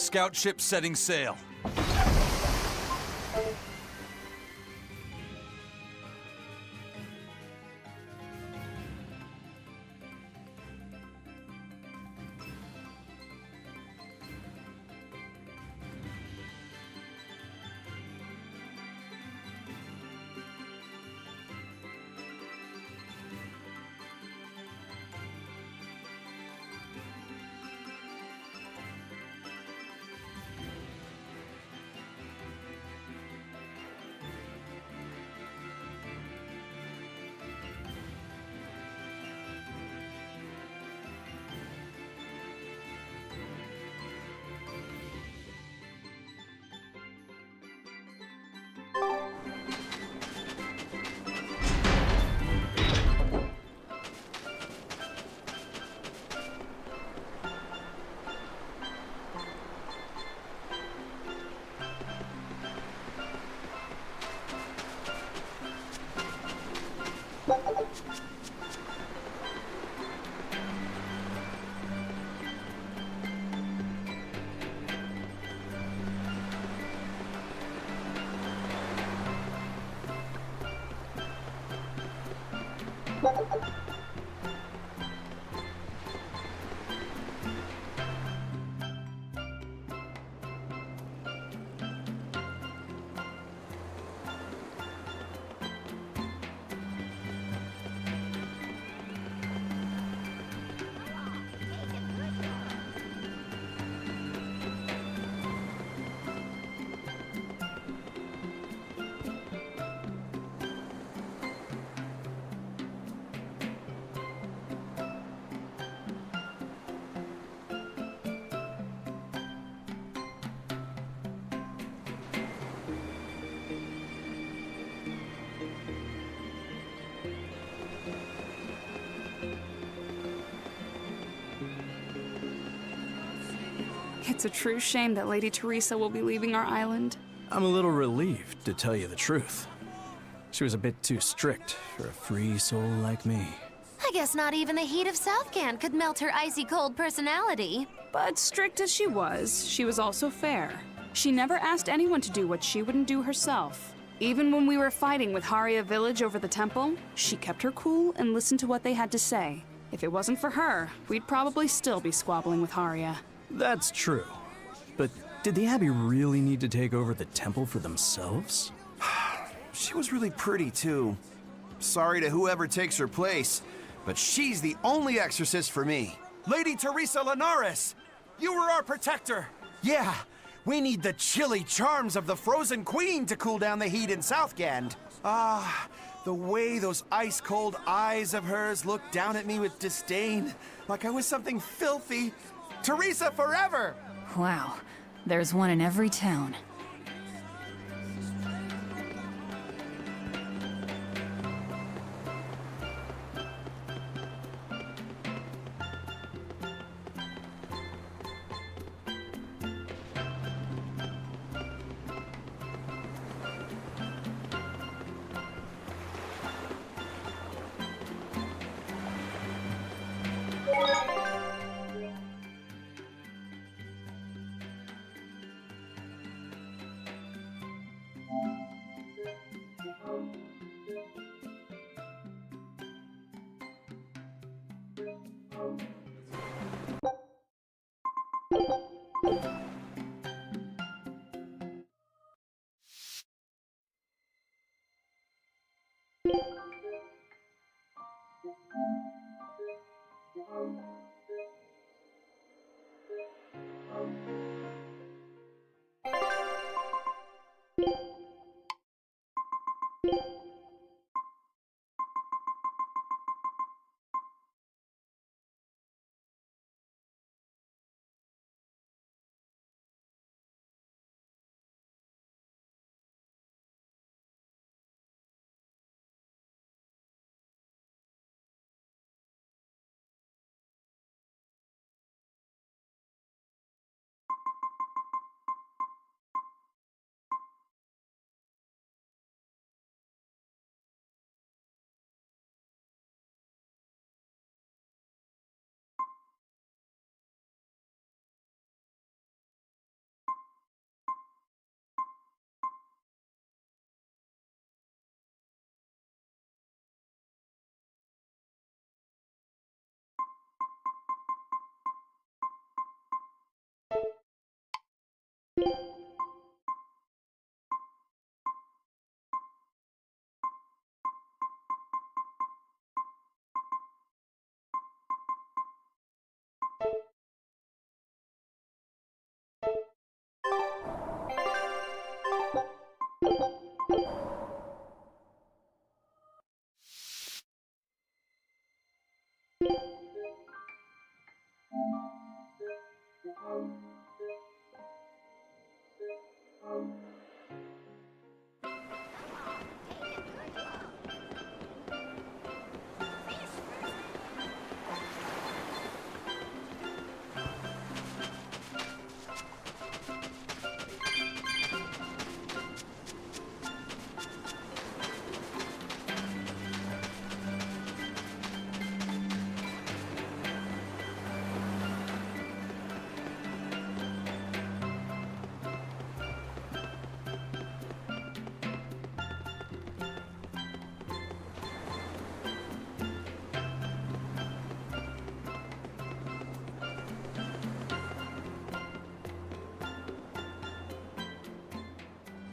scout ship setting sail. It's a true shame that Lady Teresa will be leaving our island. I'm a little relieved, to tell you the truth. She was a bit too strict for a free soul like me. I guess not even the heat of Southcan could melt her icy cold personality. But strict as she was also fair. She never asked anyone to do what she wouldn't do herself. Even when we were fighting with Haria Village over the temple, she kept her cool and listened to what they had to say. If it wasn't for her, we'd probably still be squabbling with Haria. That's true. But did the Abbey really need to take over the temple for themselves? She was really pretty, too. Sorry to whoever takes her place, but she's the only exorcist for me. Lady Teresa Linares! You were our protector! Yeah, we need the chilly charms of the Frozen Queen to cool down the heat in Southgand. Ah, the way those ice-cold eyes of hers looked down at me with disdain, like I was something filthy. Teresa forever! Wow, there's one in every town.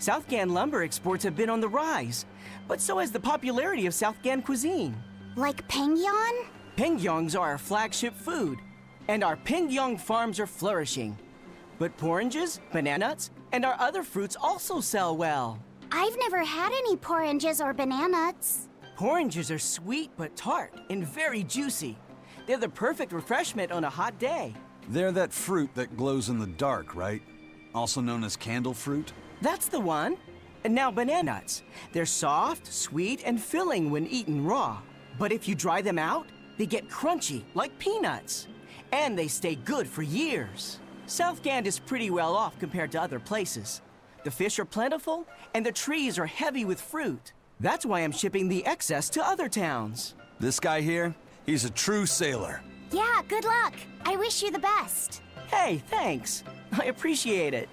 Southgan lumber exports have been on the rise, but so has the popularity of Southgan cuisine. Like Pengyang? Pengyongs are our flagship food, and our Pengyong farms are flourishing. But oranges, banana nuts, and our other fruits also sell well. I've never had any oranges or bananas. Oranges are sweet but tart and very juicy. They're the perfect refreshment on a hot day. They're that fruit that glows in the dark, right? Also known as candle fruit? That's the one. And now banana nuts. They're soft, sweet, and filling when eaten raw. But if you dry them out, they get crunchy, like peanuts. And they stay good for years. Southgand is pretty well off compared to other places. The fish are plentiful, and the trees are heavy with fruit. That's why I'm shipping the excess to other towns. This guy here, he's a true sailor. Yeah, good luck. I wish you the best. Hey, thanks. I appreciate it.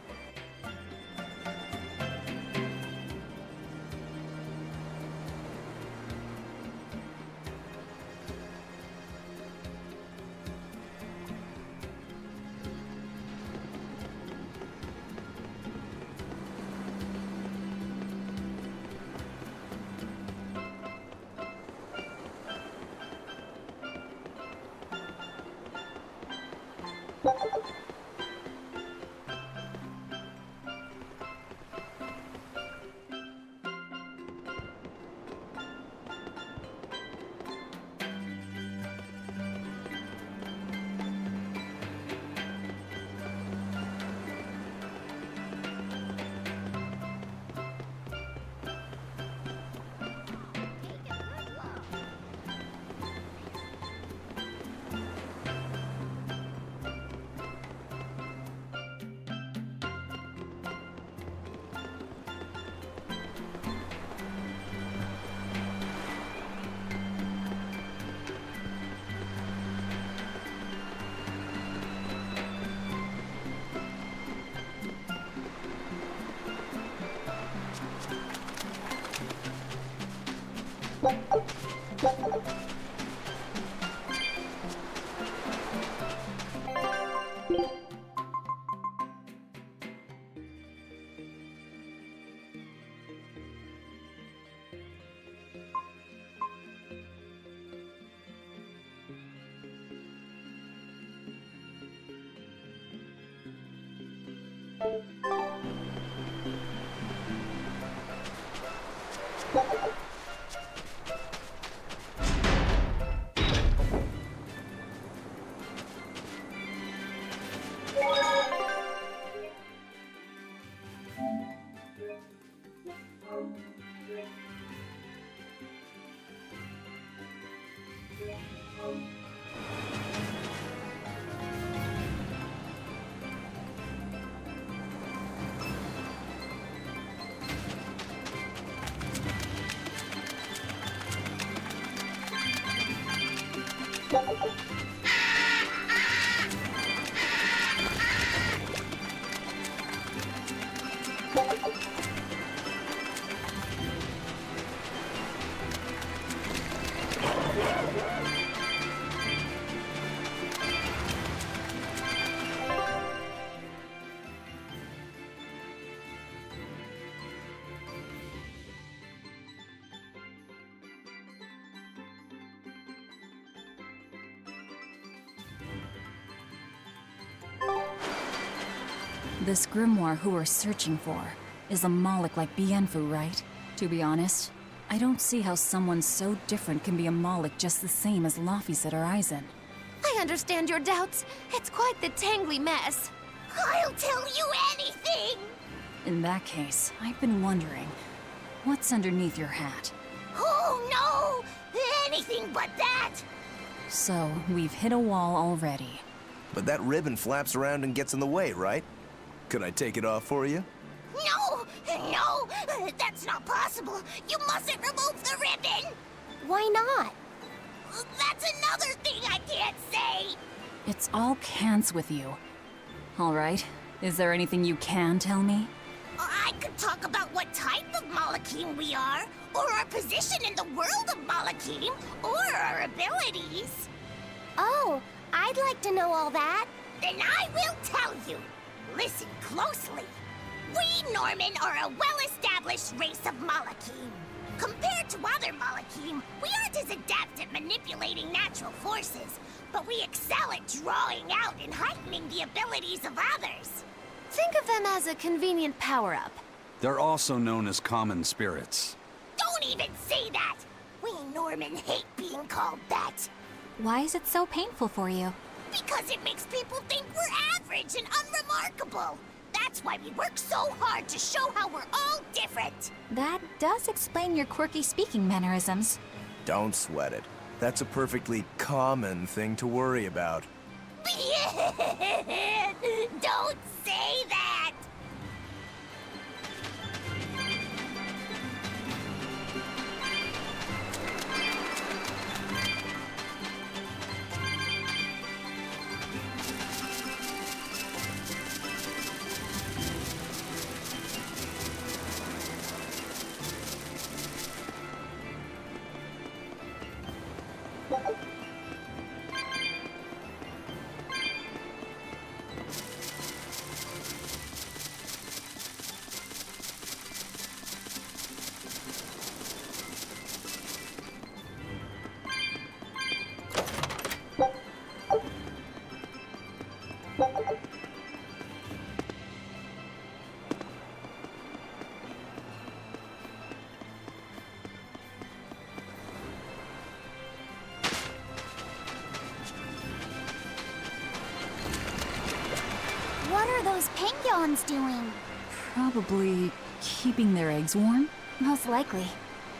This grimoire who we're searching for is a Moloch like Bienfu, right? To be honest, I don't see how someone so different can be a Moloch just the same as Laphicet or Eisen. I understand your doubts. It's quite the tangly mess. I'll tell you anything! In that case, I've been wondering, what's underneath your hat? Oh no! Anything but that! So, we've hit a wall already. But that ribbon flaps around and gets in the way, right? Could I take it off for you? No! No! That's not possible! You mustn't remove the ribbon! Why not? That's another thing I can't say! It's all cans with you. All right, is there anything you can tell me? I could talk about what type of Malachim we are, or our position in the world of Malachim, or our abilities. Oh, I'd like to know all that. Then I will tell you. Listen closely. We Norman are a well-established race of Malakim. Compared to other Malakim, we aren't as adept at manipulating natural forces, but we excel at drawing out and heightening the abilities of others. Think of them as a convenient power-up. They're also known as common spirits. Don't even say that! We Norman hate being called that. Why is it so painful for you? Because it makes people think we're average and unremarkable. That's why we work so hard to show how we're all different. That does explain your quirky speaking mannerisms. Don't sweat it. That's a perfectly common thing to worry about. Don't say that! What are those penguins doing? Probably keeping their eggs warm? Most likely.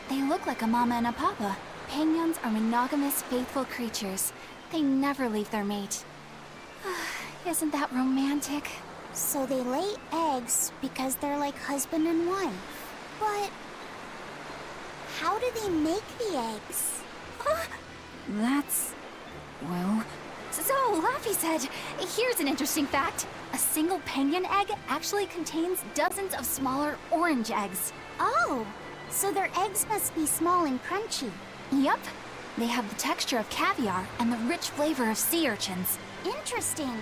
They look like a mama and a papa. Penguins are monogamous, faithful creatures. They never leave their mate. Isn't that romantic? So they lay eggs because they're like husband and wife. But how do they make the eggs? That's... well... So, Laffy said, here's an interesting fact. A single penguin egg actually contains dozens of smaller orange eggs. Oh, so their eggs must be small and crunchy. Yep. They have the texture of caviar and the rich flavor of sea urchins. Interesting.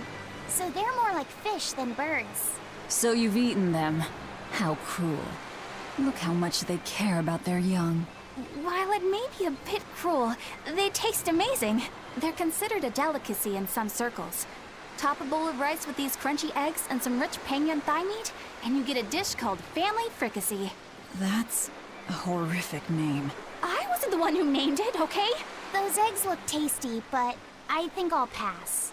So they're more like fish than birds. So you've eaten them. How cruel. Look how much they care about their young. While it may be a bit cruel, they taste amazing. They're considered a delicacy in some circles. Top a bowl of rice with these crunchy eggs and some rich penguin thigh meat, and you get a dish called family fricassee. That's a horrific name. I wasn't the one who named it, okay? Those eggs look tasty, but I think I'll pass.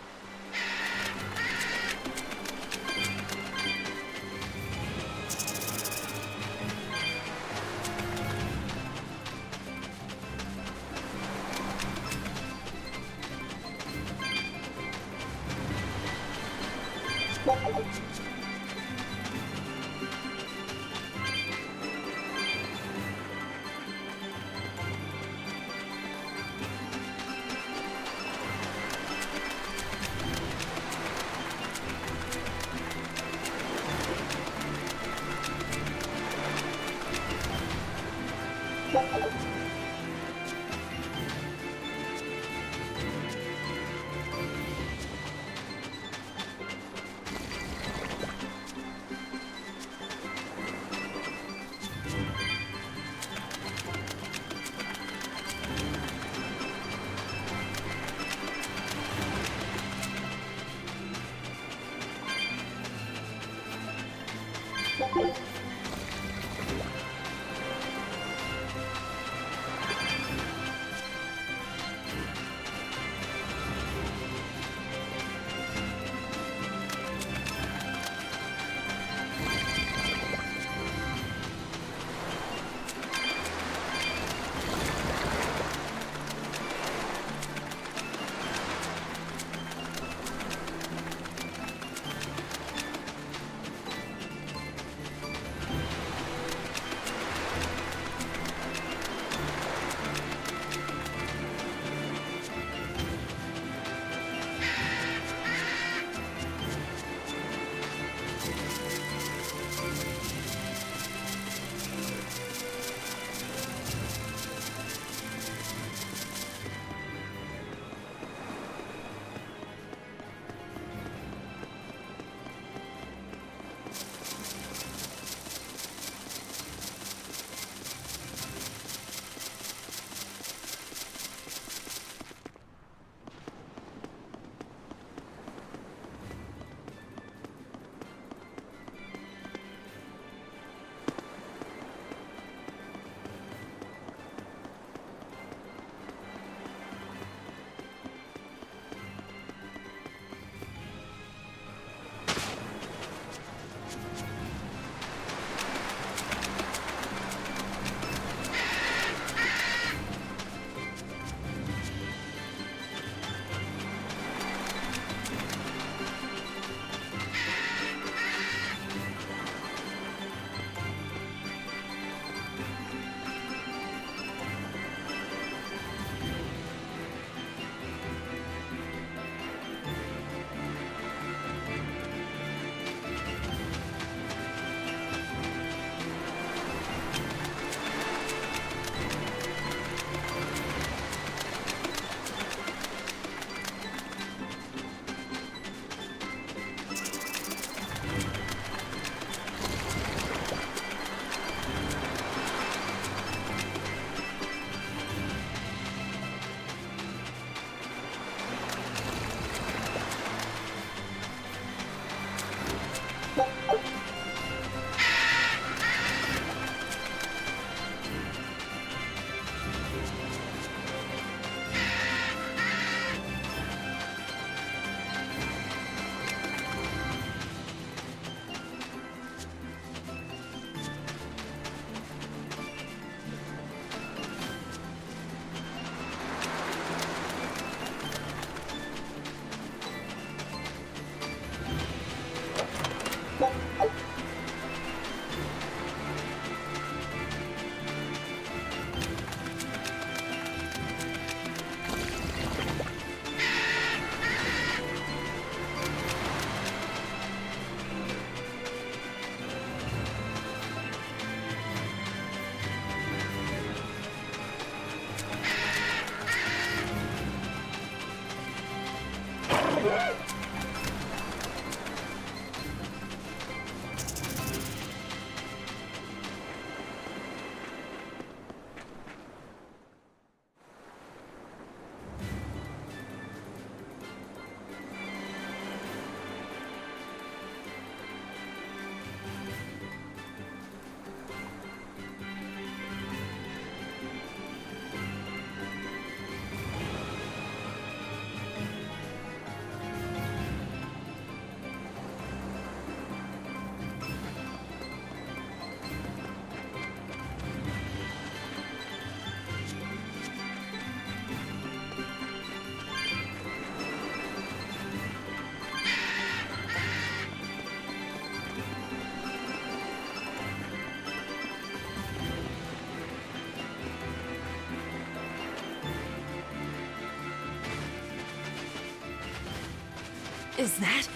Is that?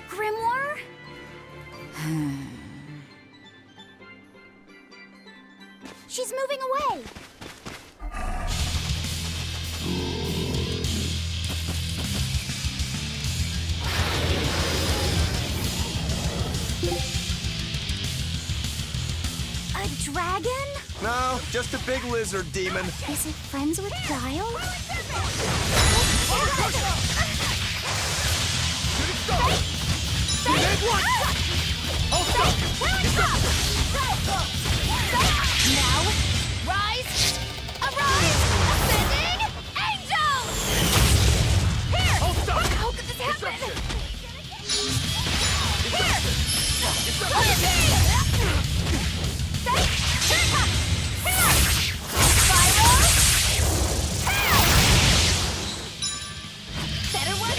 Grimoire? She's moving away. A dragon? No, just a big lizard demon. Is it friends with Guile? Now, rise, arise, ascending angels! Here! How could this happen? Better work!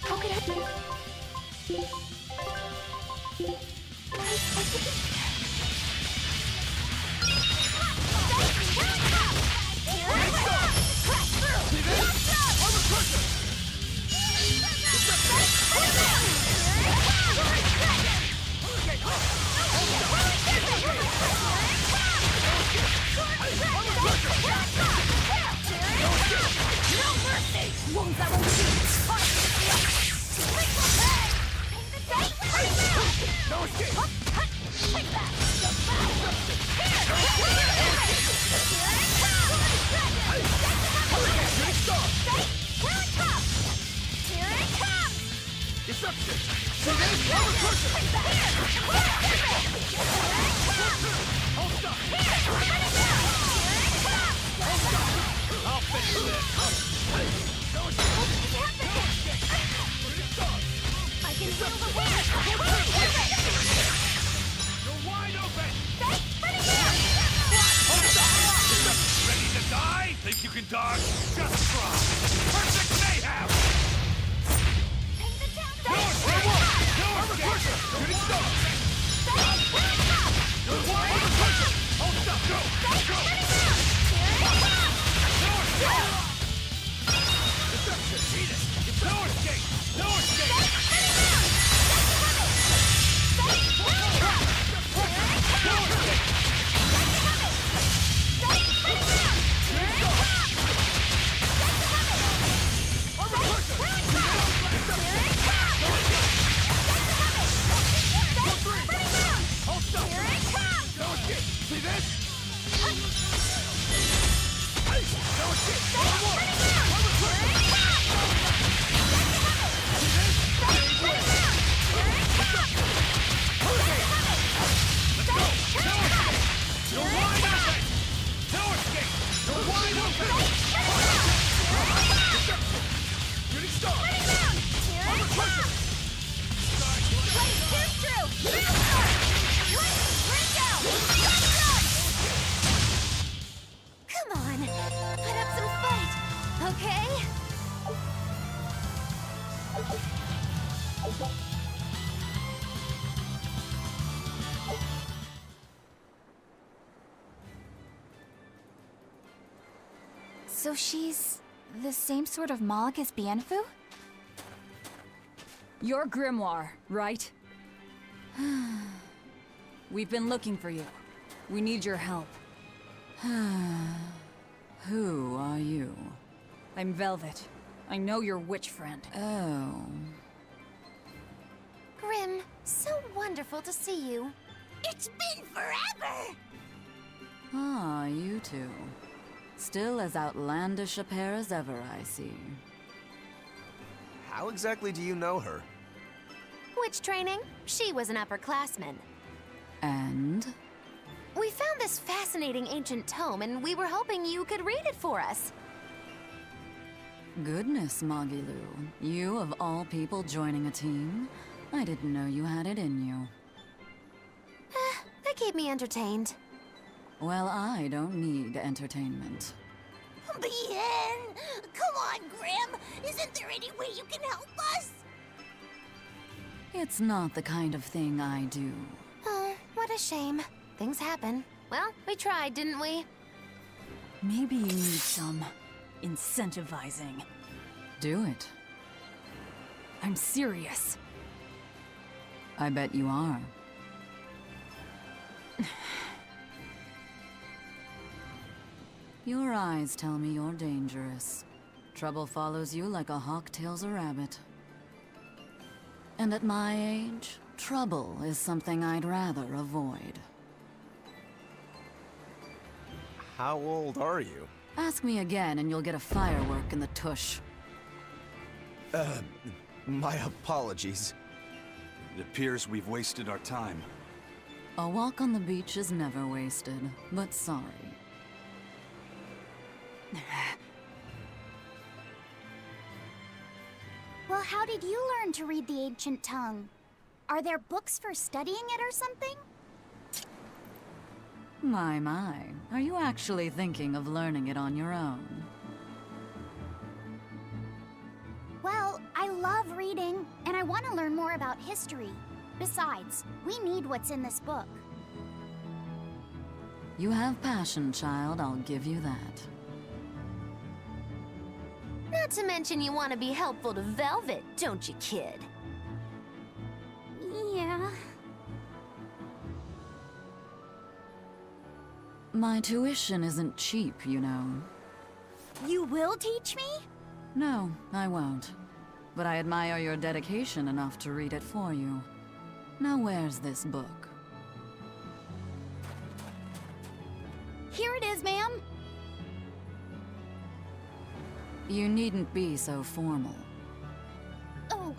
How could Think you can dodge? Just try. Perfect mayhem! So she's the same sort of Moloch as Bienfu? Your grimoire, right? We've been looking for you. We need your help. Who are you? I'm Velvet. I know your witch friend. Oh. Grim, so wonderful to see you. It's been forever! Ah, you two. Still as outlandish a pair as ever, I see. How exactly do you know her? Witch training? She was an upperclassman. And? We found this fascinating ancient tome, and we were hoping you could read it for us. Goodness, Magilu. You, of all people, joining a team? I didn't know you had it in you. That keep me entertained. Well, I don't need entertainment. Bien! Come on, Grim! Isn't there any way you can help us? It's not the kind of thing I do. Oh, what a shame. Things happen. Well, we tried, didn't we? Maybe you need some incentivizing. Do it. I'm serious. I bet you are. Your eyes tell me you're dangerous. Trouble follows you like a hawk tails a rabbit. And at my age, trouble is something I'd rather avoid. How old are you? Ask me again and you'll get a firework in the tush. My apologies. It appears we've wasted our time. A walk on the beach is never wasted, but sorry. Well, how did you learn to read the ancient tongue? Are there books for studying it or something? My. Are you actually thinking of learning it on your own? Well, I love reading, and I want to learn more about history. Besides, we need what's in this book. You have passion, child, I'll give you that. Not to mention you want to be helpful to Velvet, don't you, kid? Yeah. My tuition isn't cheap, you know. You will teach me? No, I won't. But I admire your dedication enough to read it for you. Now where's this book? Here it is, ma'am. You needn't be so formal. Oh,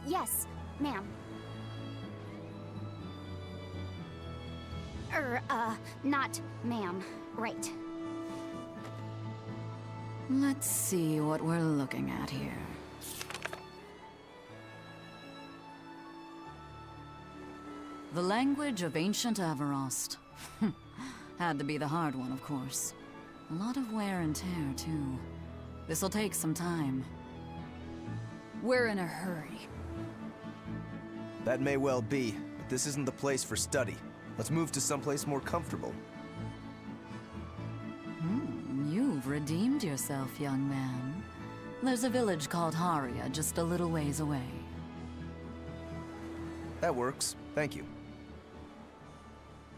yes, ma'am. Not ma'am. Right. Let's see what we're looking at here. The language of ancient Avarost. Had to be the hard one, of course. A lot of wear and tear, too. This'll take some time. We're in a hurry. That may well be, but this isn't the place for study. Let's move to someplace more comfortable. You've redeemed yourself, young man. There's a village called Haria just a little ways away. That works. Thank you.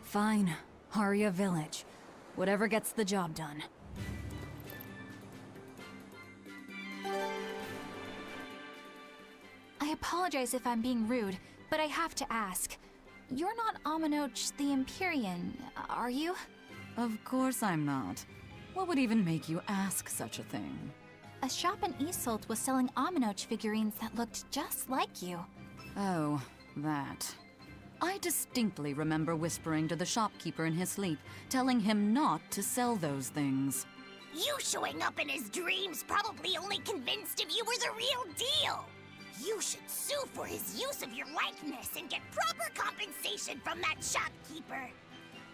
Fine. Haria Village. Whatever gets the job done. I apologize if I'm being rude, but I have to ask. You're not Aminoch the Empyrean, are you? Of course I'm not. What would even make you ask such a thing? A shop in Isolt was selling Aminoch figurines that looked just like you. Oh, that. I distinctly remember whispering to the shopkeeper in his sleep, telling him not to sell those things. You showing up in his dreams probably only convinced him you were the real deal. You should sue for his use of your likeness and get proper compensation from that shopkeeper.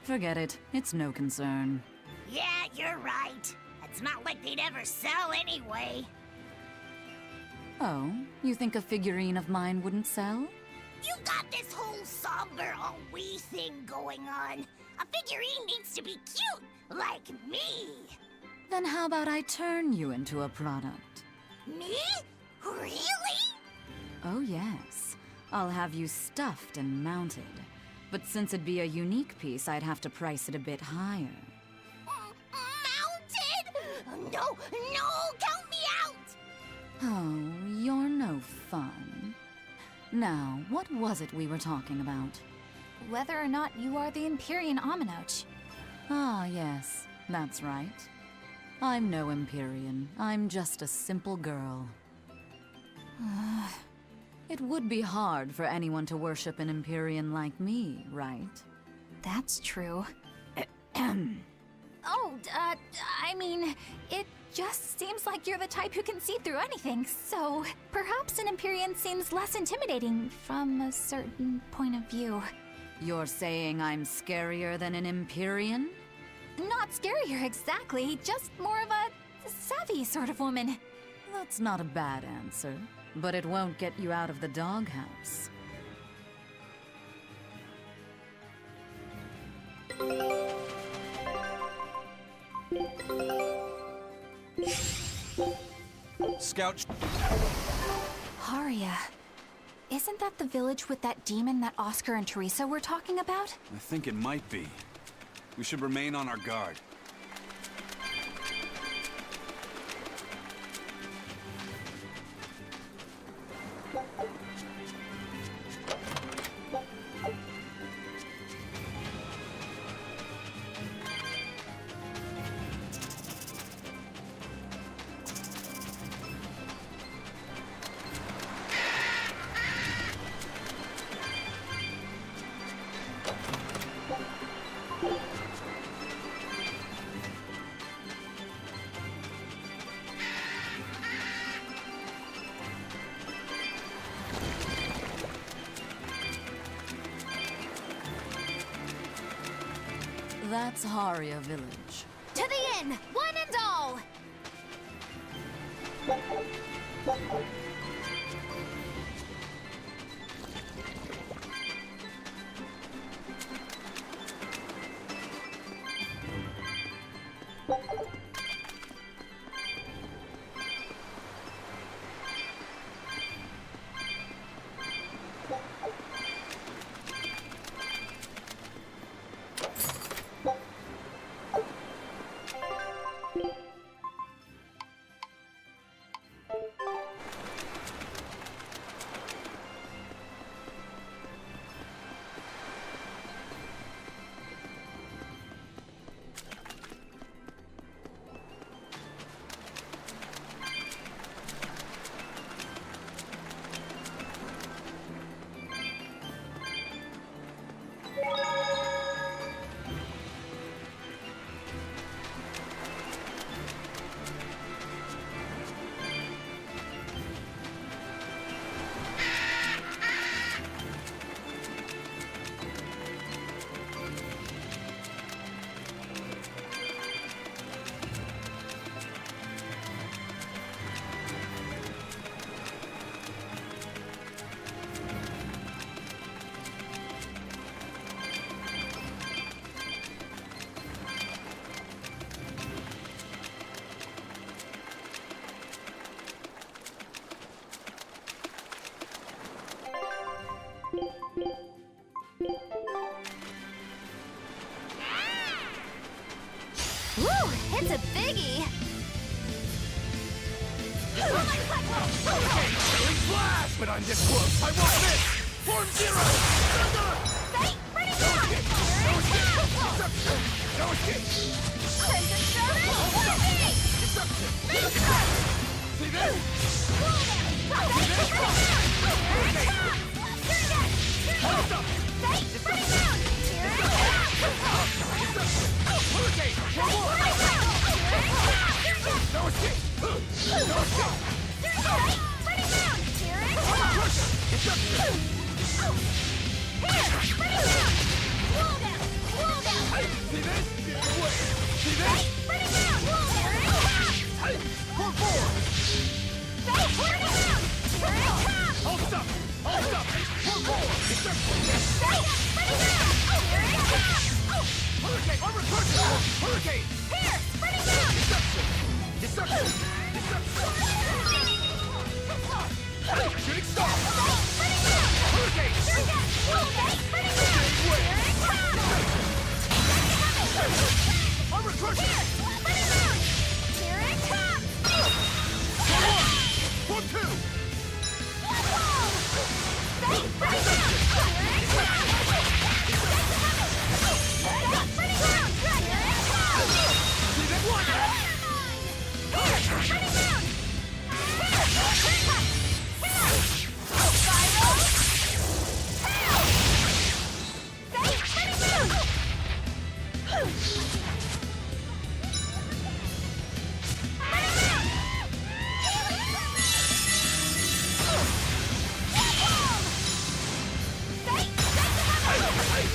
Forget it. It's no concern. Yeah, you're right. It's not like they'd ever sell anyway. Oh, you think a figurine of mine wouldn't sell? You got this whole somber all-we thing going on. A figurine needs to be cute, like me. Then how about I turn you into a product? Me? Really? Oh yes. I'll have you stuffed and mounted. But since it'd be a unique piece, I'd have to price it a bit higher. Mounted? No, no, count me out! Oh, you're no fun. Now, what was it we were talking about? Whether or not you are the Empyrean Aminoch. Ah, yes, that's right. I'm no Empyrean. I'm just a simple girl. It would be hard for anyone to worship an Empyrean like me, right? That's true. I mean, it just seems like you're the type who can see through anything, so perhaps an Empyrean seems less intimidating from a certain point of view. You're saying I'm scarier than an Empyrean? Not scarier exactly, just more of a savvy sort of woman. That's not a bad answer, but it won't get you out of the doghouse. Scout. Haria. Isn't that the village with that demon that Oscar and Teresa were talking about? I think it might be. We should remain on our guard. That's Haria Village. To the inn, one and all! Woo! It's a biggie! Flash! But I'm this close, I won't miss! Form zero! Fate, bring it down! No escape! Crimson Strike! See this? Hold up! Fate, bring it down! Hurricane! One more! No escape! No escape! Bring it down! Destruction! Here, bring it down! Wall down! Wall down! See this? Wait! See this? Bring it down! Pull forward! Fate, bring it down! Hold up! Hold up! Pull forward! Destruction! Fate, bring it down! Hurricane! Unrecruited! Hurricane! Here, bring it down! Destruction! Deception! Shooting star! Hurricane! Armor crusher! Here it comes! One, two!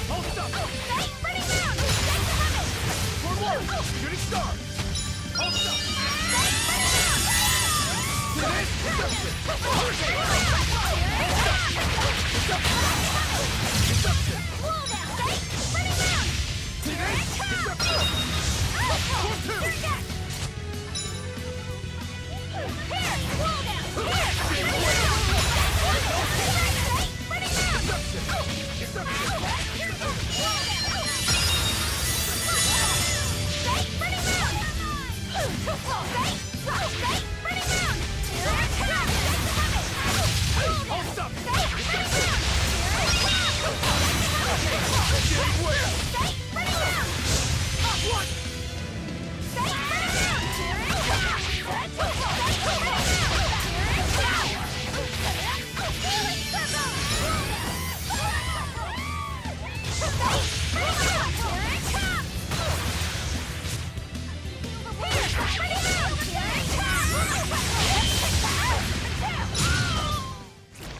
Hold up! One more! Shooting star! Hold up! Deception! Deception! One, two!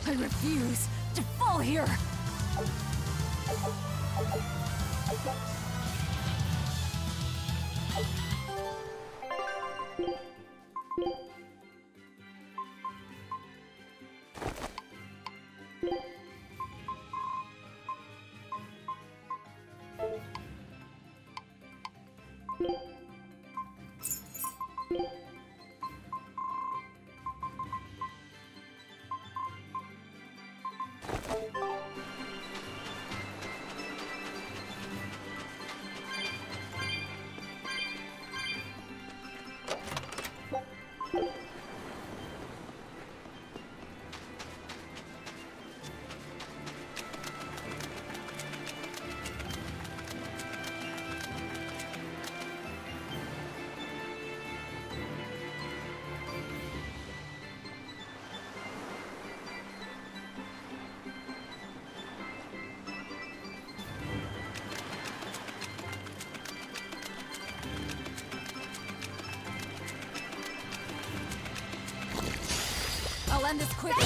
I refuse to fall here! I'll end this quickly.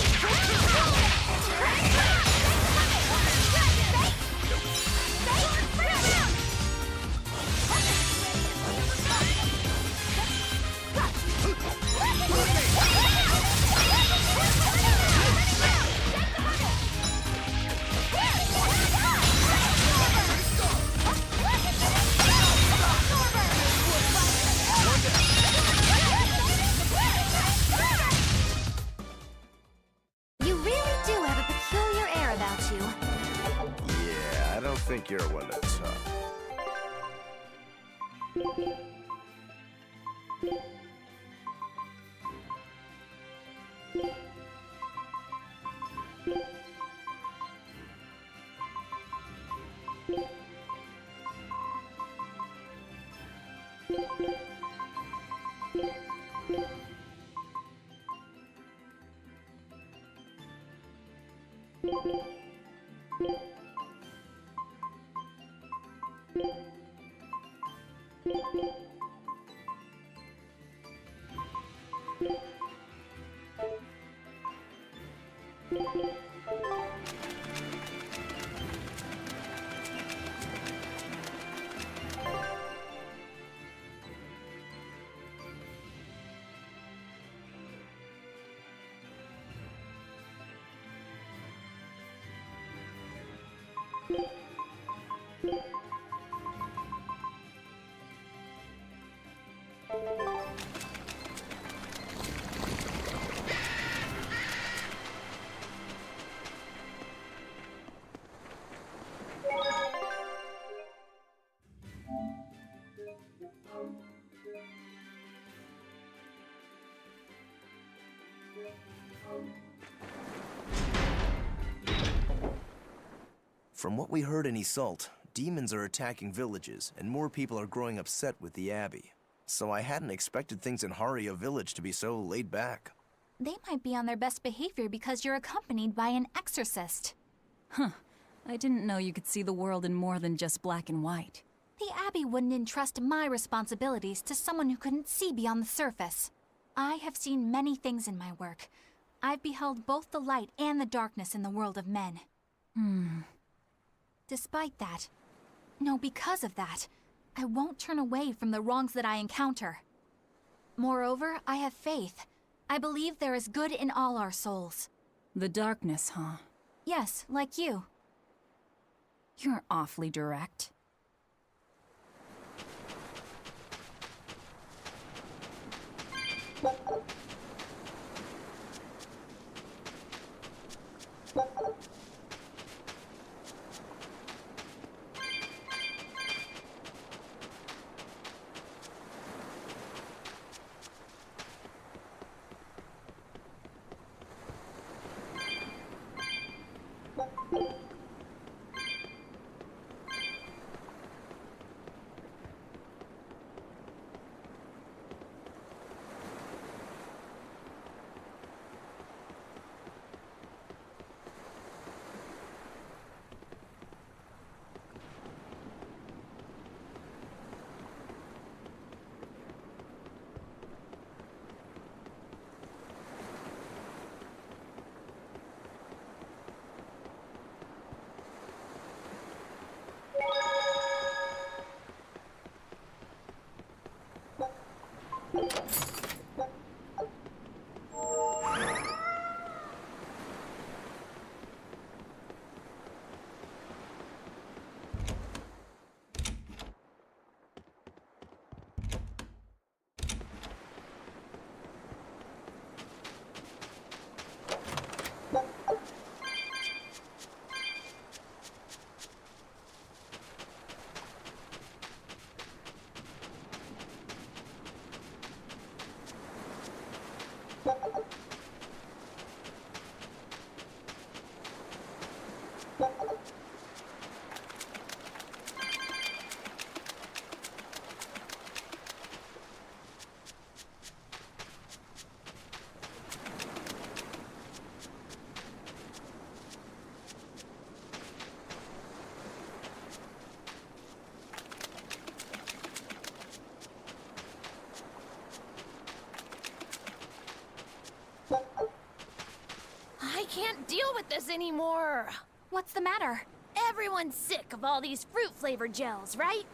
You really do have a peculiar air about you. Yeah, I don't think you're one to talk. From what we heard in Iseult, demons are attacking villages, and more people are growing upset with the Abbey. So I hadn't expected things in Haria Village to be so laid back. They might be on their best behavior because you're accompanied by an exorcist. Huh. I didn't know you could see the world in more than just black and white. The Abbey wouldn't entrust my responsibilities to someone who couldn't see beyond the surface. I have seen many things in my work. I've beheld both the light and the darkness in the world of men. Despite that, no, because of that, I won't turn away from the wrongs that I encounter. Moreover, I have faith. I believe there is good in all our souls. The darkness, huh? Yes, like you. You're awfully direct. I can't deal with this anymore. What's the matter? Everyone's sick of all these fruit-flavored gels, right?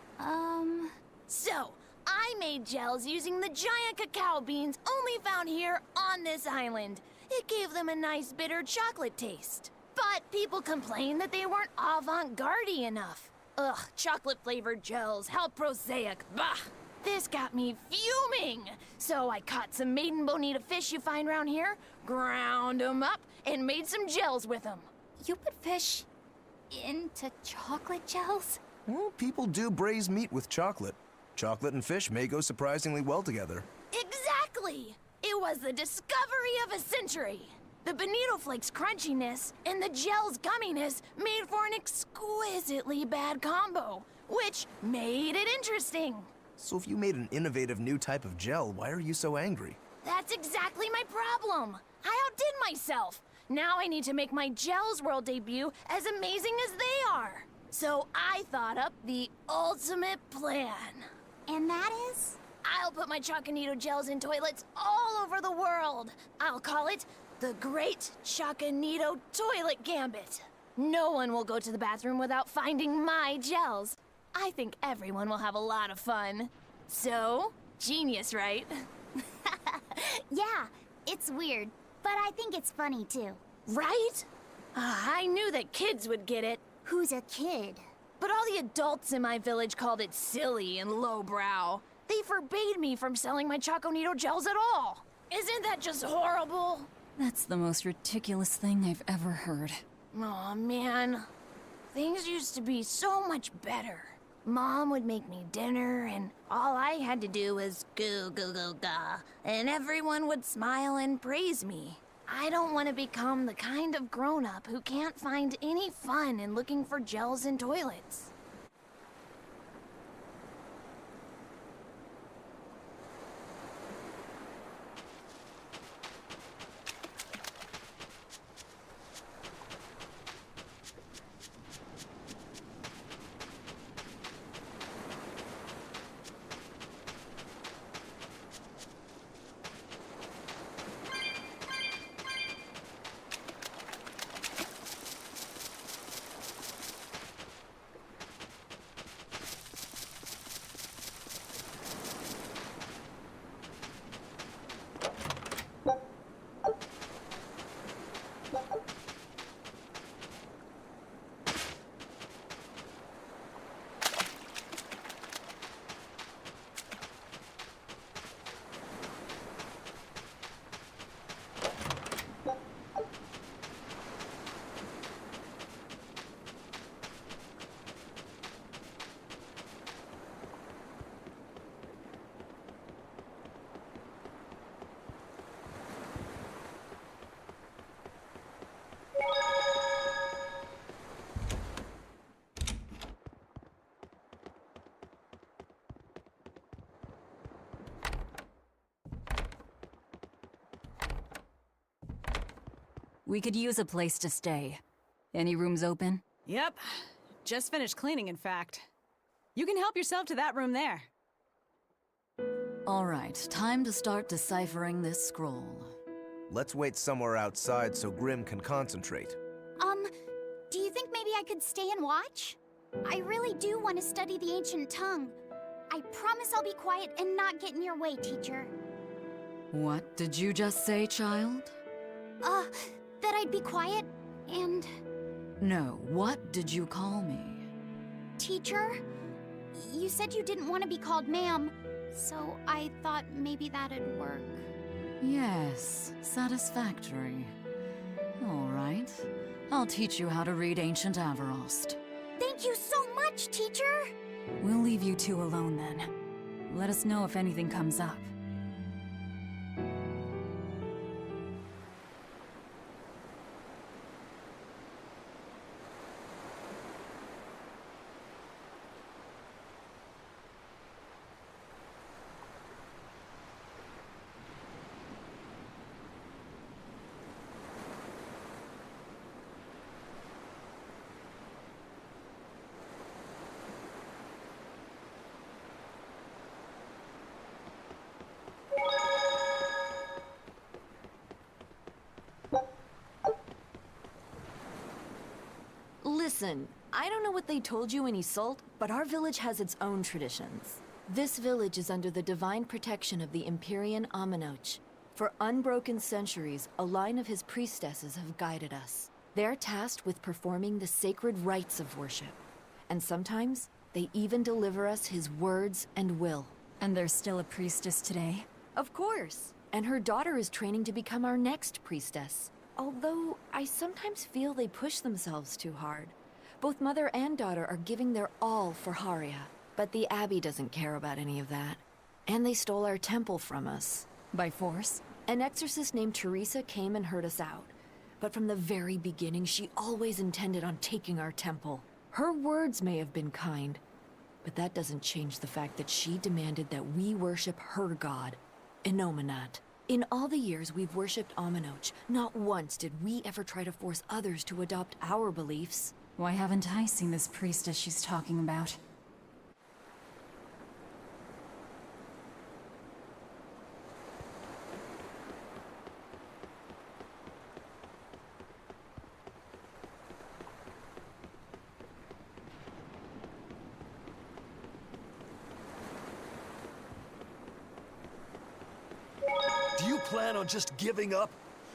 So, I made gels using the giant cacao beans only found here on this island. It gave them a nice bitter chocolate taste. But people complained that they weren't avant-garde enough. Ugh, chocolate-flavored gels, how prosaic, bah! This got me fuming! So I caught some maiden bonita fish you find around here, ground them up, and made some gels with them. You put fish into chocolate gels? Well, people do braise meat with chocolate. Chocolate and fish may go surprisingly well together. Exactly! It was the discovery of a century. The bonito flakes crunchiness and the gel's gumminess made for an exquisitely bad combo, which made it interesting. So if you made an innovative new type of gel, why are you so angry? That's exactly my problem. I outdid myself. Now I need to make my Gels World debut as amazing as they are. So I thought up the ultimate plan. And that is? I'll put my Choconito gels in toilets all over the world. I'll call it the Great Choconito Toilet Gambit. No one will go to the bathroom without finding my gels. I think everyone will have a lot of fun. So, genius, right? Yeah, it's weird, but I think it's funny too. Right? I knew that kids would get it. Who's a kid? But all the adults in my village called it silly and lowbrow. They forbade me from selling my Choconito gels at all. Isn't that just horrible? That's the most ridiculous thing I've ever heard. Aw, man. Things used to be so much better. Mom would make me dinner, and all I had to do was goo goo goo ga, and everyone would smile and praise me. I don't want to become the kind of grown-up who can't find any fun in looking for gels in toilets. We could use a place to stay. Any rooms open? Yep. Just finished cleaning, in fact. You can help yourself to that room there. All right, time to start deciphering this scroll. Let's wait somewhere outside so Grim can concentrate. Do you think maybe I could stay and watch? I really do want to study the ancient tongue. I promise I'll be quiet and not get in your way, teacher. What did you just say, child? That I'd be quiet and... No, what did you call me? Teacher? You said you didn't want to be called ma'am, so I thought maybe that'd work. Yes, satisfactory. All right. I'll teach you how to read Ancient Avarost. Thank you so much, teacher! We'll leave you two alone then. Let us know if anything comes up. Listen, I don't know what they told you in Isolt, but our village has its own traditions. This village is under the divine protection of the Empyrean Aminoch. For unbroken centuries, a line of his priestesses have guided us. They're tasked with performing the sacred rites of worship. And sometimes, they even deliver us his words and will. And there's still a priestess today? Of course. And her daughter is training to become our next priestess. Although, I sometimes feel they push themselves too hard. Both mother and daughter are giving their all for Haria. But the Abbey doesn't care about any of that. And they stole our temple from us. By force? An exorcist named Teresa came and heard us out. But from the very beginning, she always intended on taking our temple. Her words may have been kind, but that doesn't change the fact that she demanded that we worship her god, Inominat. In all the years we've worshipped Aminoch, not once did we ever try to force others to adopt our beliefs. Why haven't I seen this priestess she's talking about? Do you plan on just giving up?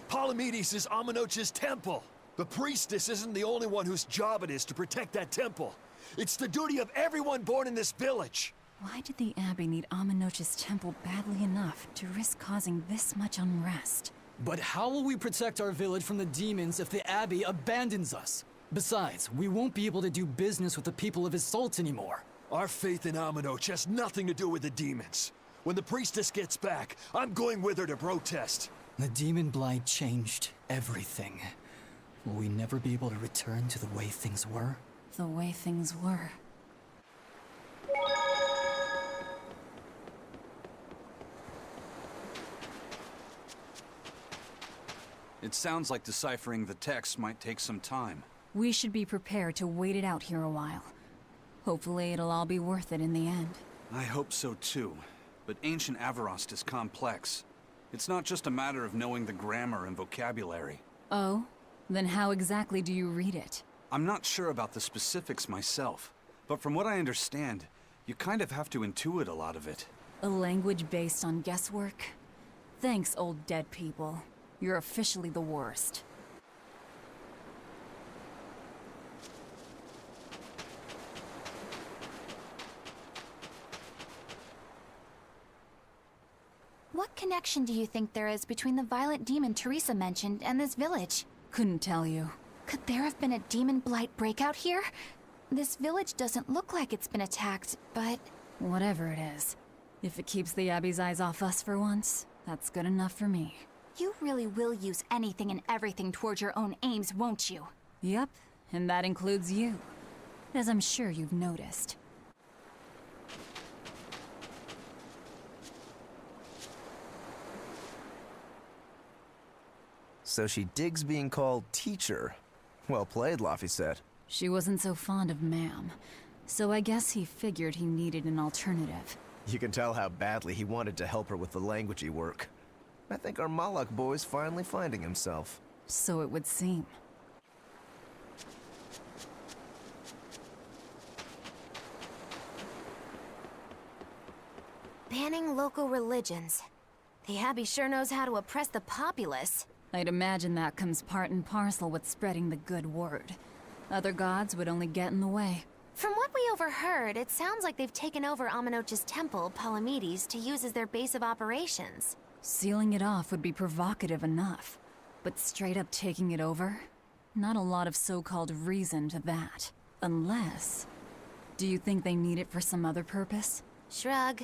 Palamedes is Aminoch's temple. The priestess isn't the only one whose job it is to protect that temple. It's the duty of everyone born in this village. Why did the Abbey need Aminoch's temple badly enough to risk causing this much unrest? But how will we protect our village from the demons if the Abbey abandons us? Besides, we won't be able to do business with the people of Isolt anymore. Our faith in Aminoch has nothing to do with the demons. When the priestess gets back, I'm going with her to protest. The demon blight changed everything. Will we never be able to return to the way things were? The way things were. It sounds like deciphering the text might take some time. We should be prepared to wait it out here a while. Hopefully it'll all be worth it in the end. I hope so too. But ancient Avarost is complex. It's not just a matter of knowing the grammar and vocabulary. Oh? Then how exactly do you read it? I'm not sure about the specifics myself, but from what I understand, you kind of have to intuit a lot of it. A language based on guesswork? Thanks, old dead people. You're officially the worst. What connection do you think there is between the violent demon Teresa mentioned and this village? Couldn't tell you. Could there have been a demon blight breakout here? This village doesn't look like it's been attacked, but... Whatever it is. If it keeps the Abbey's eyes off us for once, that's good enough for me. You really will use anything and everything towards your own aims, won't you? Yep, and that includes you. As I'm sure you've noticed. So she digs being called teacher. Well played, Laphicet. She wasn't so fond of ma'am, so I guess he figured he needed an alternative. You can tell how badly he wanted to help her with the languagey work. I think our Malak boy's finally finding himself. So it would seem. Banning local religions. The Abbey sure knows how to oppress the populace. I'd imagine that comes part and parcel with spreading the good word. Other gods would only get in the way. From what we overheard, it sounds like they've taken over Aminoch's temple, Palamedes, to use as their base of operations. Sealing it off would be provocative enough. But straight up taking it over? Not a lot of so-called reason to that. Unless... Do you think they need it for some other purpose? Shrug.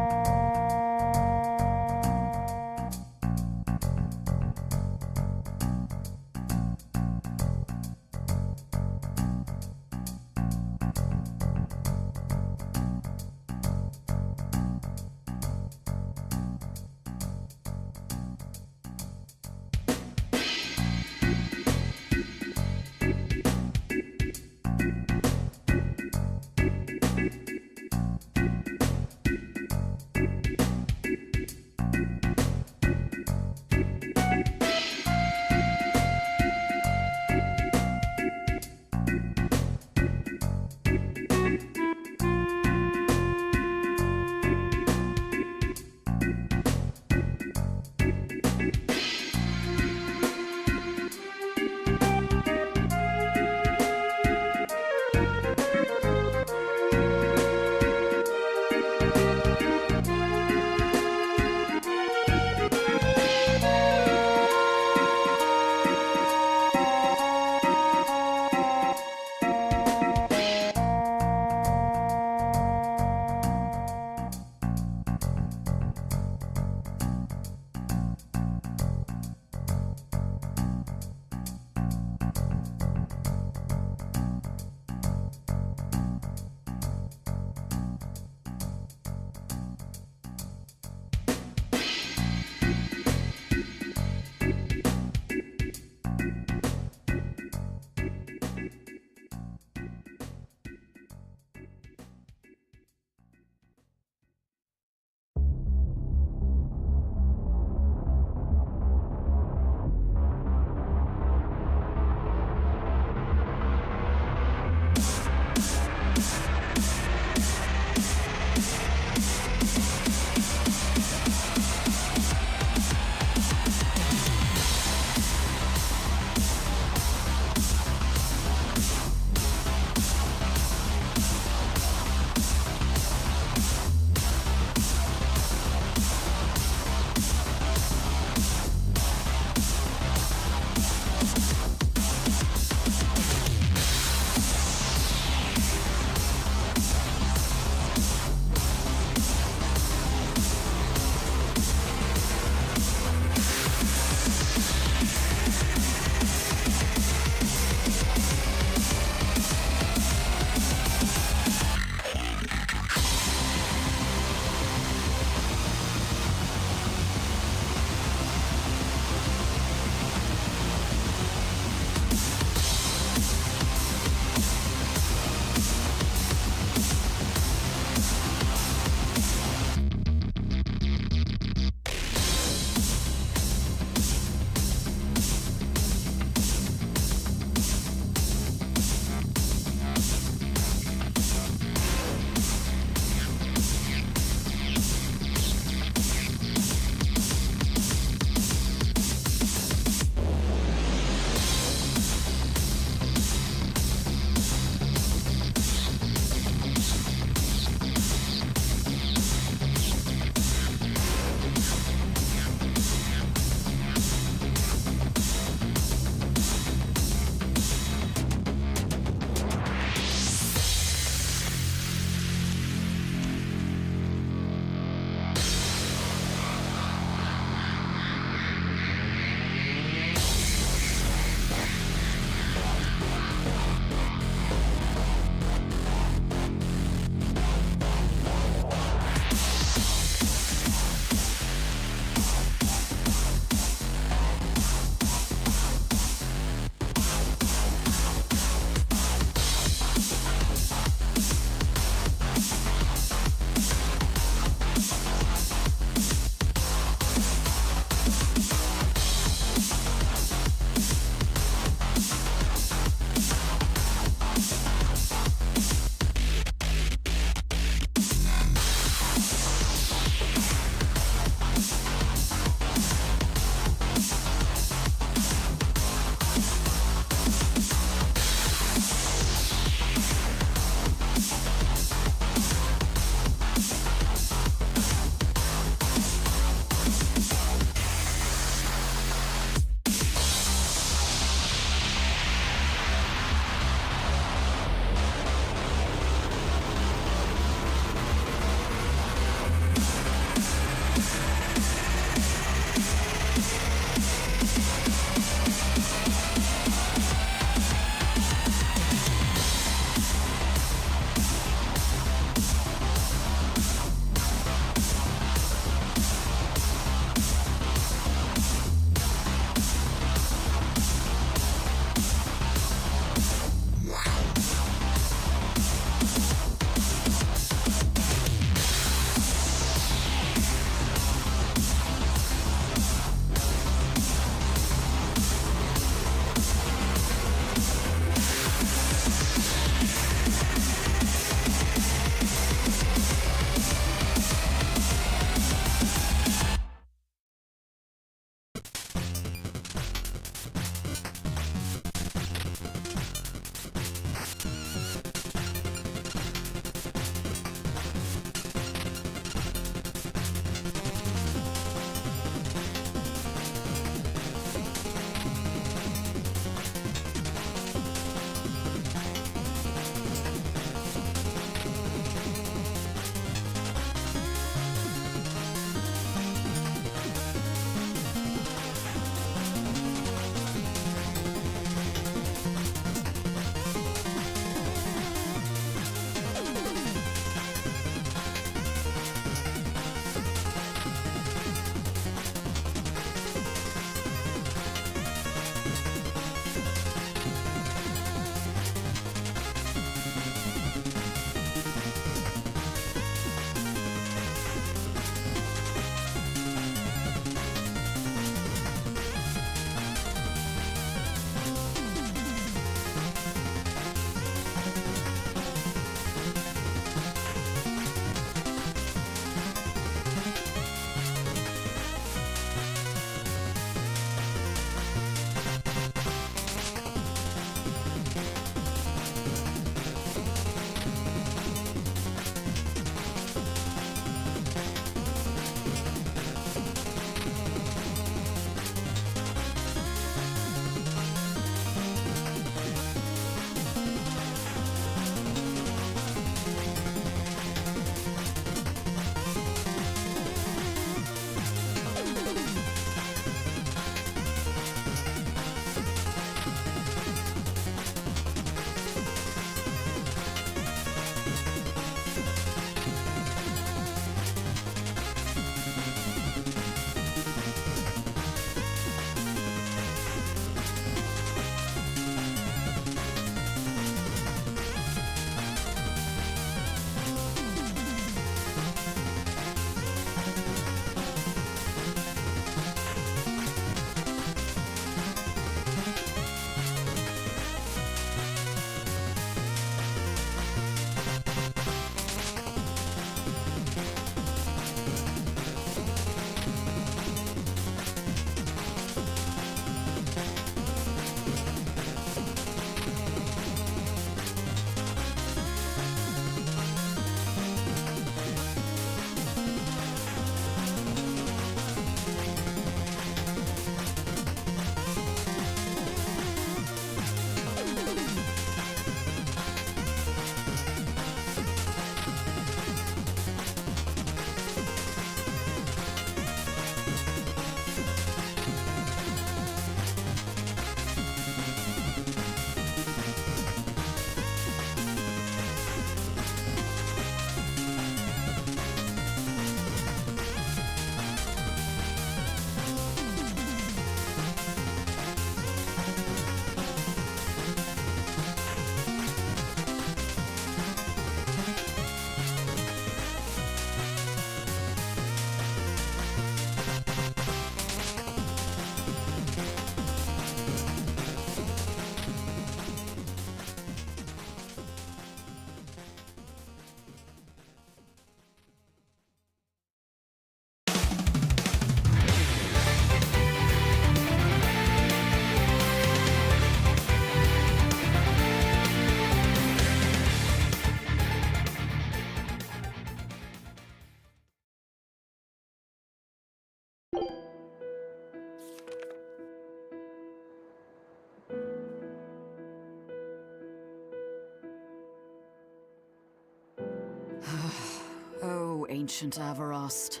Oh, ancient Avarost.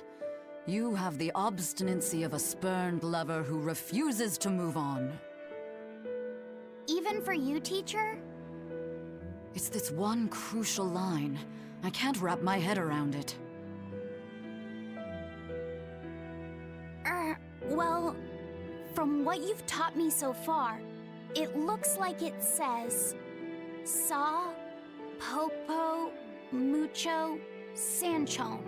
You have the obstinacy of a spurned lover who refuses to move on. Even for you, teacher? It's this one crucial line. I can't wrap my head around it. Well, from what you've taught me so far, it looks like it says Saw, Popo, Mucho, Sanchon.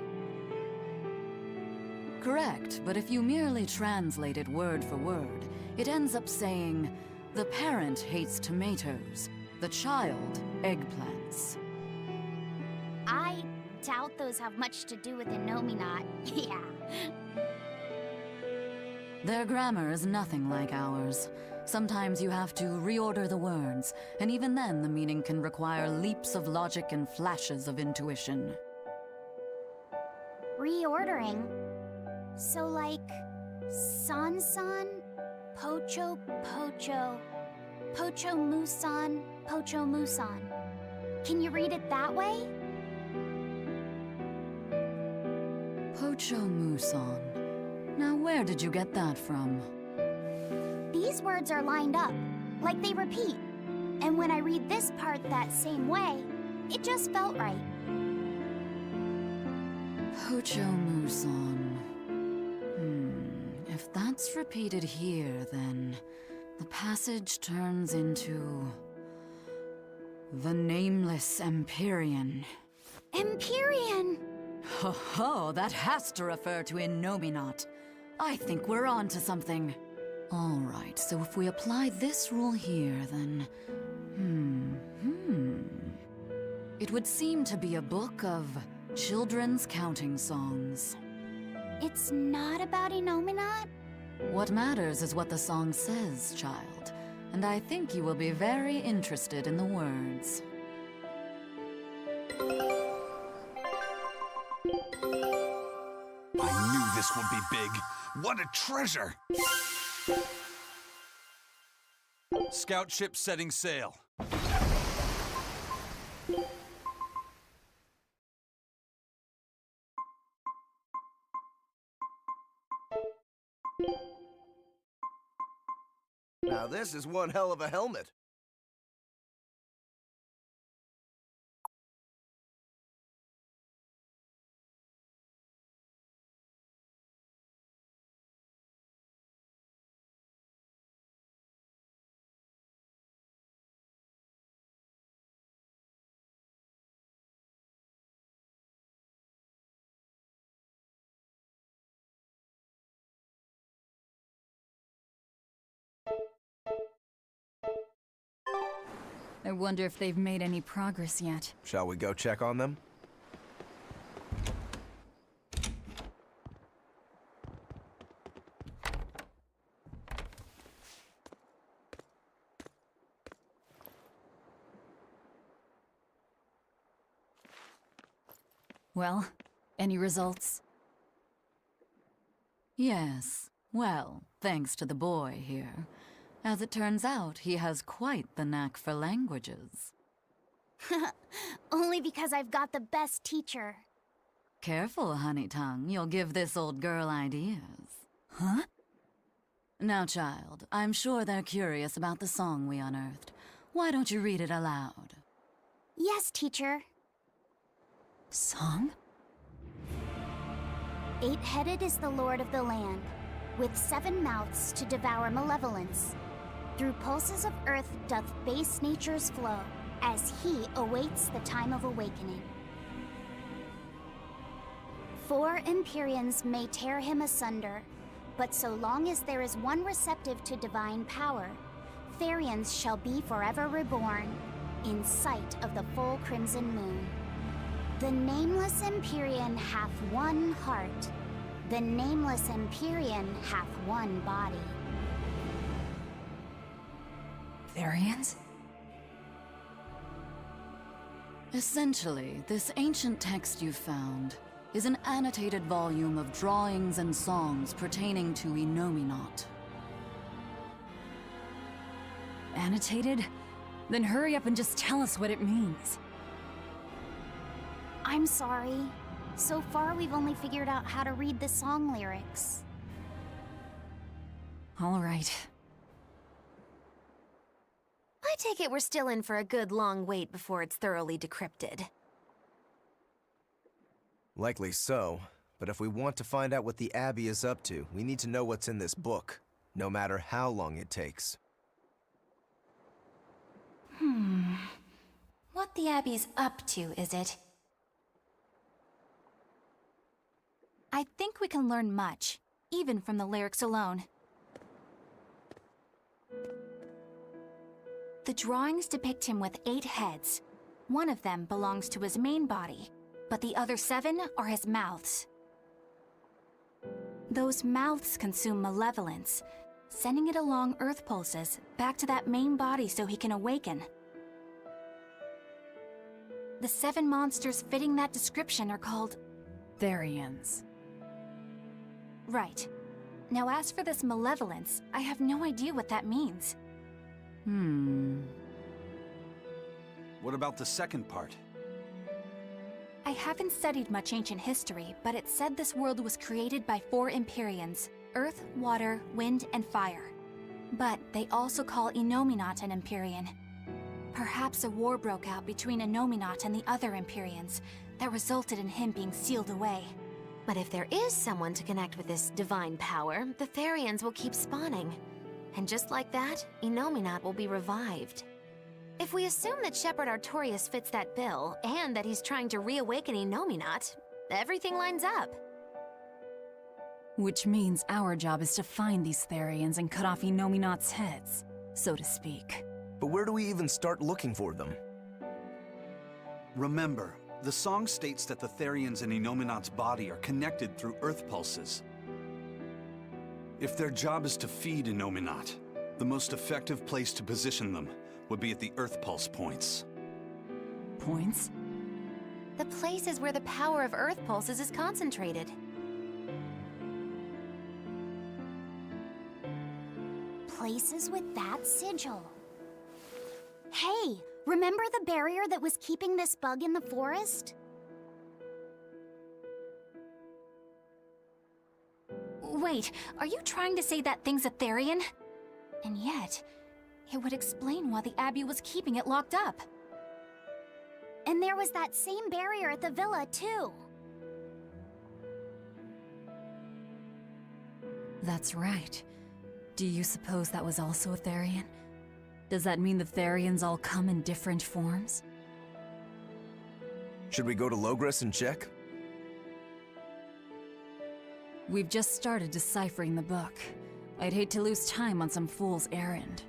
Correct, but if you merely translate it word for word, it ends up saying, the parent hates tomatoes, the child eggplants. I doubt those have much to do with Innominat. Yeah. Their grammar is nothing like ours. Sometimes you have to reorder the words, and even then the meaning can require leaps of logic and flashes of intuition. Reordering? So like, San-san, Pocho Pocho, Pocho Musan, Pocho Musan. Can you read it that way? Pocho Muson. Now where did you get that from? These words are lined up, like they repeat. And when I read this part that same way, it just felt right. Pocho Muson. If that's repeated here, then the passage turns into the Nameless Empyrean. Empyrean! Ho ho, that has to refer to Innominat. I think we're on to something. All right, so if we apply this rule here, then... It would seem to be a book of children's counting songs. It's not about Innominat? What matters is what the song says, child. And I think you will be very interested in the words. I knew this would be big. What a treasure! Scout ship setting sail. Now this is one hell of a helmet. I wonder if they've made any progress yet. Shall we go check on them? Well, any results? Yes. Well, thanks to the boy here. As it turns out, he has quite the knack for languages. Only because I've got the best teacher. Careful, honey tongue. You'll give this old girl ideas. Huh? Now, child, I'm sure they're curious about the song we unearthed. Why don't you read it aloud? Yes, teacher. Song? 8-headed is the lord of the land, with 7 mouths to devour malevolence. Through pulses of earth doth base nature's flow, as he awaits the time of awakening. 4 Empyreans may tear him asunder, but so long as there is one receptive to divine power, Therians shall be forever reborn, in sight of the full crimson moon. The nameless Empyrean hath one heart, the nameless Empyrean hath one body. Therians? Essentially, this ancient text you found, is an annotated volume of drawings and songs pertaining to Enominat. Annotated? Then hurry up and just tell us what it means. I'm sorry. So far, we've only figured out how to read the song lyrics. All right. I take it we're still in for a good long wait before it's thoroughly decrypted. Likely so, but if we want to find out what the Abbey is up to, we need to know what's in this book, no matter how long it takes. What the Abbey's up to, is it? I think we can learn much, even from the lyrics alone. The drawings depict him with 8 heads. One of them belongs to his main body, but the other 7 are his mouths. Those mouths consume malevolence, sending it along Earth pulses back to that main body so he can awaken. The 7 monsters fitting that description are called Therians. Right. Now as for this malevolence, I have no idea what that means. What about the second part? I haven't studied much ancient history, but it said this world was created by 4 Empyreans: Earth, Water, Wind, and Fire. But they also call Enominat an Empyrean. Perhaps a war broke out between Enominat and the other Empyreans that resulted in him being sealed away. But if there is someone to connect with this divine power, the Therians will keep spawning. And just like that, Enominat will be revived. If we assume that Shepherd Artorius fits that bill, and that he's trying to reawaken Enominat, everything lines up. Which means our job is to find these Therians and cut off Enominat's heads, so to speak. But where do we even start looking for them? Remember, the song states that the Therians in Enominat's body are connected through Earth pulses. If their job is to feed Enominat, the most effective place to position them would be at the Earth pulse points. Points? The places where the power of Earth pulses is concentrated. Places with that sigil. Hey, remember the barrier that was keeping this bug in the forest? Wait, are you trying to say that thing's a Therian? And yet, it would explain why the Abbey was keeping it locked up. And there was that same barrier at the villa, too. That's right. Do you suppose that was also a Therian? Does that mean the Therians all come in different forms? Should we go to Logres and check? We've just started deciphering the book. I'd hate to lose time on some fool's errand.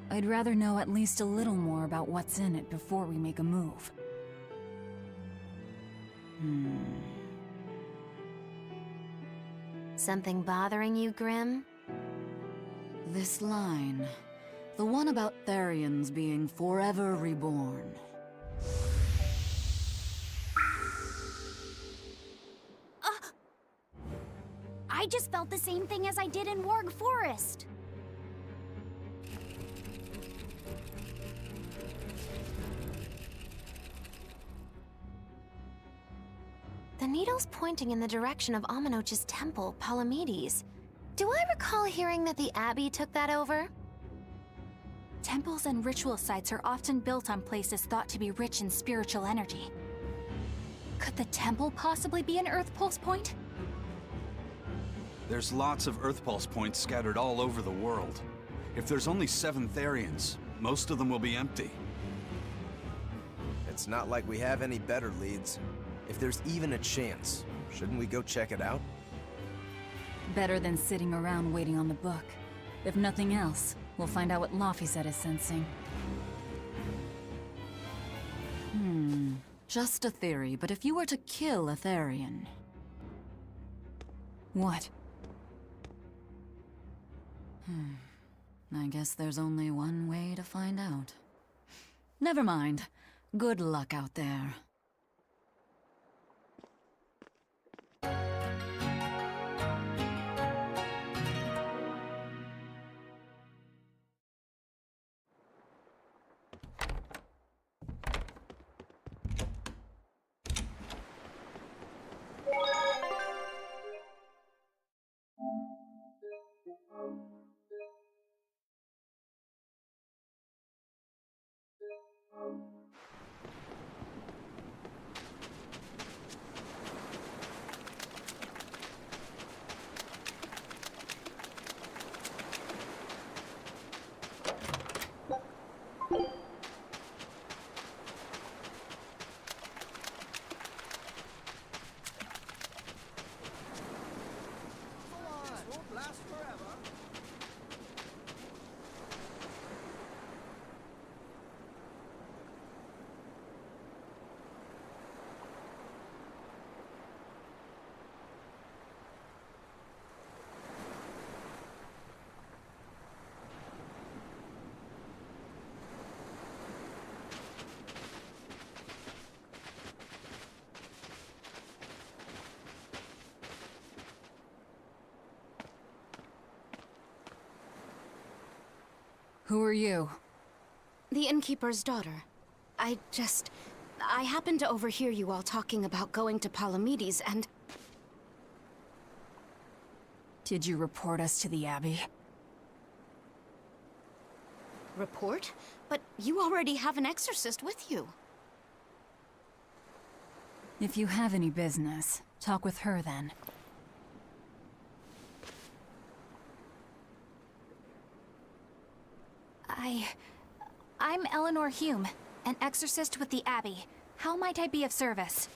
I'd rather know at least a little more about what's in it before we make a move. Something bothering you, Grim? This line. The one about Therians being forever reborn. I just felt the same thing as I did in Warg Forest. The needle's pointing in the direction of Aminoch's temple, Palamedes. Do I recall hearing that the Abbey took that over? Temples and ritual sites are often built on places thought to be rich in spiritual energy. Could the temple possibly be an Earth Pulse point? There's lots of Earth pulse points scattered all over the world. If there's only 7 Therians, most of them will be empty. It's not like we have any better leads. If there's even a chance, shouldn't we go check it out? Better than sitting around waiting on the book. If nothing else, we'll find out what Laphicet is sensing. Just a theory, but if you were to kill a Therian... What? I guess there's only one way to find out. Never mind. Good luck out there. Who are you? The innkeeper's daughter. I happened to overhear you all talking about going to Palamedes, and... Did you report us to the Abbey? Report? But you already have an exorcist with you. If you have any business, talk with her then. I'm Eleanor Hume, an exorcist with the Abbey. How might I be of service?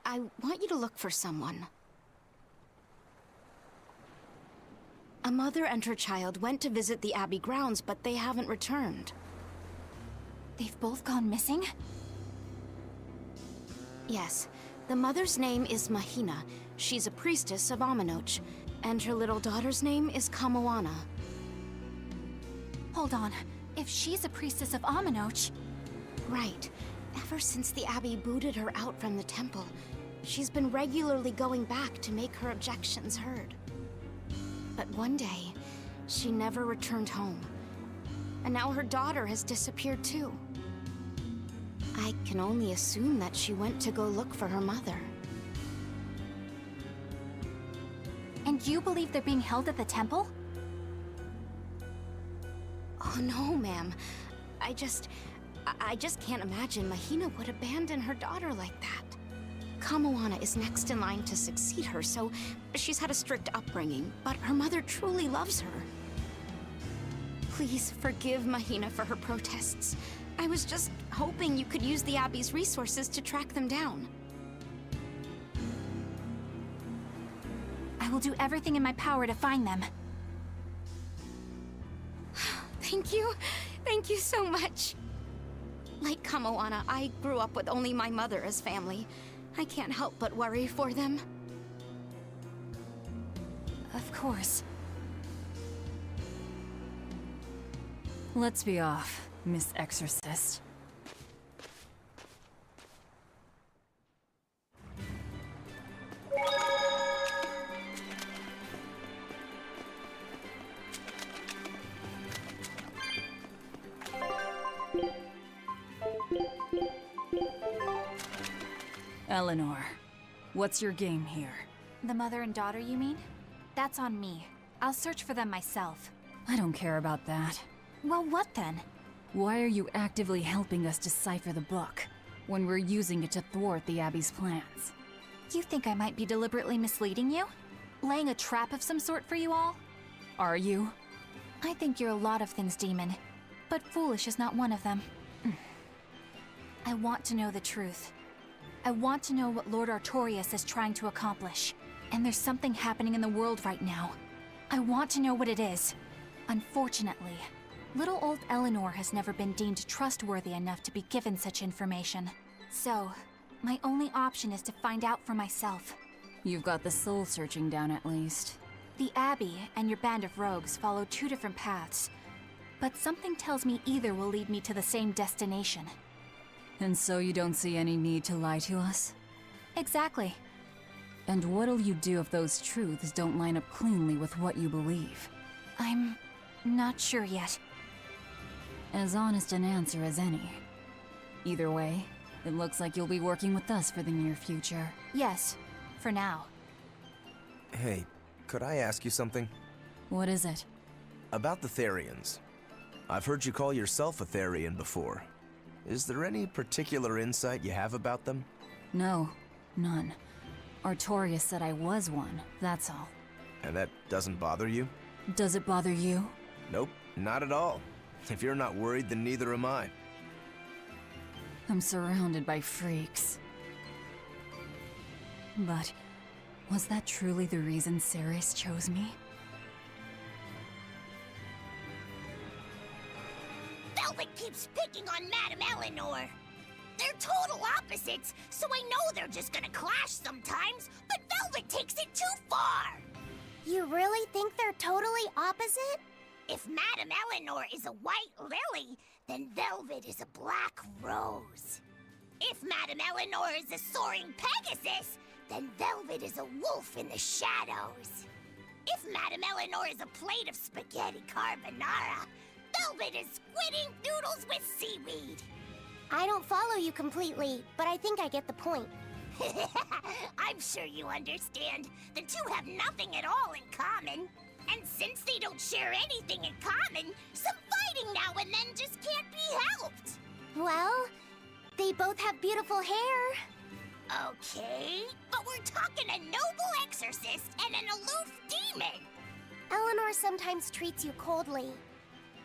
I want you to look for someone. A mother and her child went to visit the Abbey grounds, but they haven't returned. They've both gone missing? Yes. The mother's name is Mahina. She's a priestess of Aminoch. And her little daughter's name is Kamoana. Hold on. If she's a priestess of Aminoch... Right. Ever since the Abbey booted her out from the temple, she's been regularly going back to make her objections heard. But one day, she never returned home. And now her daughter has disappeared too. I can only assume that she went to go look for her mother. And you believe they're being held at the temple? Oh no, ma'am. I just can't imagine Mahina would abandon her daughter like that. Kamoana is next in line to succeed her, so she's had a strict upbringing, but her mother truly loves her. Please forgive Mahina for her protests. I was just hoping you could use the Abbey's resources to track them down. I will do everything in my power to find them. Thank you. Thank you so much. Like Kamoana, I grew up with only my mother as family. I can't help but worry for them. Of course. Let's be off, Miss Exorcist. Eleanor, what's your game here? The mother and daughter, you mean? That's on me. I'll search for them myself. I don't care about that. Well, what then? Why are you actively helping us decipher the book, when we're using it to thwart the Abbey's plans? You think I might be deliberately misleading you? Laying a trap of some sort for you all? Are you? I think you're a lot of things, Demon. But foolish is not one of them. I want to know the truth. I want to know what Lord Artorias is trying to accomplish. And there's something happening in the world right now. I want to know what it is. Unfortunately, little old Eleanor has never been deemed trustworthy enough to be given such information. So, my only option is to find out for myself. You've got the soul searching down at least. The Abbey and your band of rogues follow two different paths. But something tells me either will lead me to the same destination. And so you don't see any need to lie to us? Exactly. And what'll you do if those truths don't line up cleanly with what you believe? I'm not sure yet. As honest an answer as any. Either way, it looks like you'll be working with us for the near future. Yes, for now. Hey, could I ask you something? What is it? About the Therians. I've heard you call yourself a Therian before. Is there any particular insight you have about them? No, none. Artorias said I was one, that's all. And that doesn't bother you? Does it bother you? Nope, not at all. If you're not worried, then neither am I. I'm surrounded by freaks. But was that truly the reason Ceres chose me? Velvet keeps picking on Madame Eleanor. They're total opposites, so I know they're just gonna clash sometimes, but Velvet takes it too far! You really think they're totally opposite? If Madame Eleanor is a white lily, then Velvet is a black rose. If Madame Eleanor is a soaring Pegasus, then Velvet is a wolf in the shadows. If Madame Eleanor is a plate of spaghetti carbonara, Velvet is squid ink noodles with seaweed. I don't follow you completely, but I think I get the point. I'm sure you understand. The two have nothing at all in common. And since they don't share anything in common, some fighting now and then just can't be helped. Well, they both have beautiful hair. Okay, but we're talking a noble exorcist and an aloof demon. Eleanor sometimes treats you coldly.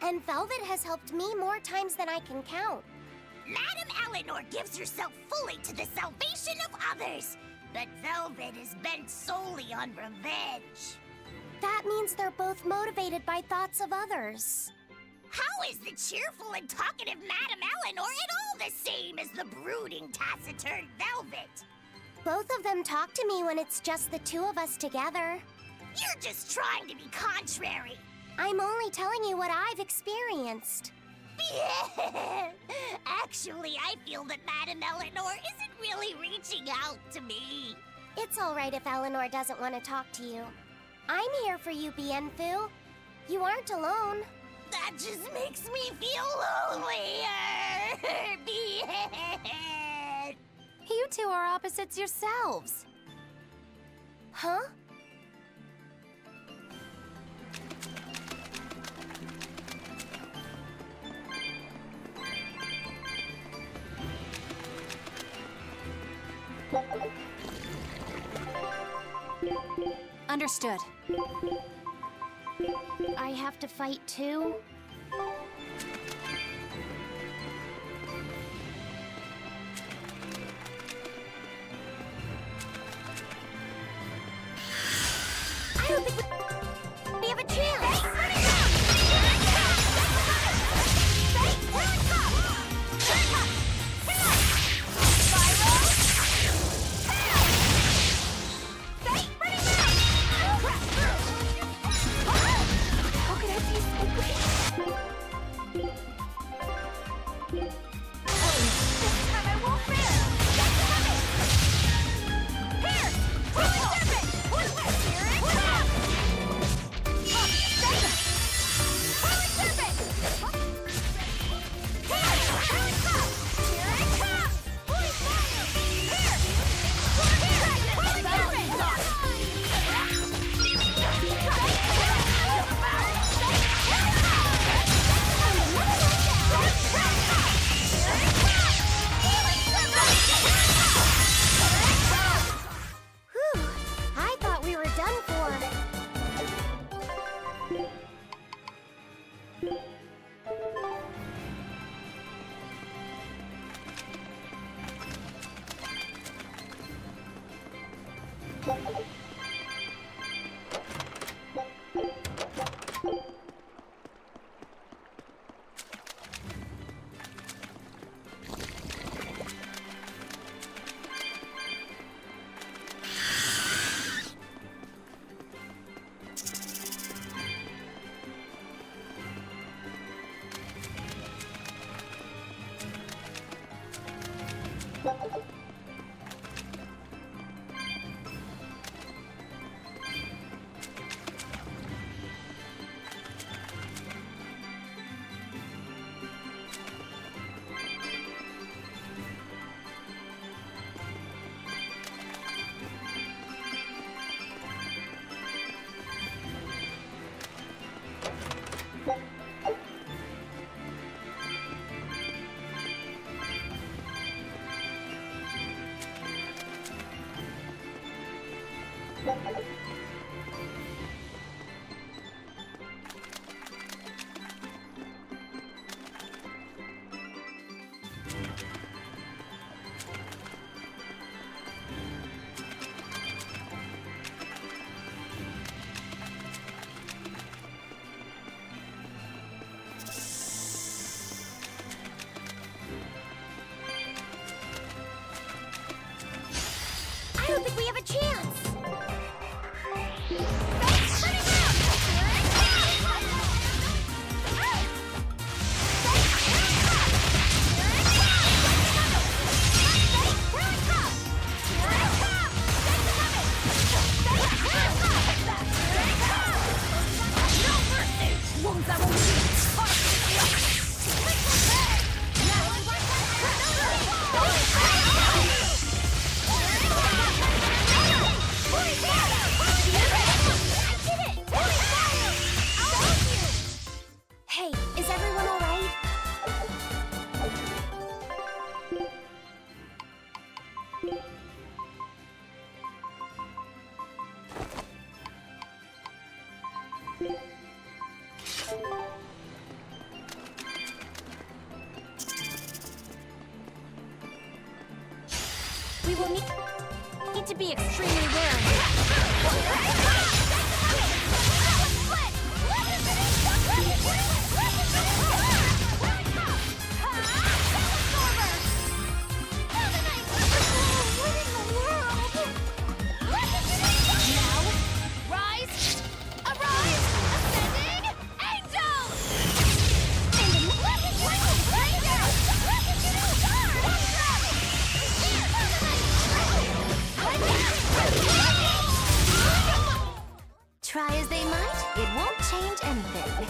And Velvet has helped me more times than I can count. Madame Eleanor gives herself fully to the salvation of others, but Velvet is bent solely on revenge. That means they're both motivated by thoughts of others. How is the cheerful and talkative Madame Eleanor at all the same as the brooding, taciturn Velvet? Both of them talk to me when it's just the two of us together. You're just trying to be contrary. I'm only telling you what I've experienced. Actually, I feel that Madame Eleanor isn't really reaching out to me. It's all right if Eleanor doesn't want to talk to you. I'm here for you, Bienfu. You aren't alone. That just makes me feel lonelier. Bien. You two are opposites yourselves. Huh? Understood. I have to fight too? I don't think we have a chance! I don't think we have a chance. Hey, is everyone all right? We will need to be extremely wary. Try as they might, it won't change anything.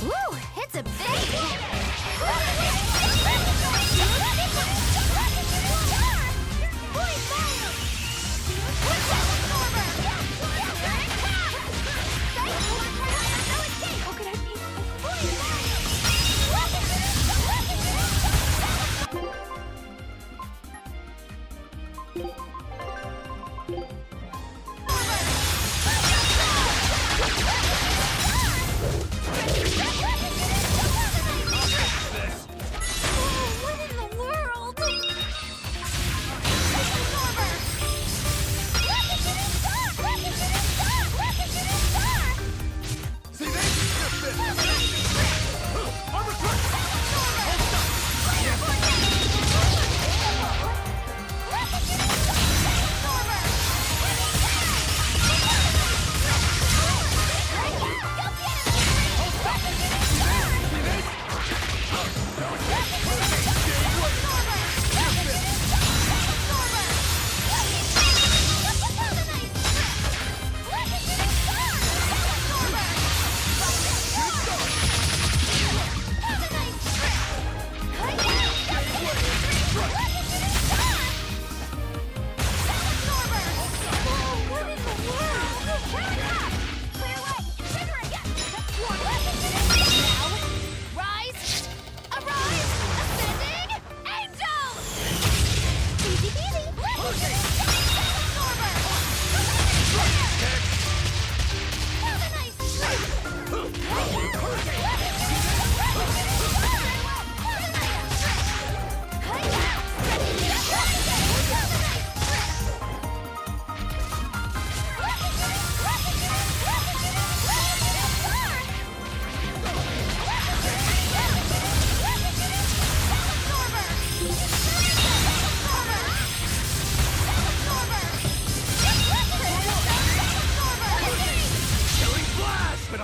Woo! It's a big...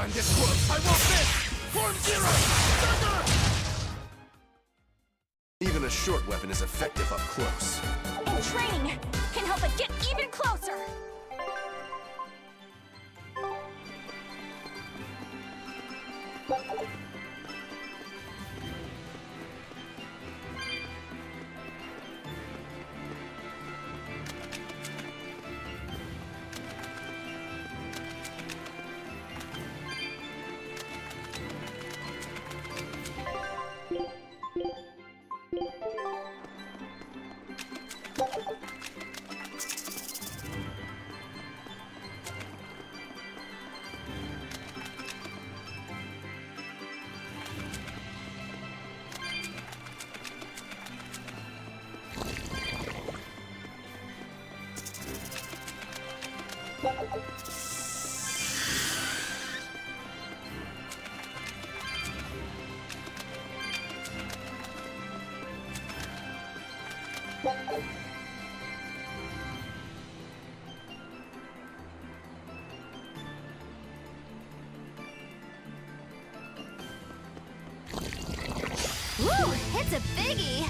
I'm this close! I won't miss! Form zero! Thunder! Even a short weapon is effective up close. And training can help it get even closer. Woo! It's a biggie!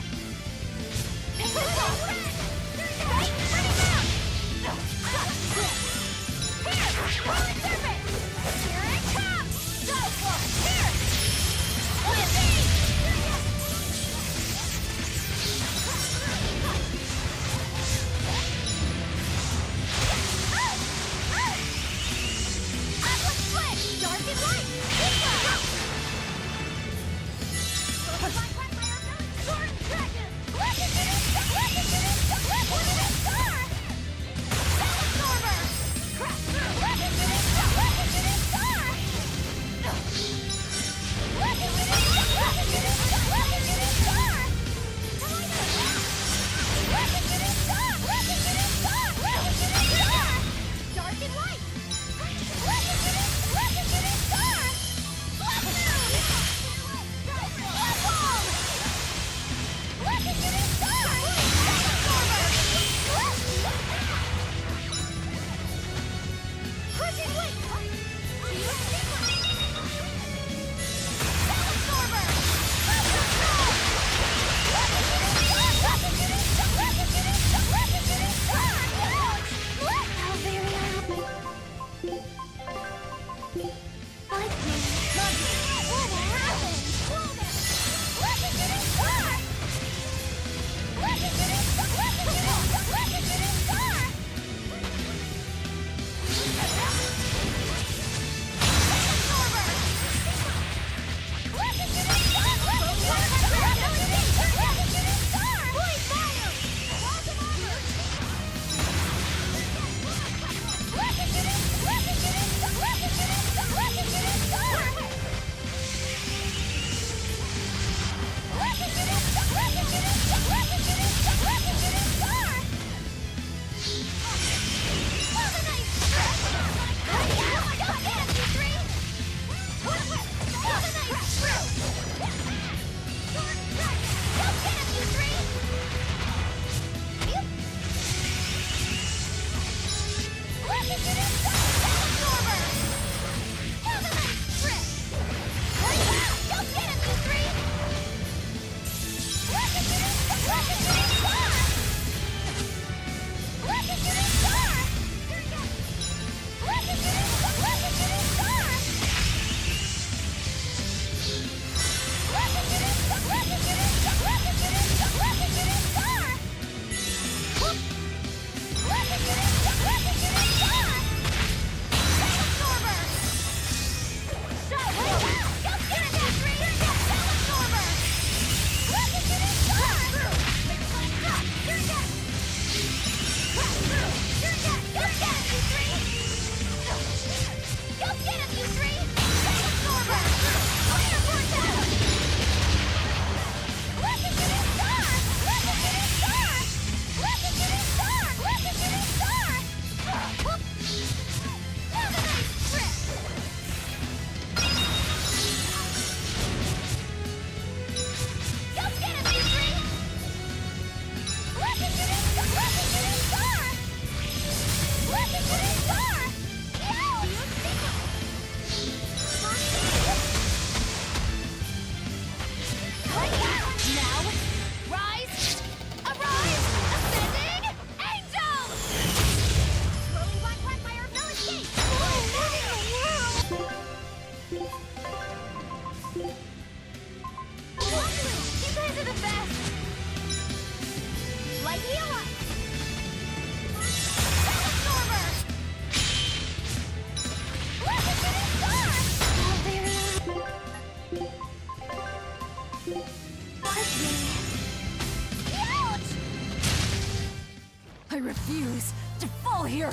refuse to fall here!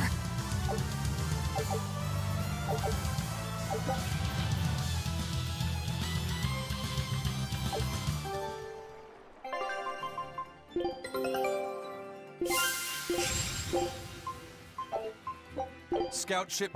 Scout ship.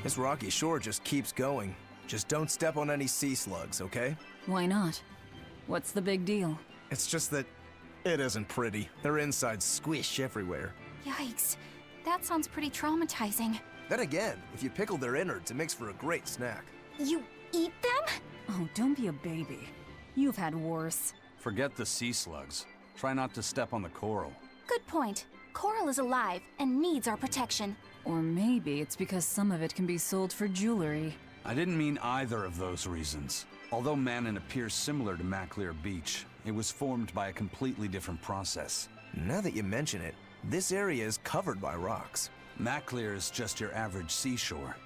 This rocky shore just keeps going. Just don't step on any sea slugs, okay? Why not? What's the big deal? It's just that it isn't pretty. Their insides squish everywhere. Yikes. That sounds pretty traumatizing. Then again, if you pickle their innards, it makes for a great snack. You eat them? Oh, don't be a baby. You've had worse. Forget the sea slugs. Try not to step on the coral. Good point. Coral is alive and needs our protection. Or maybe it's because some of it can be sold for jewelry. I didn't mean either of those reasons. Although Manon appears similar to Maclear Beach, it was formed by a completely different process. Now that you mention it, this area is covered by rocks. Maclear is just your average seashore.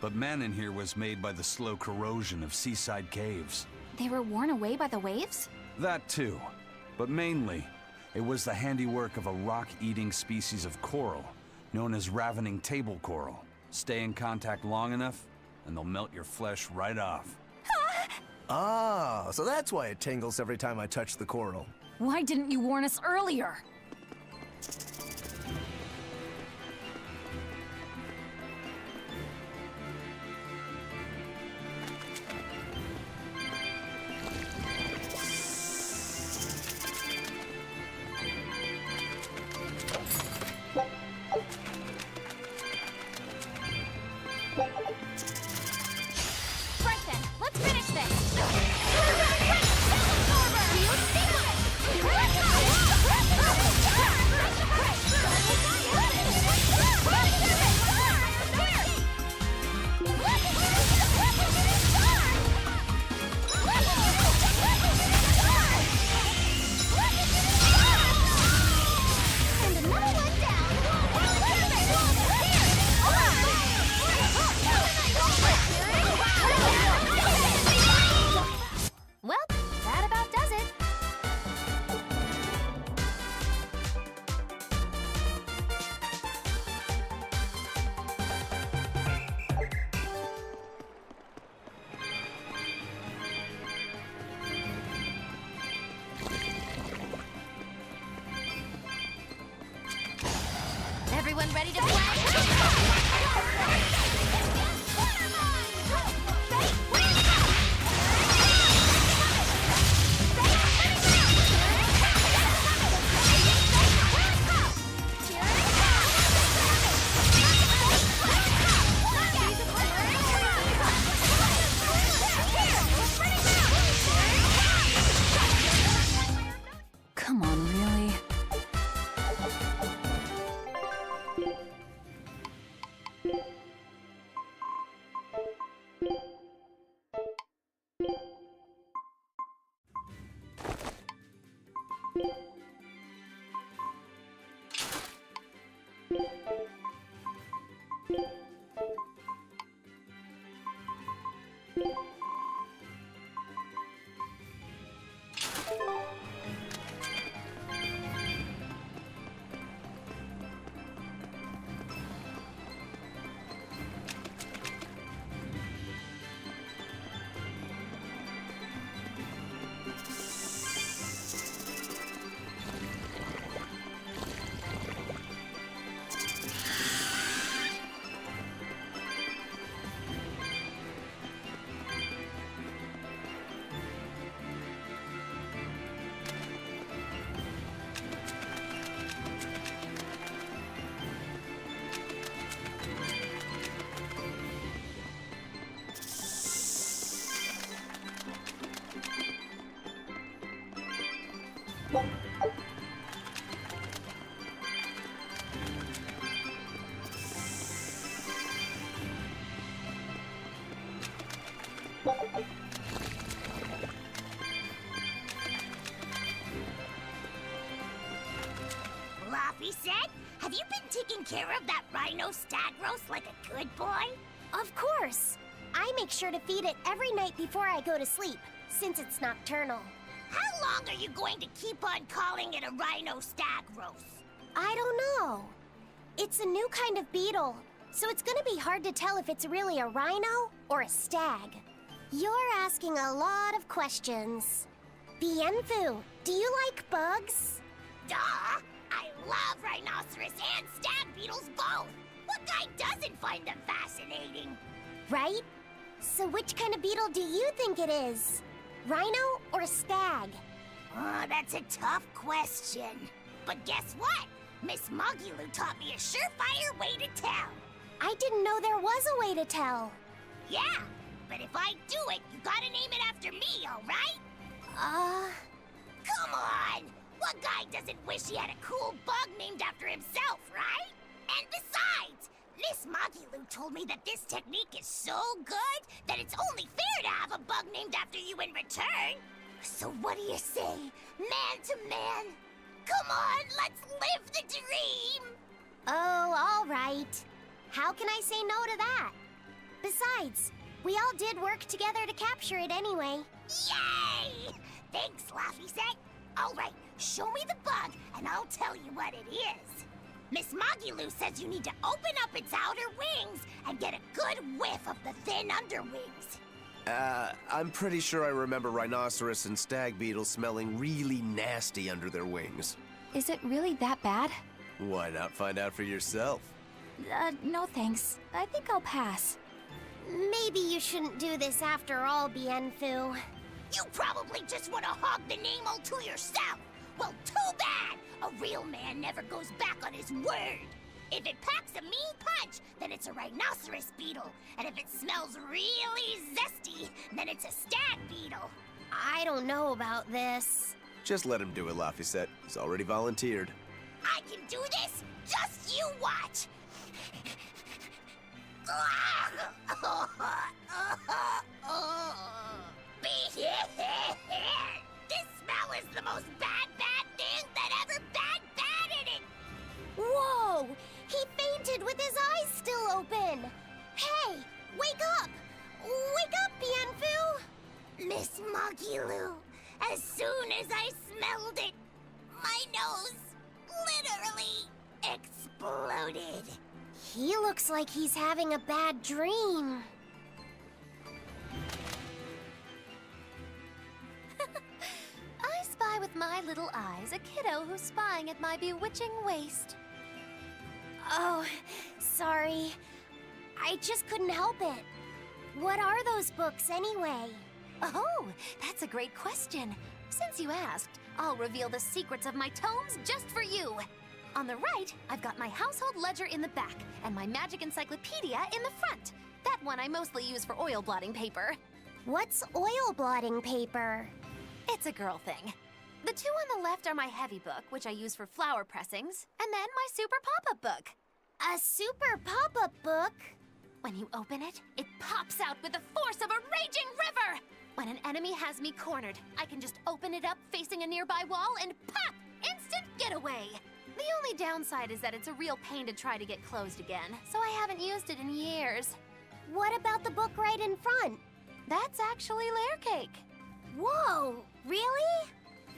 But Manon here was made by the slow corrosion of seaside caves. They were worn away by the waves? That too. But mainly, it was the handiwork of a rock-eating species of coral, known as ravening table coral. Stay in contact long enough, and they'll melt your flesh right off. Ah, so that's why it tingles every time I touch the coral. Why didn't you warn us earlier? Everyone ready to play? Come on, really? Fluffy said, have you been taking care of that rhino stag roast like a good boy? Of course. I make sure to feed it every night before I go to sleep, since it's nocturnal. How long are you going to keep on calling it a rhino stag roast? I don't know. It's a new kind of beetle, so it's gonna be hard to tell if it's really a rhino or a stag. You're asking a lot of questions. Bienfu, do you like bugs? Duh! I love rhinoceros and stag beetles both! What guy doesn't find them fascinating? Right? So which kind of beetle do you think it is? Rhino or stag? Oh, that's a tough question. But guess what? Miss Mogulu taught me a surefire way to tell. I didn't know there was a way to tell. Yeah, but if I do it, you gotta name it after me, alright? Come on! What guy doesn't wish he had a cool bug named after himself, right? And besides, Miss Mogulu told me that this technique is so good that it's only fair to have a bug named after you in return. So what do you say, man to man? Come on, let's live the dream! Oh, all right. How can I say no to that? Besides, we all did work together to capture it anyway. Yay! Thanks, Laffy-Set. All right, show me the bug, and I'll tell you what it is. Miss Mogulu says you need to open up its outer wings and get a good whiff of the thin underwings. I'm pretty sure I remember rhinoceros and stag beetles smelling really nasty under their wings. Is it really that bad? Why not find out for yourself? No thanks. I think I'll pass. Maybe you shouldn't do this after all, Bienfu. You probably just want to hog the name all to yourself. Well, too bad! A real man never goes back on his word. If it packs a mean punch, then it's a rhinoceros beetle. And if it smells really zesty, then it's a stag beetle. I don't know about this. Just let him do it, Laffy-Set. He's already volunteered. I can do this? Just you watch! This smell is the most bad thing that ever bad in it! Whoa! He fainted with his eyes still open! Hey! Wake up! Wake up, Bienfu! Miss Mogulu, as soon as I smelled it, my nose literally exploded. He looks like he's having a bad dream. I spy with my little eyes a kiddo who's spying at my bewitching waist. Oh, sorry. I just couldn't help it. What are those books anyway? Oh, that's a great question. Since you asked, I'll reveal the secrets of my tomes just for you. On the right, I've got my household ledger in the back and my magic encyclopedia in the front. That one I mostly use for oil blotting paper. What's oil blotting paper? It's a girl thing. The two on the left are my heavy book, which I use for flower pressings, and then my super pop-up book. A super pop-up book? When you open it, it pops out with the force of a raging river! When an enemy has me cornered, I can just open it up facing a nearby wall and pop! Instant getaway! The only downside is that it's a real pain to try to get closed again, so I haven't used it in years. What about the book right in front? That's actually layer cake. Whoa, really?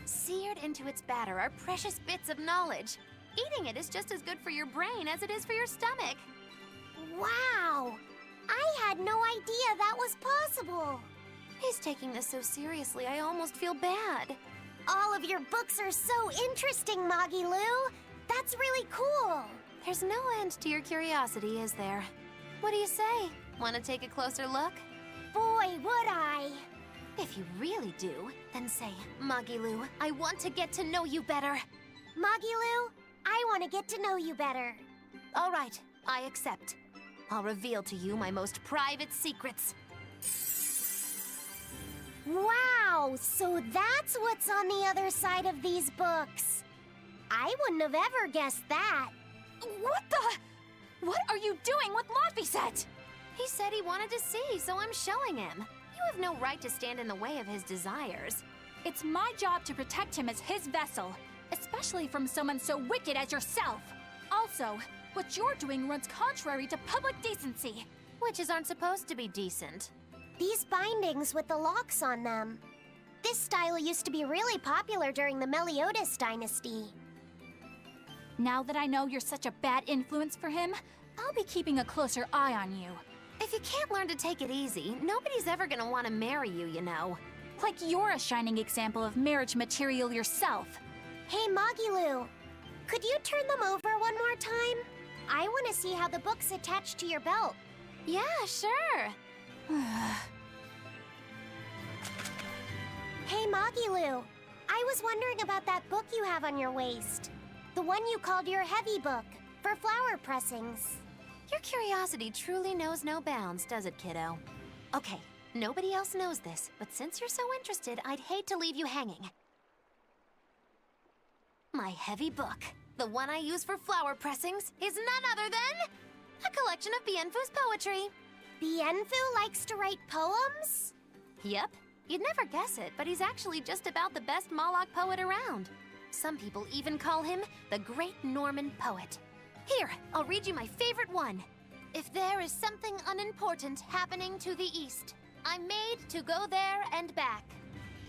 Seared into its batter are precious bits of knowledge. Eating it is just as good for your brain as it is for your stomach. Wow! I had no idea that was possible. He's taking this so seriously, I almost feel bad. All of your books are so interesting, Moggy-Lou. That's really cool. There's no end to your curiosity, is there? What do you say? Want to take a closer look? Boy, would I. If you really do, then say, Moggy-Lou, I want to get to know you better. Moggy-Lou, I want to get to know you better. All right, I accept. I'll reveal to you my most private secrets. Wow, so that's what's on the other side of these books. I wouldn't have ever guessed that. What the? What are you doing with Laphicet? He said he wanted to see, so I'm showing him. You have no right to stand in the way of his desires. It's my job to protect him as his vessel, especially from someone so wicked as yourself. Also, what you're doing runs contrary to public decency. Witches aren't supposed to be decent. These bindings with the locks on them. This style used to be really popular during the Meliodas dynasty. Now that I know you're such a bad influence for him, I'll be keeping a closer eye on you. If you can't learn to take it easy, nobody's ever gonna want to marry you, you know. Like you're a shining example of marriage material yourself. Hey, Magilu, could you turn them over one more time? I want to see how the book's attached to your belt. Yeah, sure. Hey, Magilu, I was wondering about that book you have on your waist. The one you called your heavy book, for flower pressings. Your curiosity truly knows no bounds, does it, kiddo? Okay, nobody else knows this, but since you're so interested, I'd hate to leave you hanging. My heavy book, the one I use for flower pressings, is none other than a collection of Bienfu's poetry. Bienfu likes to write poems? Yep. You'd never guess it, but he's actually just about the best Moloch poet around. Some people even call him the Great Norman Poet. Here, I'll read you my favorite one. If there is something unimportant happening to the east, I'm made to go there and back.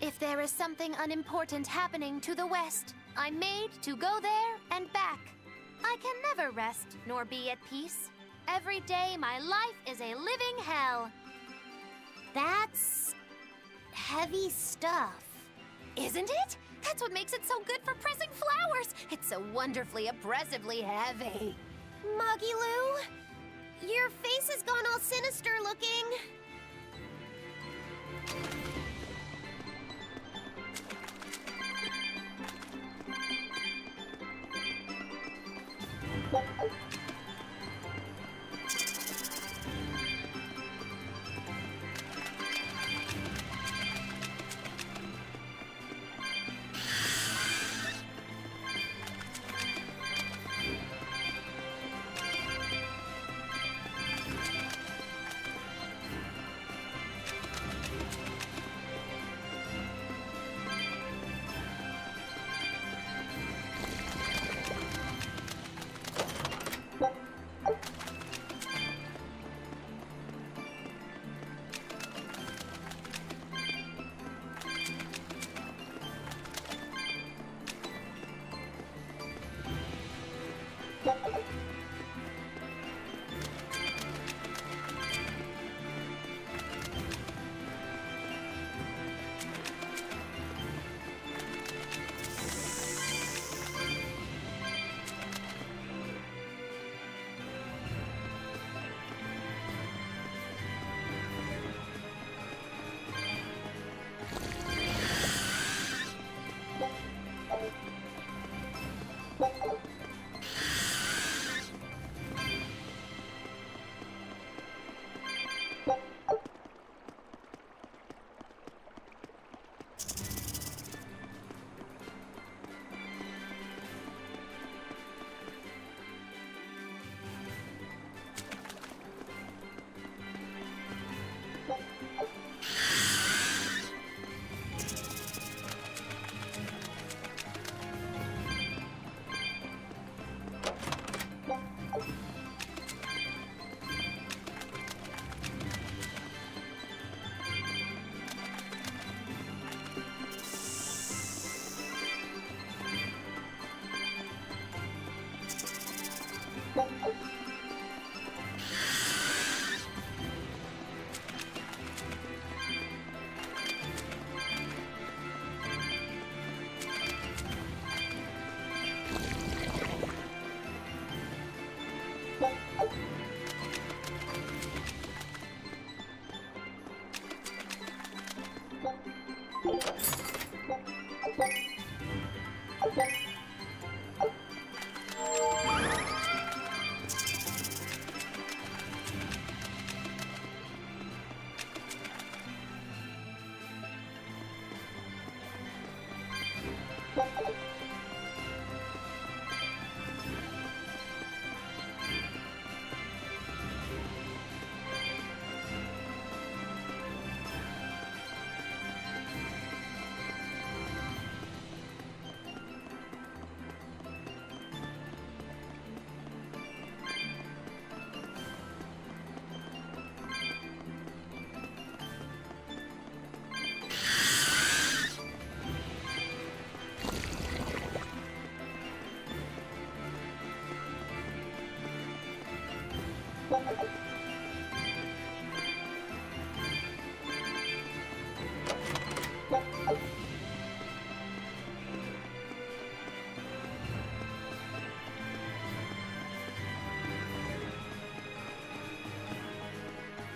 If there is something unimportant happening to the west, I'm made to go there and back. I can never rest nor be at peace. Every day my life is a living hell. That's heavy stuff. Isn't it? That's what makes it so good for pressing flowers. It's so wonderfully oppressively heavy. Magilu, your face has gone all sinister looking.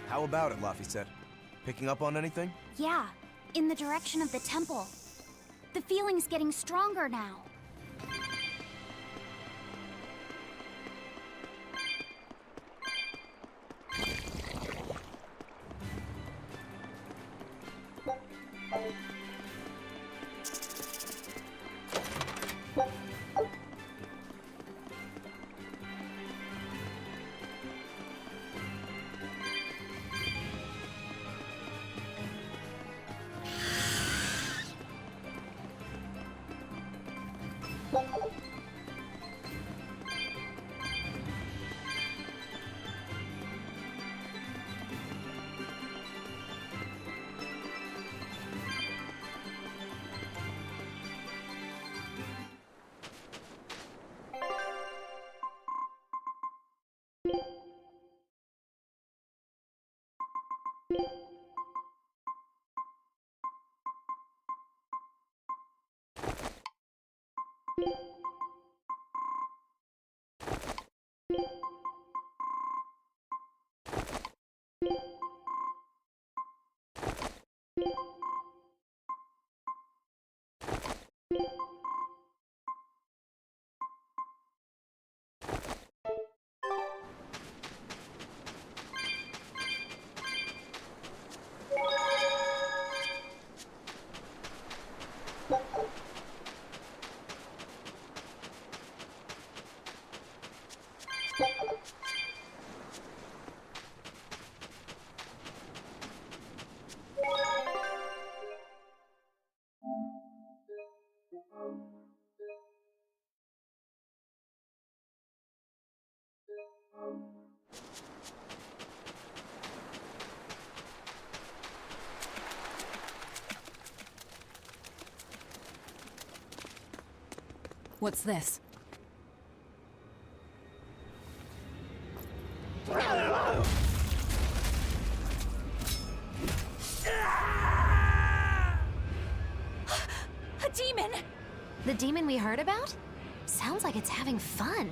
How about it, Laphicet? Picking up on anything? Yeah, in the direction of the temple. The feeling's getting stronger now. What's this? A demon! The demon we heard about? Sounds like it's having fun.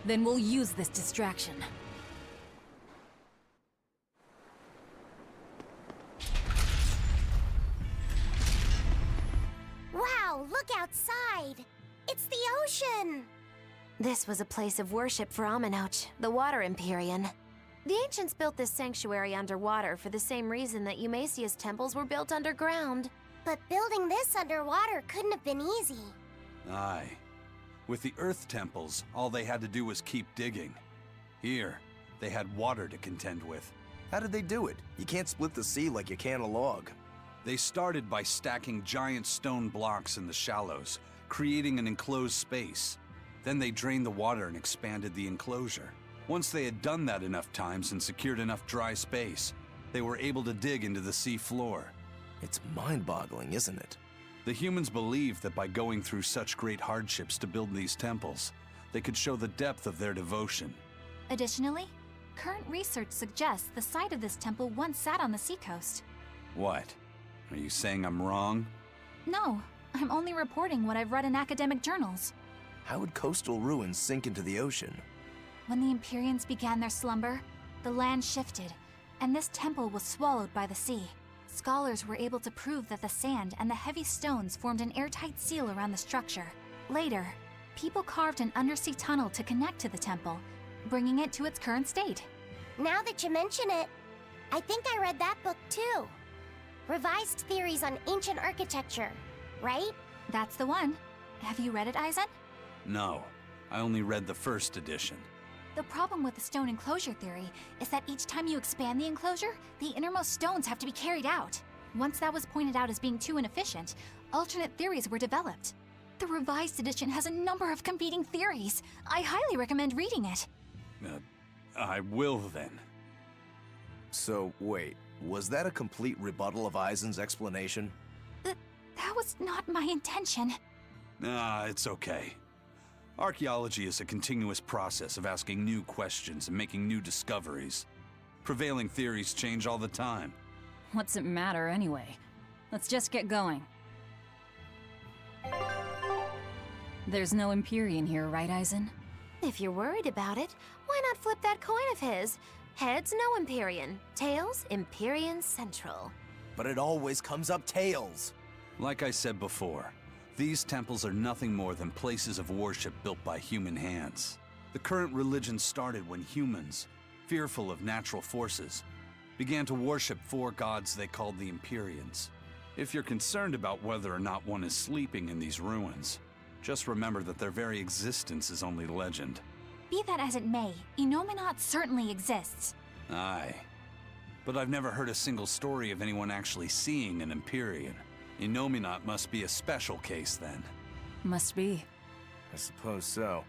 Then we'll use this distraction. Wow, look outside! It's the ocean! This was a place of worship for Aminoch, the Water Empyrean. The ancients built this sanctuary underwater for the same reason that Eumasia's temples were built underground. But building this underwater couldn't have been easy. Aye. With the Earth temples, all they had to do was keep digging. Here, they had water to contend with. How did they do it? You can't split the sea like you can a log. They started by stacking giant stone blocks in the shallows, creating an enclosed space. Then they drained the water and expanded the enclosure. Once they had done that enough times and secured enough dry space, they were able to dig into the sea floor. It's mind-boggling, isn't it? The humans believed that by going through such great hardships to build these temples, they could show the depth of their devotion. Additionally, current research suggests the site of this temple once sat on the seacoast. What? Are you saying I'm wrong? No, I'm only reporting what I've read in academic journals. How would coastal ruins sink into the ocean? When the Empyreans began their slumber, the land shifted, and this temple was swallowed by the sea. Scholars were able to prove that the sand and the heavy stones formed an airtight seal around the structure. Later, people carved an undersea tunnel to connect to the temple, bringing it to its current state. Now that you mention it, I think I read that book too. Revised Theories on Ancient Architecture, right? That's the one. Have you read it, Eisen? No, I only read the first edition. The problem with the stone enclosure theory is that each time you expand the enclosure, the innermost stones have to be carried out. Once that was pointed out as being too inefficient, alternate theories were developed. The revised edition has a number of competing theories. I highly recommend reading it. I will then. So, wait, was that a complete rebuttal of Eisen's explanation? That was not my intention. It's okay. Archaeology is a continuous process of asking new questions and making new discoveries. Prevailing theories change all the time. What's it matter anyway? Let's just get going. There's no Empyrean here, right, Eisen? If you're worried about it, why not flip that coin of his? Heads, no Empyrean. Tails, Empyrean Central. But it always comes up tails. Like I said before, these temples are nothing more than places of worship built by human hands. The current religion started when humans, fearful of natural forces, began to worship four gods they called the Empyreans. If you're concerned about whether or not one is sleeping in these ruins, just remember that their very existence is only legend. Be that as it may, Innominat certainly exists. Aye. But I've never heard a single story of anyone actually seeing an Empyrean. Innominat must be a special case, then. Must be. I suppose so.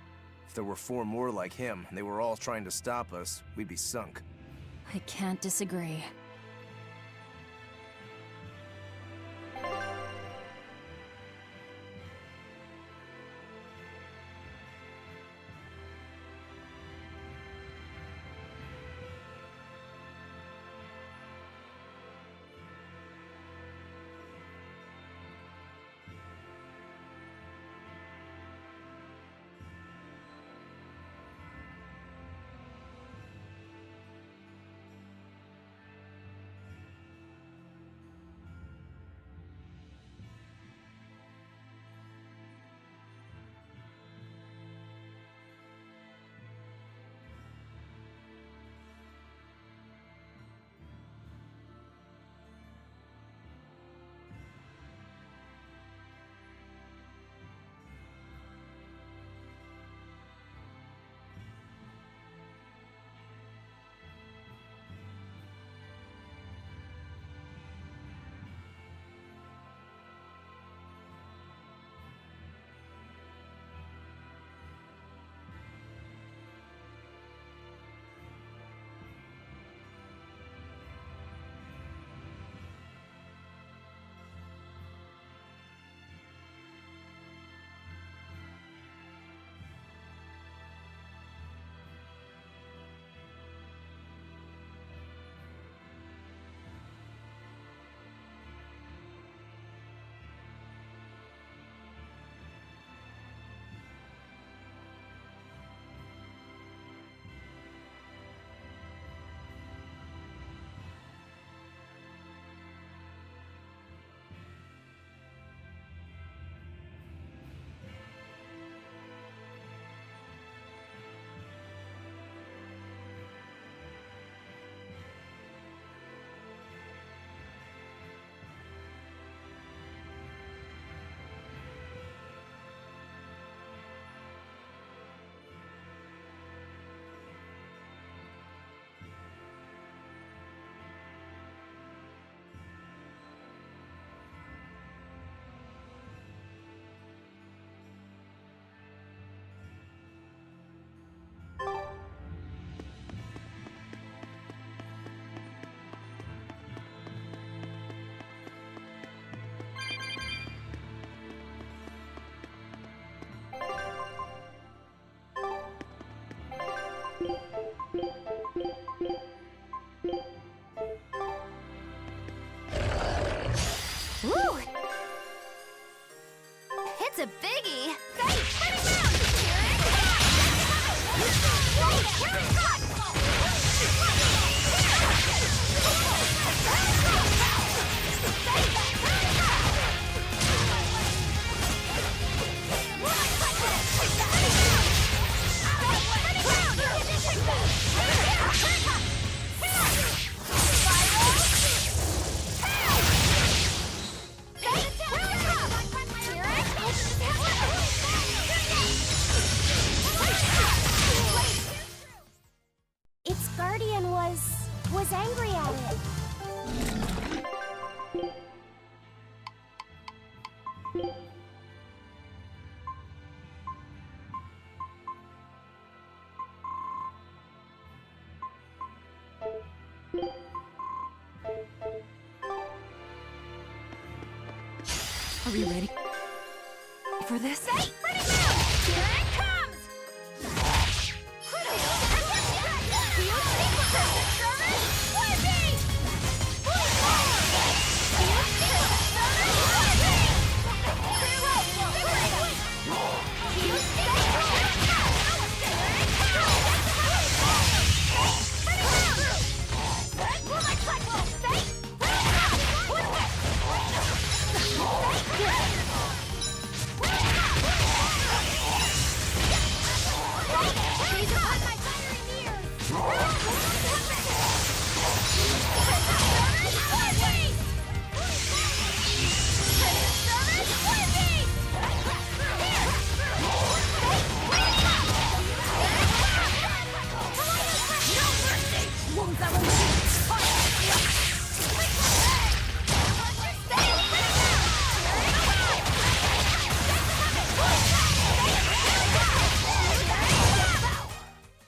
If there were four more like him, and they were all trying to stop us, we'd be sunk. I can't disagree. Woo! It's a biggie! Ready, turning around! Here it Are we ready for this? Hey, let it go! Here it comes!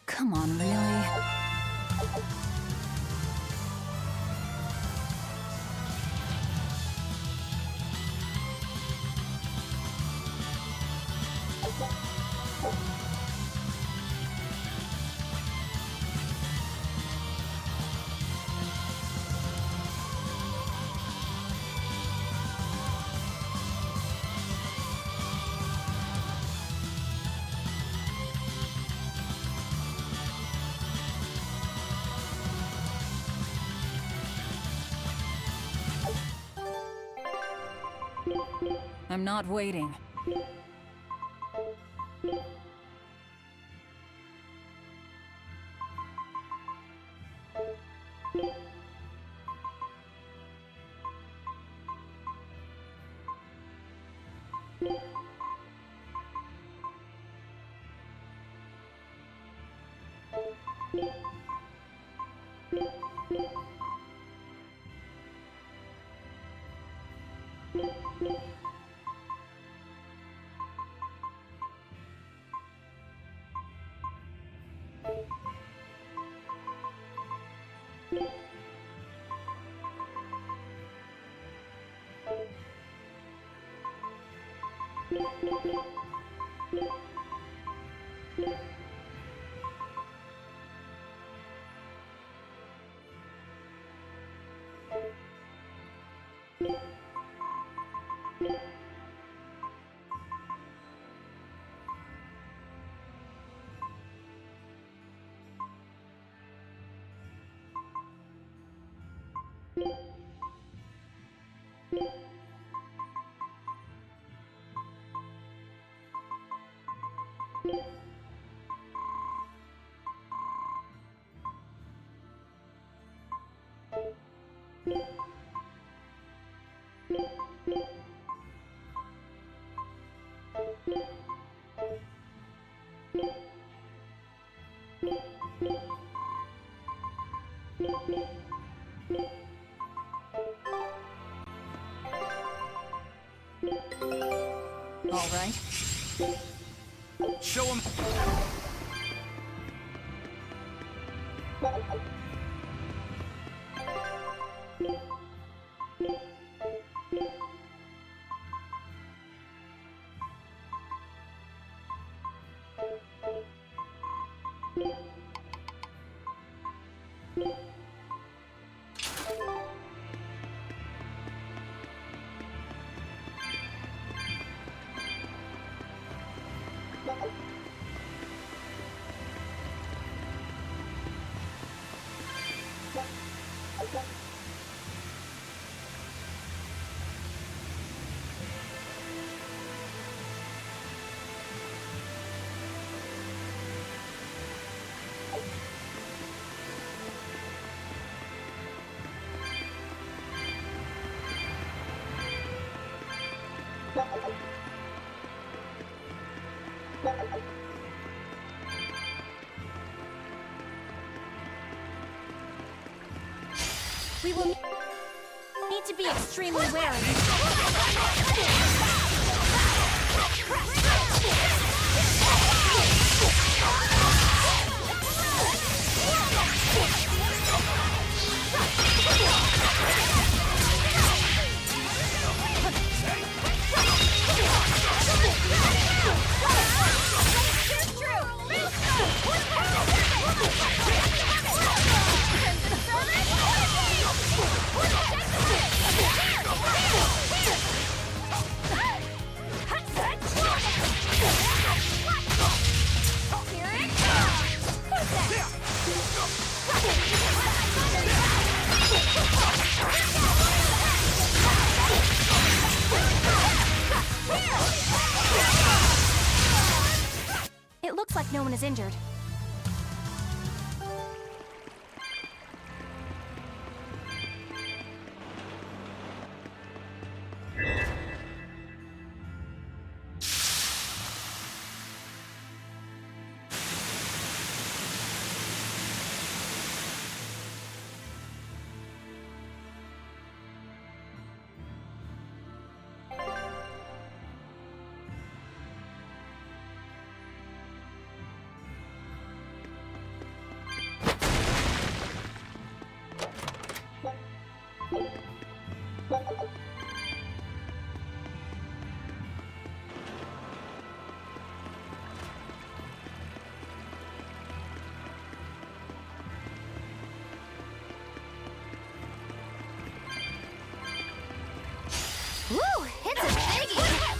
Come on, really? I'm not waiting. All right. Show him. We will need to be extremely wary. if no one is injured. Woo! It's a biggie!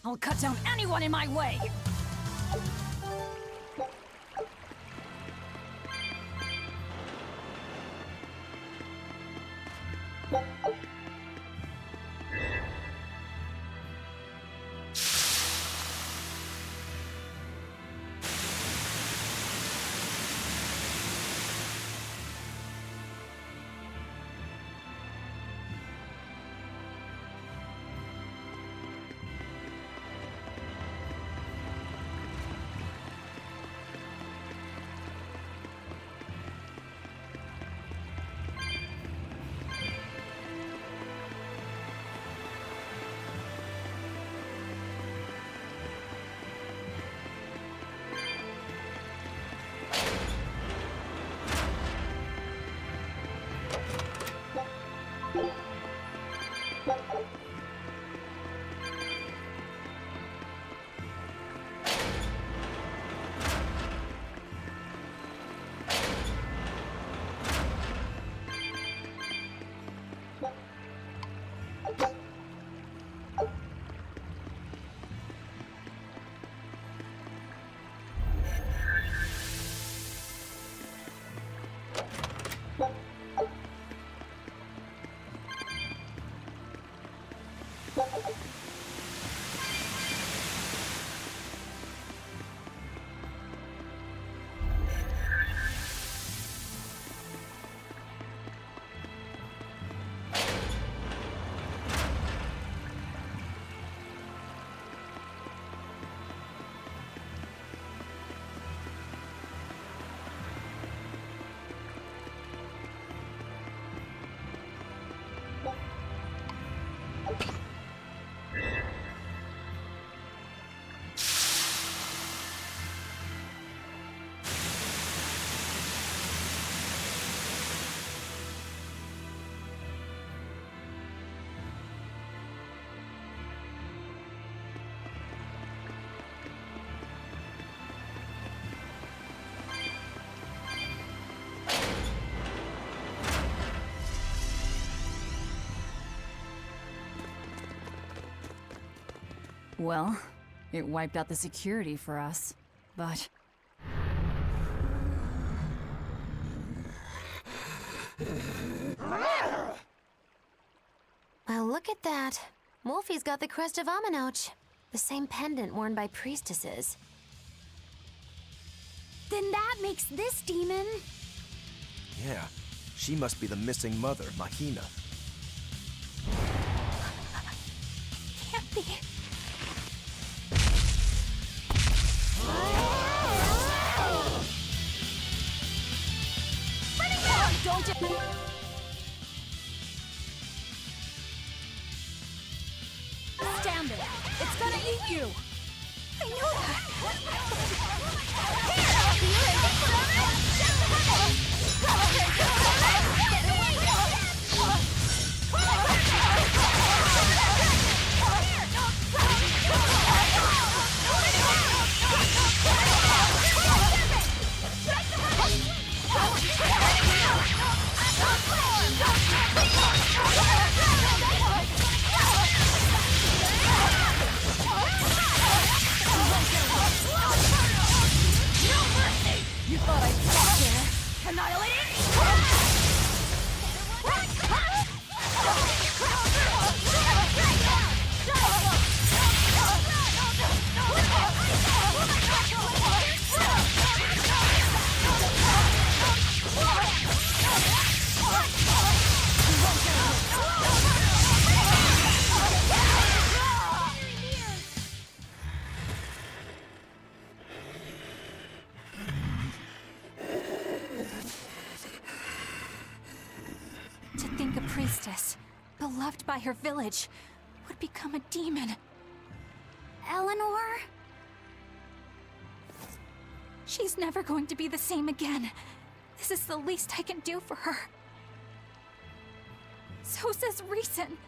I'll cut down anyone in my way! Well, it wiped out the security for us, but... Well, look at that. Wolfie's got the crest of Aminoch. The same pendant worn by priestesses. Then that makes this demon. Yeah, she must be the missing mother, Mahina. Can't be. Don't around it. It's gonna eat you. I know that. You thought I'd stop there? Annihilate To think a priestess, beloved by her village, would become a demon. Eleanor? She's never going to be the same again. This is the least I can do for her. So says reason.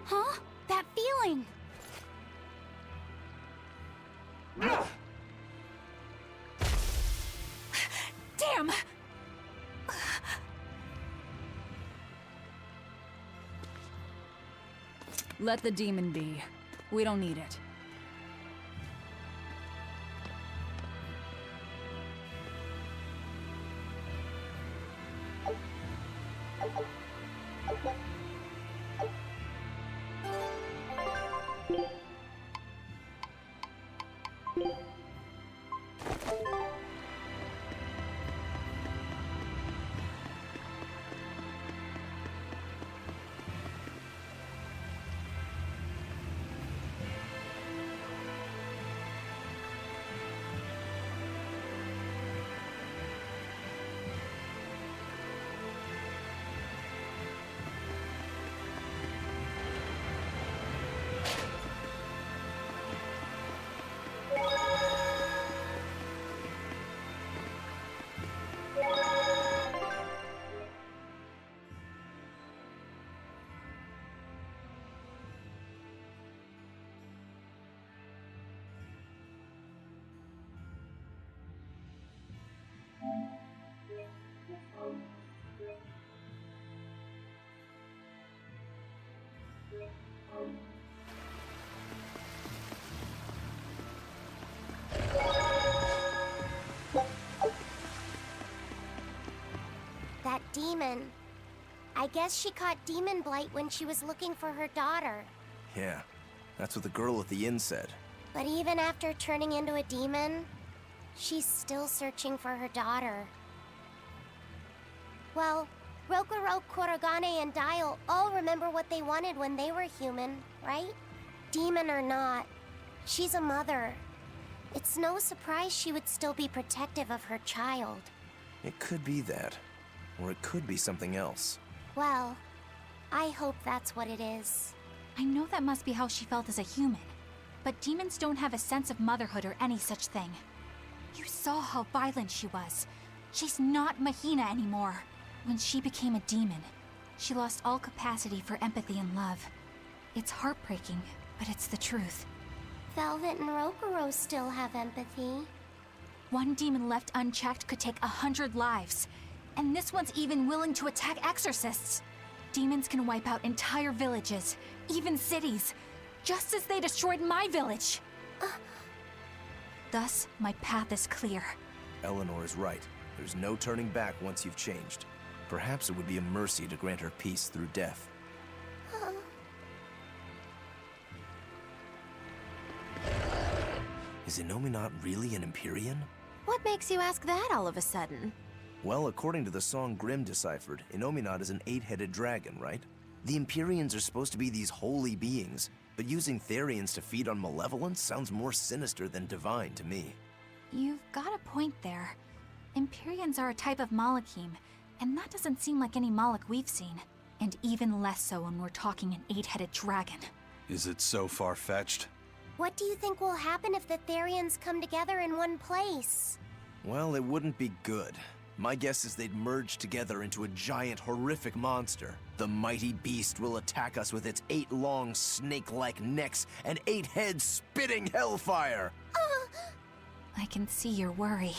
Huh? That feeling! Damn! Let the demon be. We don't need it. That demon. I guess she caught demon blight when she was looking for her daughter. Yeah, that's what the girl at the inn said. But even after turning into a demon, she's still searching for her daughter. Well, Rokuro, Kurogane, and Dial all remember what they wanted when they were human, right? Demon or not, she's a mother. It's no surprise she would still be protective of her child. It could be that. Or it could be something else. Well, I hope that's what it is. I know that must be how she felt as a human. But demons don't have a sense of motherhood or any such thing. You saw how violent she was. She's not Mahina anymore. When she became a demon, she lost all capacity for empathy and love. It's heartbreaking, but it's the truth. Velvet and Rokuro still have empathy. One demon left unchecked could take 100 lives. And this one's even willing to attack exorcists. Demons can wipe out entire villages, even cities, just as they destroyed my village. Thus, my path is clear. Eleanor is right. There's no turning back once you've changed. Perhaps it would be a mercy to grant her peace through death. Is Innominat really an Empyrean? What makes you ask that all of a sudden? Well, according to the song Grimm deciphered, Innominat is an 8-headed dragon, right? The Empyreans are supposed to be these holy beings, but using Therians to feed on malevolence sounds more sinister than divine to me. You've got a point there. Empyreans are a type of Malachim, and that doesn't seem like any Malach we've seen. And even less so when we're talking an 8-headed dragon. Is it so far-fetched? What do you think will happen if the Therians come together in one place? Well, it wouldn't be good. My guess is they'd merge together into a giant, horrific monster. The mighty beast will attack us with its 8 long, snake-like necks and 8 heads spitting hellfire! I can see your worry.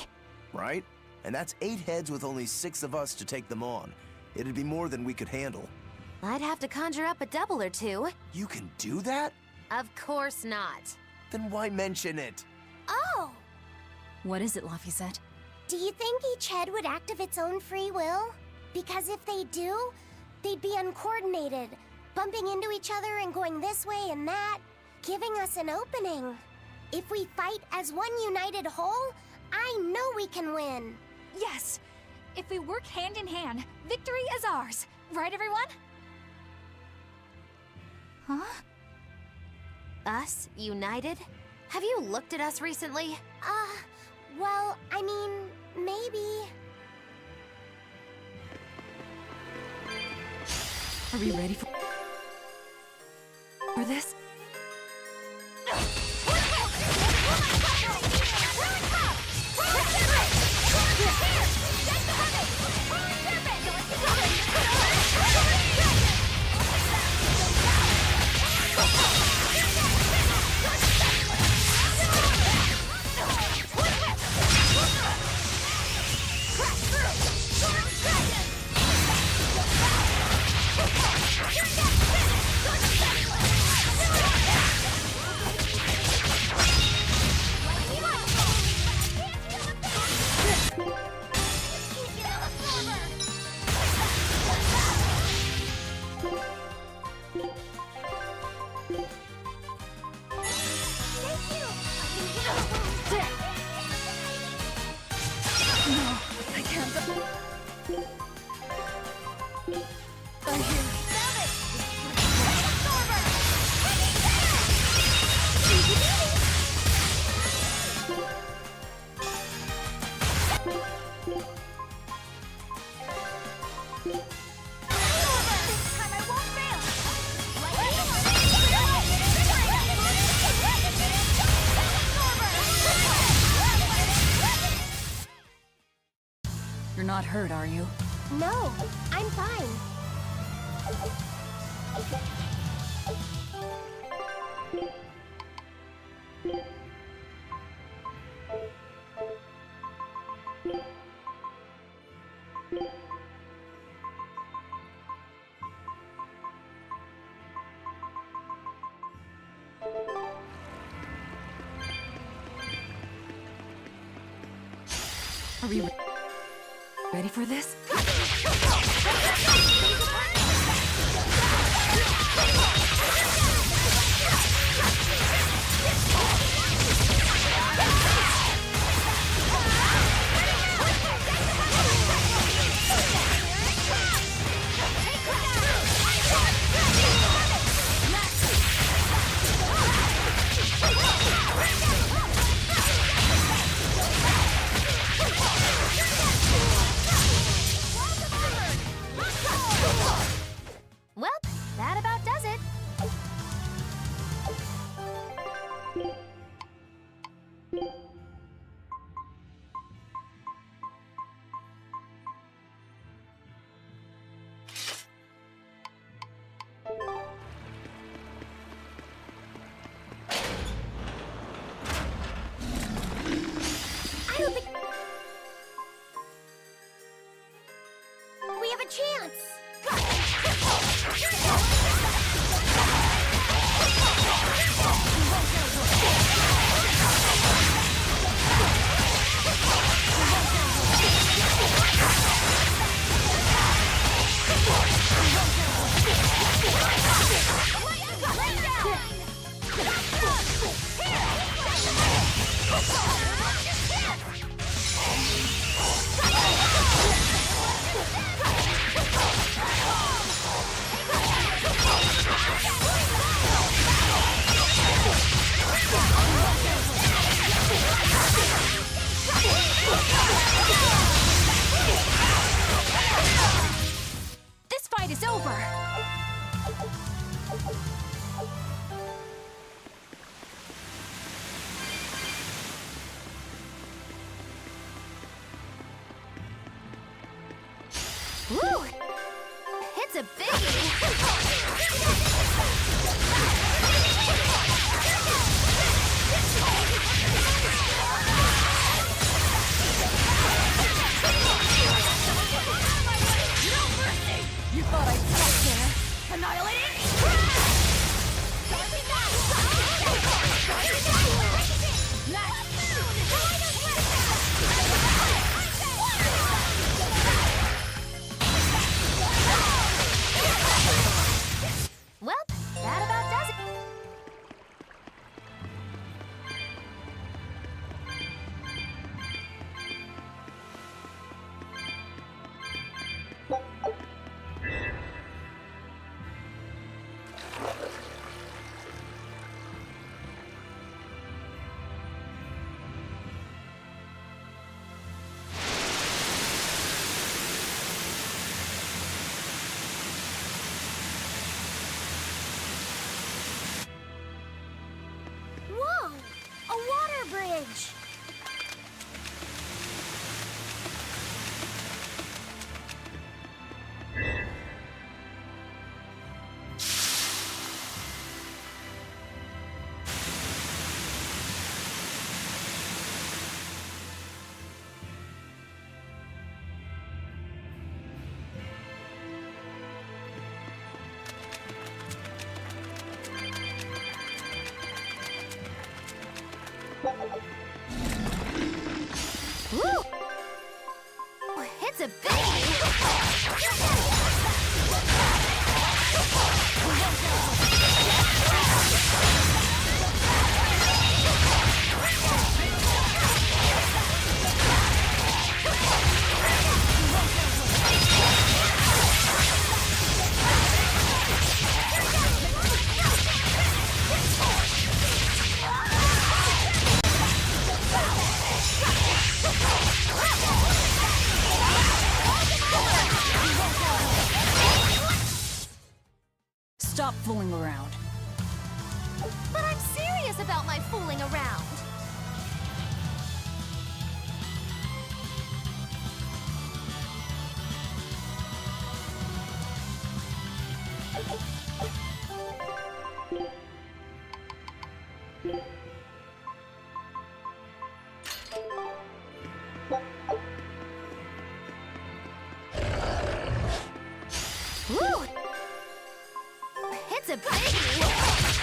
Right? And that's 8 heads with only 6 of us to take them on. It'd be more than we could handle. I'd have to conjure up a double or two. You can do that? Of course not. Then why mention it? Oh! What is it, Laphicet? Do you think each head would act of its own free will? Because if they do, they'd be uncoordinated, bumping into each other and going this way and that, giving us an opening. If we fight as one united whole, I know we can win. Yes! If we work hand in hand, victory is ours. Right, everyone? Huh? Us? United? Have you looked at us recently? Well, I mean, maybe. Are we ready for this? You're not hurt, are you? No, I'm fine. Are we ready for this? Well, that about does it. It's a biggie! You thought I'd stop there? Annihilate it! Well, that about does it. Whoa! A water bridge! Woo! It's a biggie! Stop fooling around. But I'm serious about my fooling around. Woo! It's a biggie!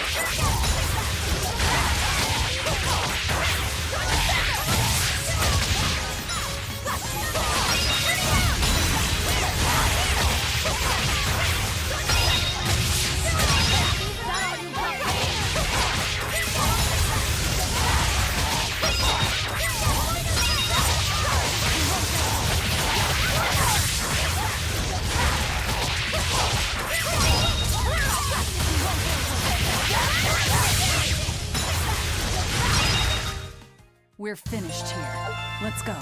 We're finished here. Let's go.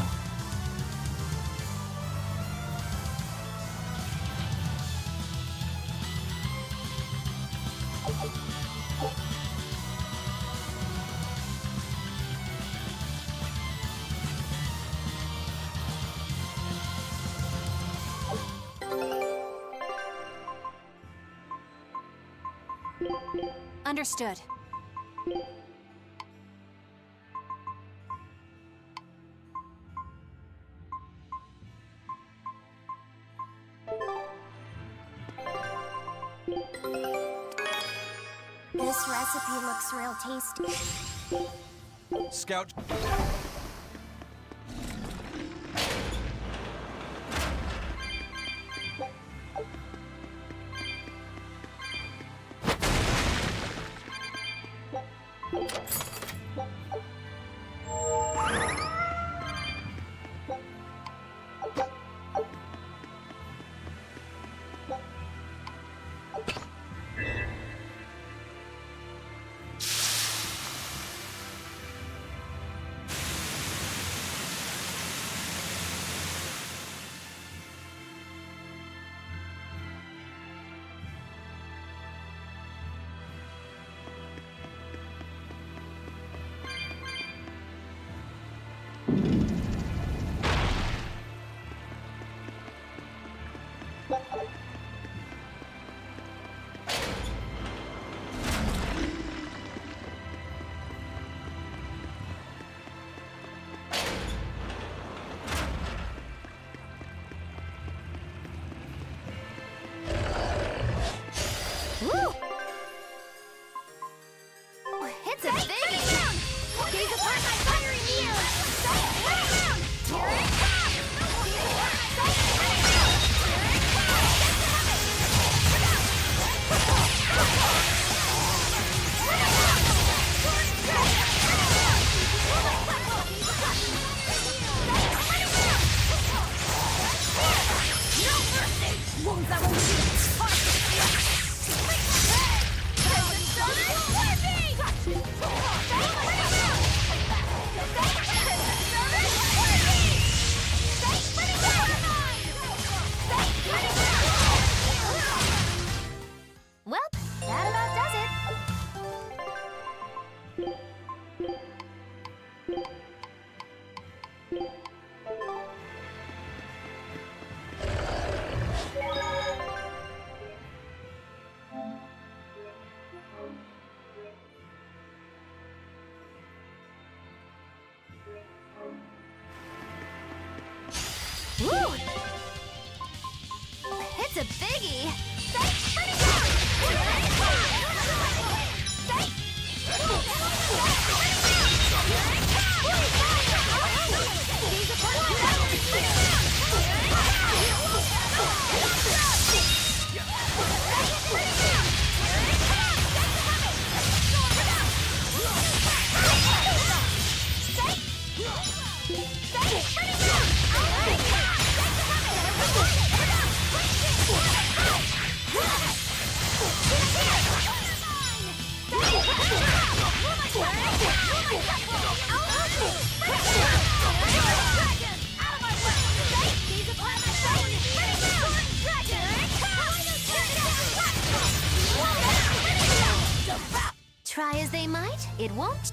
Understood. This recipe looks real tasty. Scout. Woo! It's a biggie! Try as they might, it won't.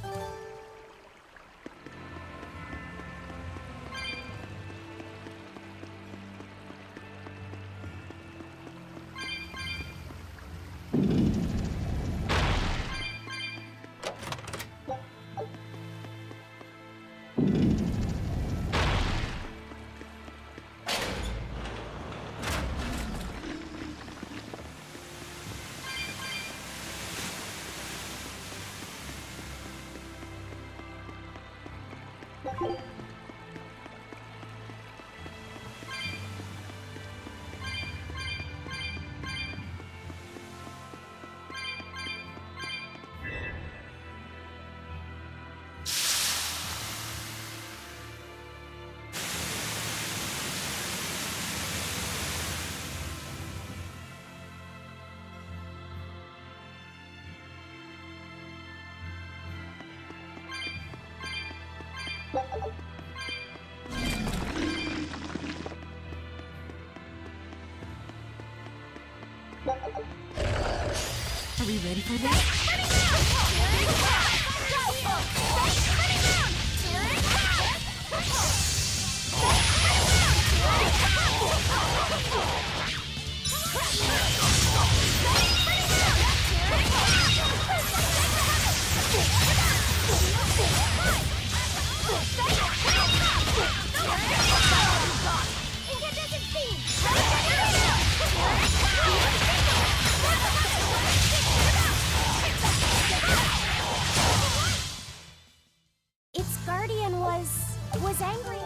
Are we ready for this? Its guardian was angry.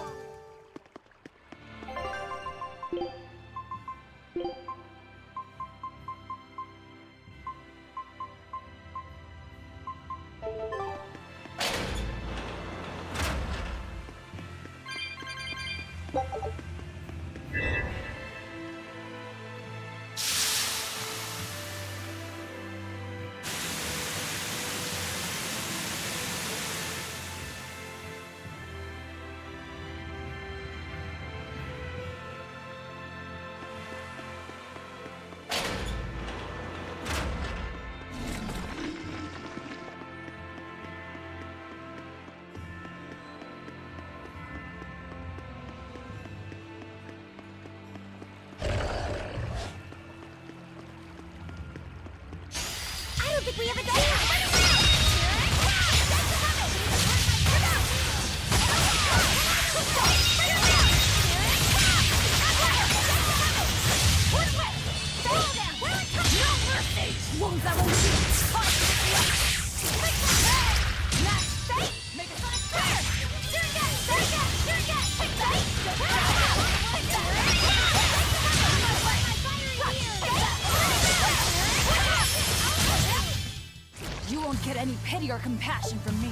I don't think we ever done You won't get any pity or compassion from me.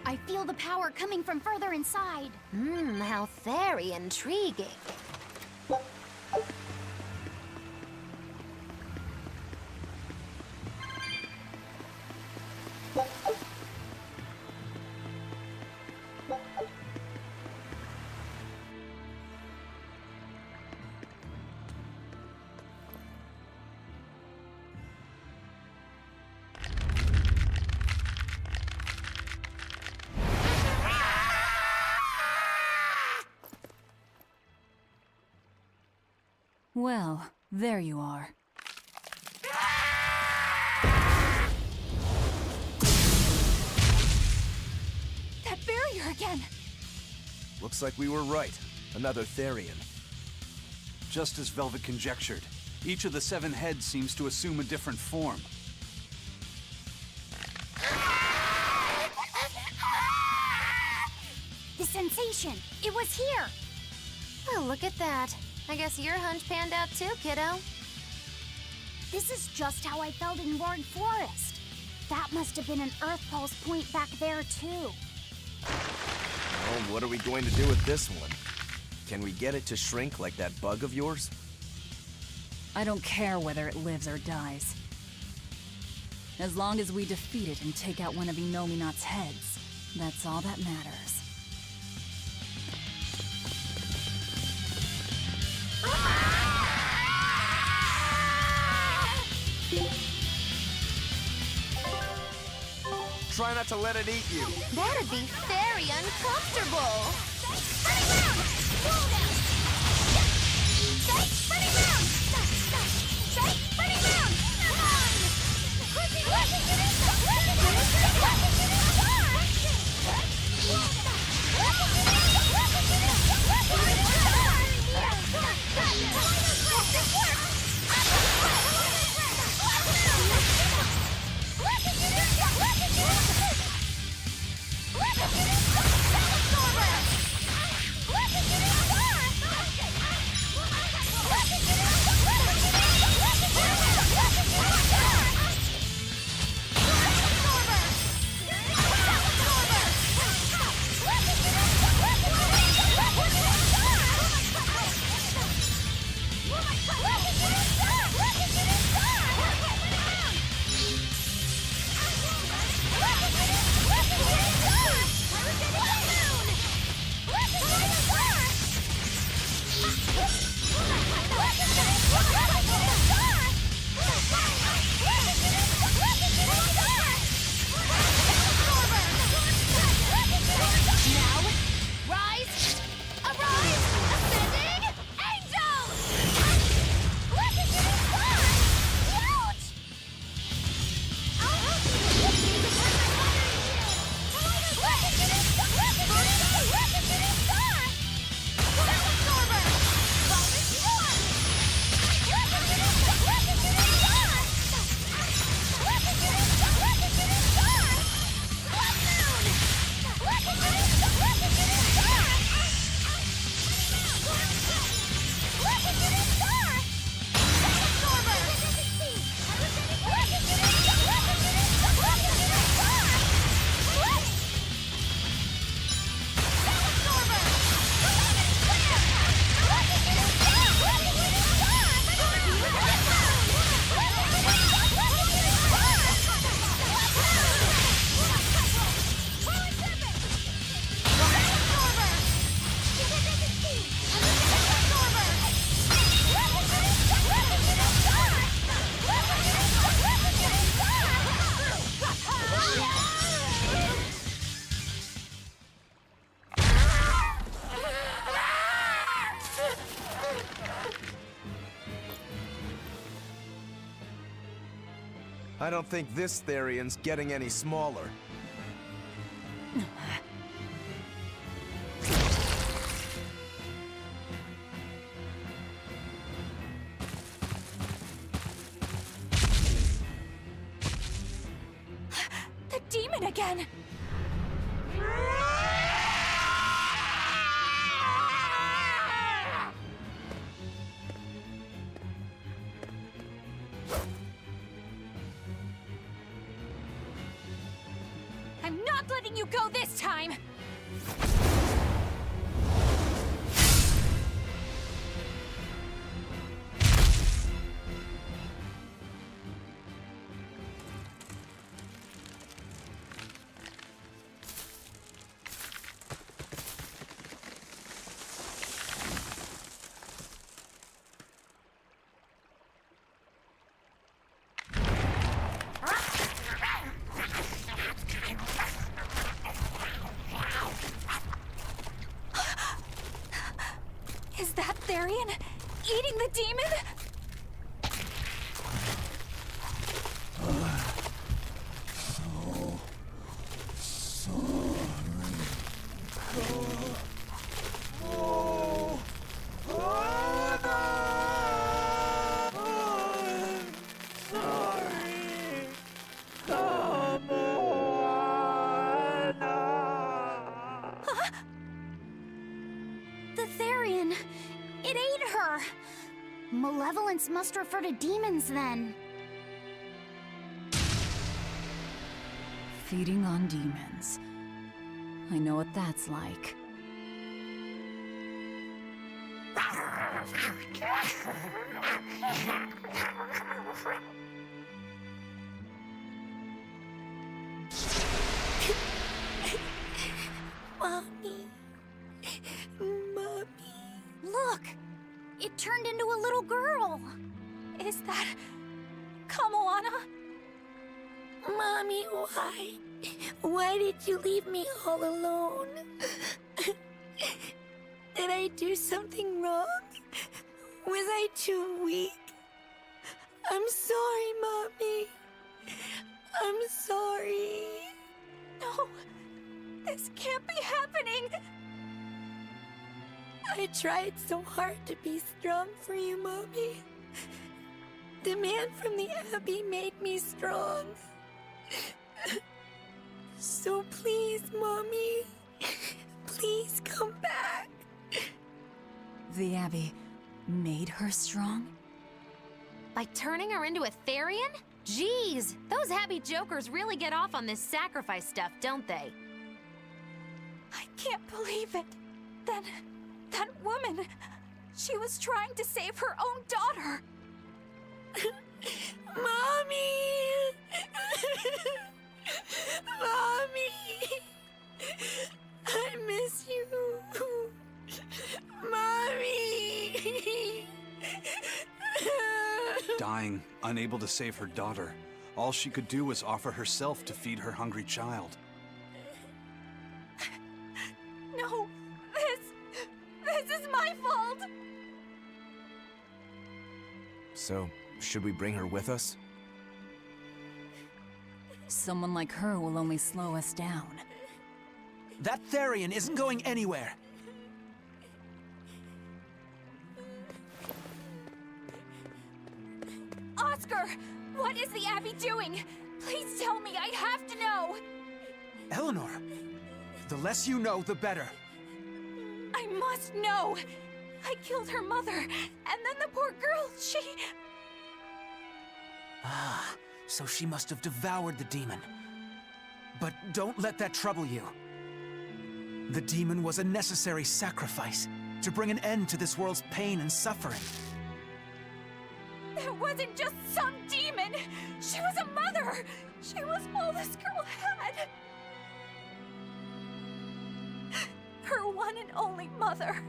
I feel the power coming from further inside. How very intriguing. Well, there you are. That barrier again! Looks like we were right. Another Therian. Just as Velvet conjectured, each of the 7 heads seems to assume a different form. The sensation! It was here! Well, look at that. I guess your hunch panned out too, kiddo. This is just how I felt in Roaring Forest. That must have been an Earth Pulse point back there, too. Well, what are we going to do with this one? Can we get it to shrink like that bug of yours? I don't care whether it lives or dies. As long as we defeat it and take out one of Inominat's heads, that's all that matters. Try not to let it eat you. That'd be very uncomfortable. I don't think this Therian's getting any smaller. The demon again! I'm not letting you go this time! Is that Therian eating the demon? Malevolence must refer to demons then. Feeding on demons. I know what that's like. Mommy. Mommy. Look! It turned into a little girl. Is that Kamoana? Mommy, why? Why did you leave me all alone? Did I do something wrong? Was I too weak? I'm sorry, Mommy. I'm sorry. No, this can't be happening. I tried so hard to be strong for you, Mommy. The man from the Abbey made me strong. So please, Mommy, please come back. The Abbey made her strong? By turning her into a Therian? Jeez, those Abbey jokers really get off on this sacrifice stuff, don't they? I can't believe it. That woman, she was trying to save her own daughter. Mommy! Mommy! I miss you. Mommy! Dying, unable to save her daughter, all she could do was offer herself to feed her hungry child. No, this is my fault. So, should we bring her with us? Someone like her will only slow us down. That Therian isn't going anywhere. Oscar, what is the Abbey doing? Please tell me, I have to know. Eleanor, the less you know, the better. I must know. I killed her mother, and then the poor girl, she... Ah, so she must have devoured the demon. But don't let that trouble you. The demon was a necessary sacrifice to bring an end to this world's pain and suffering. It wasn't just some demon. She was a mother. She was all this girl had. Her one and only mother.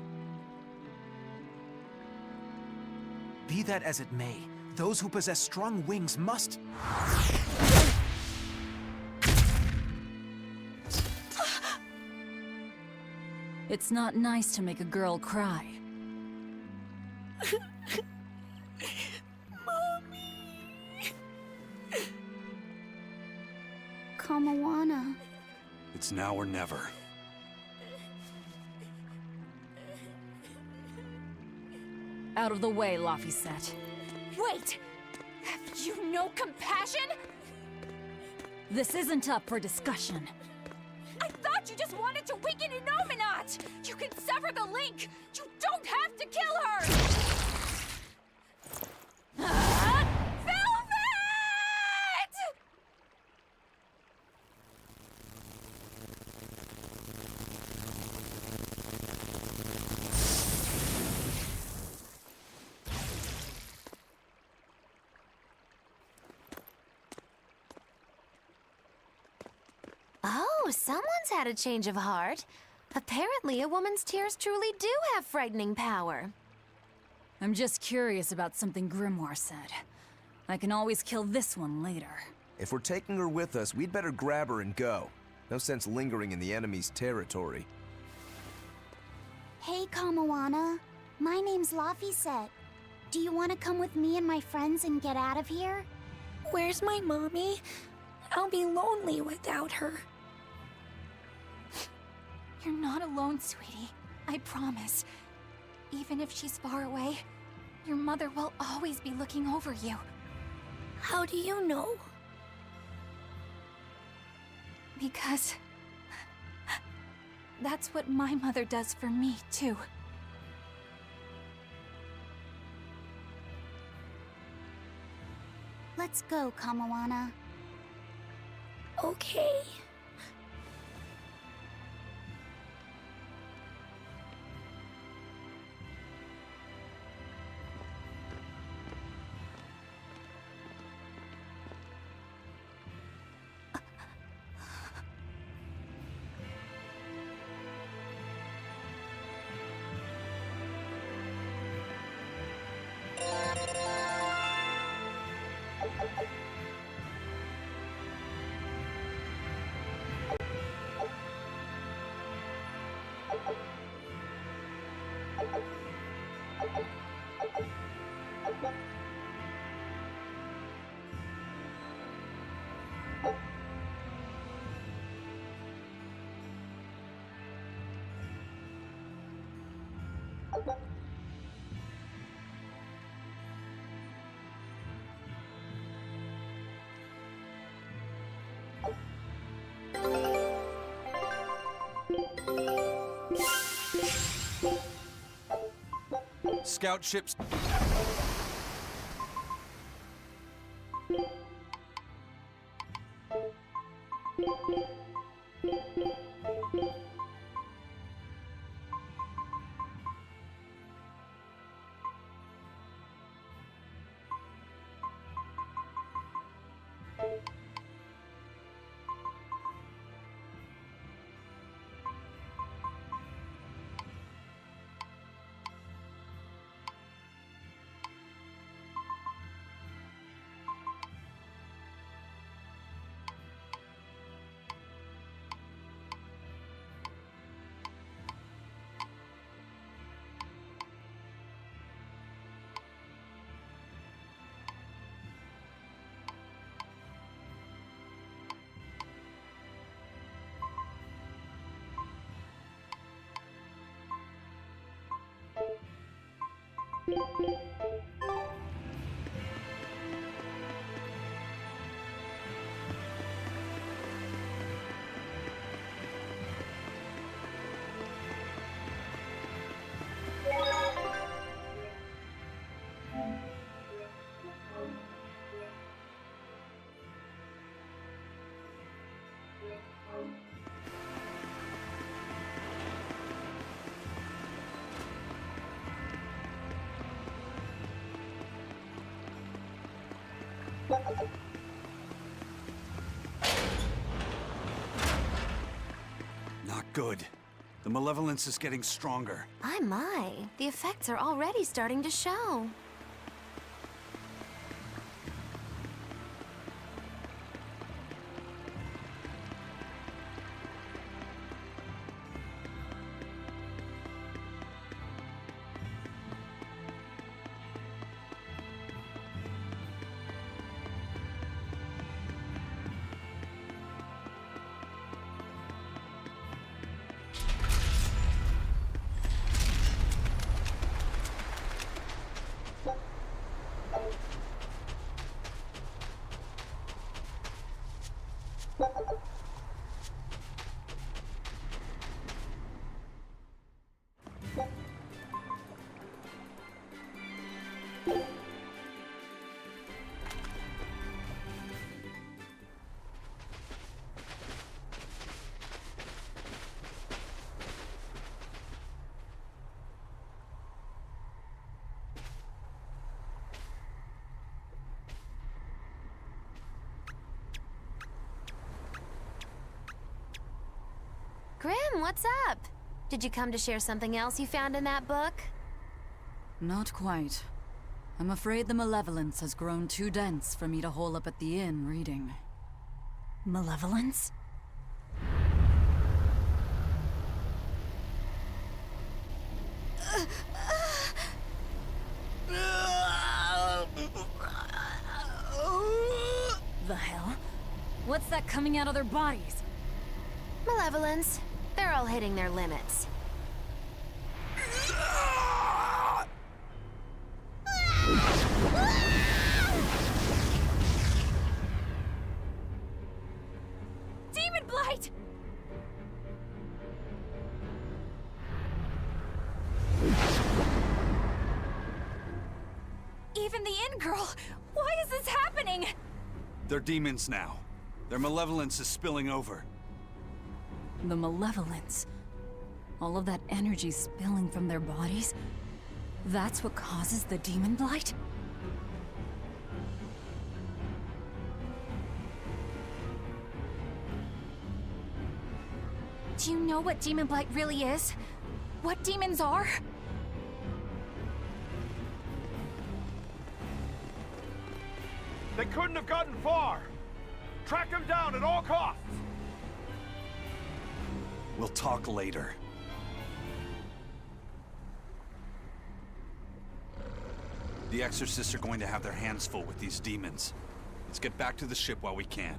Be that as it may, those who possess strong wings must... It's not nice to make a girl cry. Kamoana. It's now or never. Out of the way, Laphicet. Wait! Have you no compassion? This isn't up for discussion. I thought you just wanted to weaken Innominat! You can sever the link! You don't have to kill her! Ah! Velvet! Oh, someone's had a change of heart. Apparently, a woman's tears truly do have frightening power. I'm just curious about something Grimoire said. I can always kill this one later. If we're taking her with us, we'd better grab her and go. No sense lingering in the enemy's territory. Hey, Kamoana. My name's Laphicet. Do you want to come with me and my friends and get out of here? Where's my mommy? I'll be lonely without her. You're not alone, sweetie. I promise. Even if she's far away, your mother will always be looking over you. How do you know? Because... that's what my mother does for me, too. Let's go, Kamawana. Okay. Scout ships. Not good. The malevolence is getting stronger. My. The effects are already starting to show. Grim, what's up? Did you come to share something else you found in that book? Not quite. I'm afraid the malevolence has grown too dense for me to hole up at the inn reading. Malevolence? The hell? What's that coming out of their bodies? Malevolence. They're all hitting their limits. Demon Blight! Even the inn girl! Why is this happening? They're demons now. Their malevolence is spilling over. The malevolence. All of that energy spilling from their bodies. That's what causes the demon blight? Do you know what demon blight really is? What demons are? They couldn't have gotten far. Track them down at all costs. We'll talk later. The Exorcists are going to have their hands full with these demons. Let's get back to the ship while we can.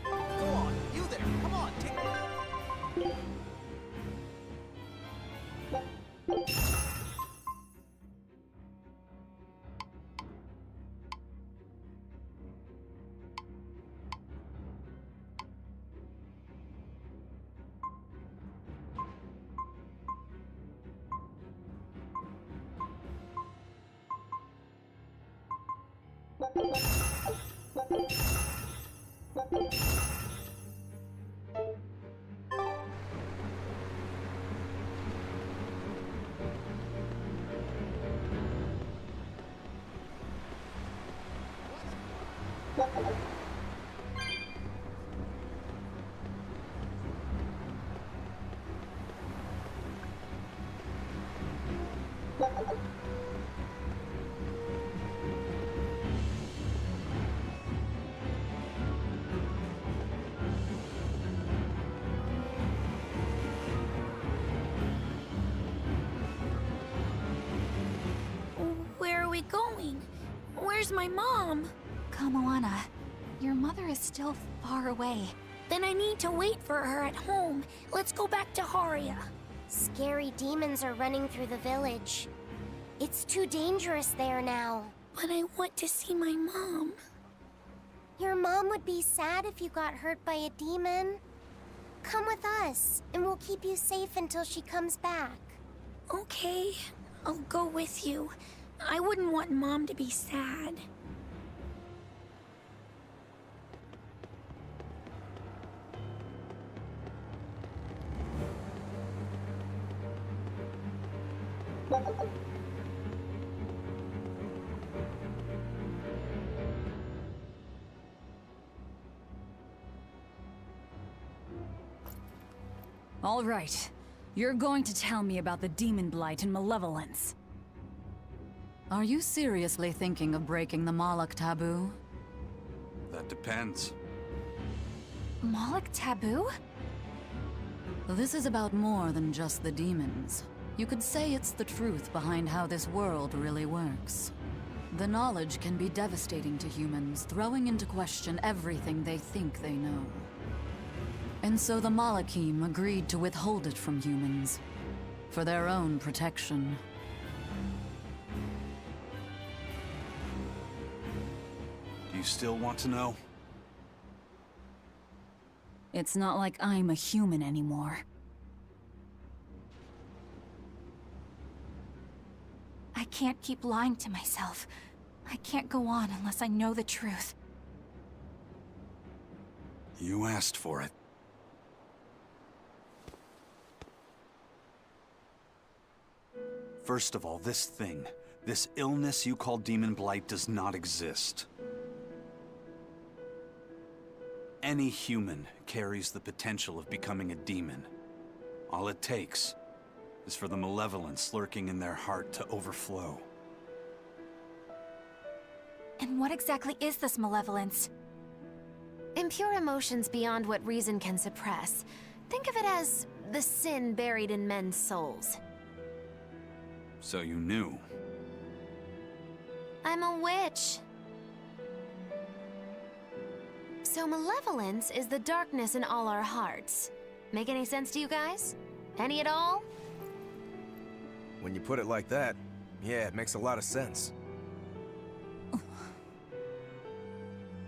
Go on, you there. Come on, take... going? Where's my mom? Kamoana, your mother is still far away. Then I need to wait for her at home. Let's go back to Haria. Scary demons are running through the village. It's too dangerous there now. But I want to see my mom. Your mom would be sad if you got hurt by a demon. Come with us, and we'll keep you safe until she comes back. Okay, I'll go with you. I wouldn't want Mom to be sad. All right. You're going to tell me about the demon blight and malevolence. Are you seriously thinking of breaking the Moloch taboo? That depends. Moloch taboo? This is about more than just the demons. You could say it's the truth behind how this world really works. The knowledge can be devastating to humans, throwing into question everything they think they know. And so the Malachim agreed to withhold it from humans, for their own protection. Do you still want to know? It's not like I'm a human anymore. I can't keep lying to myself. I can't go on unless I know the truth. You asked for it. First of all, this illness you call Demon Blight does not exist. Any human carries the potential of becoming a demon. All it takes is for the malevolence lurking in their heart to overflow. And what exactly is this malevolence? Impure emotions beyond what reason can suppress. Think of it as the sin buried in men's souls. So you knew. I'm a witch. So malevolence is the darkness in all our hearts. Make any sense to you guys? Any at all? When you put it like that, yeah, it makes a lot of sense.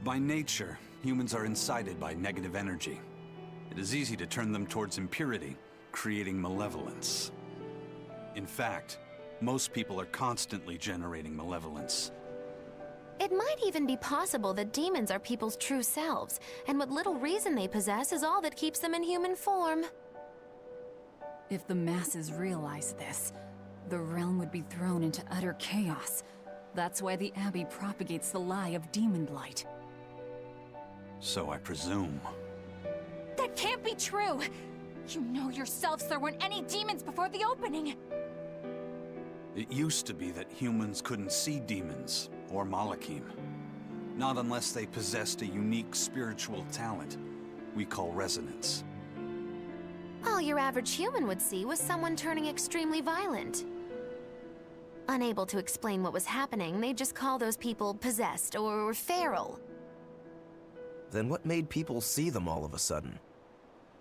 By nature, humans are incited by negative energy. It is easy to turn them towards impurity, creating malevolence. In fact, most people are constantly generating malevolence. It might even be possible that demons are people's true selves, and what little reason they possess is all that keeps them in human form. If the masses realize this, the realm would be thrown into utter chaos. That's why the Abbey propagates the lie of demon blight. So I presume. That can't be true! You know yourselves there weren't any demons before the opening! It used to be that humans couldn't see demons, or Malachim. Not unless they possessed a unique spiritual talent we call resonance. All your average human would see was someone turning extremely violent. Unable to explain what was happening, they'd just call those people possessed or feral. Then what made people see them all of a sudden?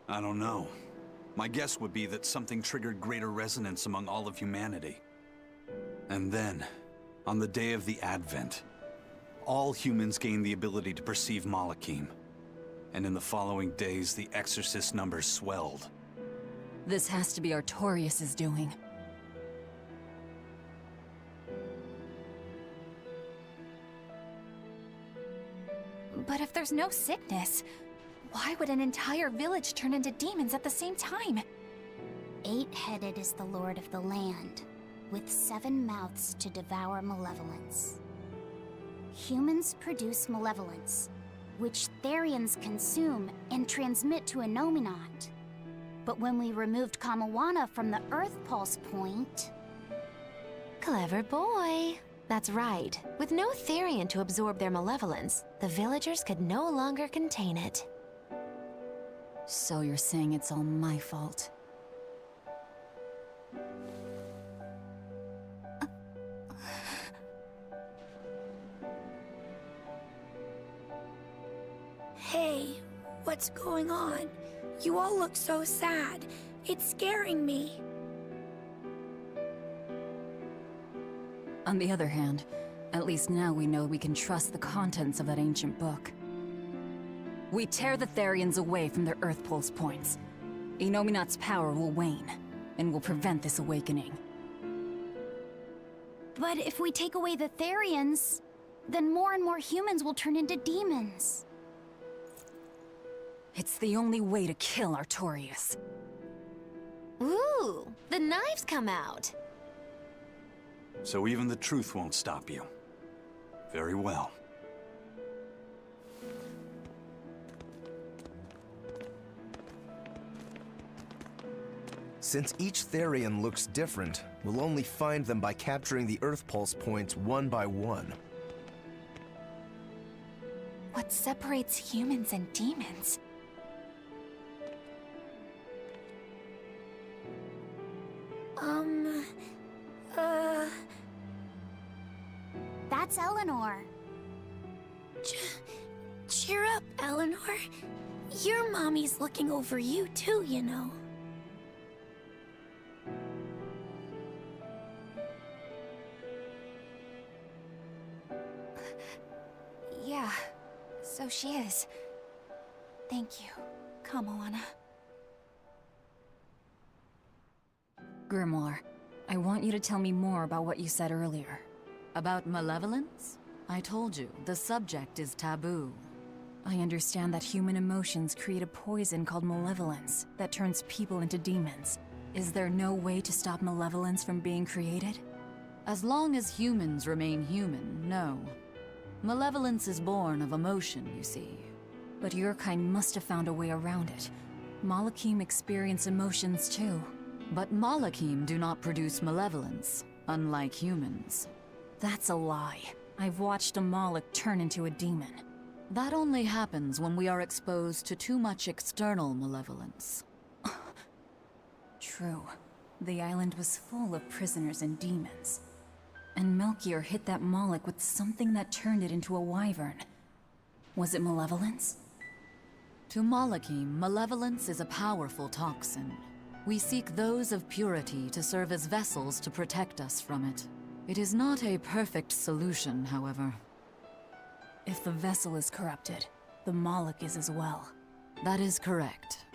I don't know. My guess would be that something triggered greater resonance among all of humanity. And then, on the day of the Advent, all humans gained the ability to perceive Malachim. And in the following days, the exorcist numbers swelled. This has to be Artorius' doing. But if there's no sickness, why would an entire village turn into demons at the same time? 8-headed is the lord of the land, with 7 mouths to devour malevolence. Humans produce malevolence, which Therians consume and transmit to Innominat. But when we removed Kamawana from the Earth Pulse point... Clever boy. That's right. With no Therian to absorb their malevolence, the villagers could no longer contain it. So you're saying it's all my fault? what's going on. You all look so sad. It's scaring me. On the other hand, at least now we know we can trust the contents of that ancient book. We tear the Therians away from their Earth Pulse points. Inominat's power will wane, and will prevent this awakening. But if we take away the Therians, then more and more humans will turn into demons. It's the only way to kill Artorias. Ooh, the knives come out. So even the truth won't stop you. Very well. Since each Therian looks different, we'll only find them by capturing the Earth Pulse points one by one. What separates humans and demons? That's Eleanor. Cheer up, Eleanor. Your mommy's looking over you too, you know. Yeah, so she is. Thank you. Come, Alana. Grimoire, I want you to tell me more about what you said earlier. About malevolence? I told you, the subject is taboo. I understand that human emotions create a poison called malevolence that turns people into demons. Is there no way to stop malevolence from being created? As long as humans remain human, no. Malevolence is born of emotion, you see. But your kind must have found a way around it. Malakim experience emotions too. But Malakim do not produce malevolence, unlike humans. That's a lie. I've watched a Moloch turn into a demon. That only happens when we are exposed to too much external malevolence. True. The island was full of prisoners and demons. And Melchior hit that Moloch with something that turned it into a wyvern. Was it malevolence? To Malakim, malevolence is a powerful toxin. We seek those of purity to serve as vessels to protect us from it. It is not a perfect solution, however. If the vessel is corrupted, the Moloch is as well. That is correct.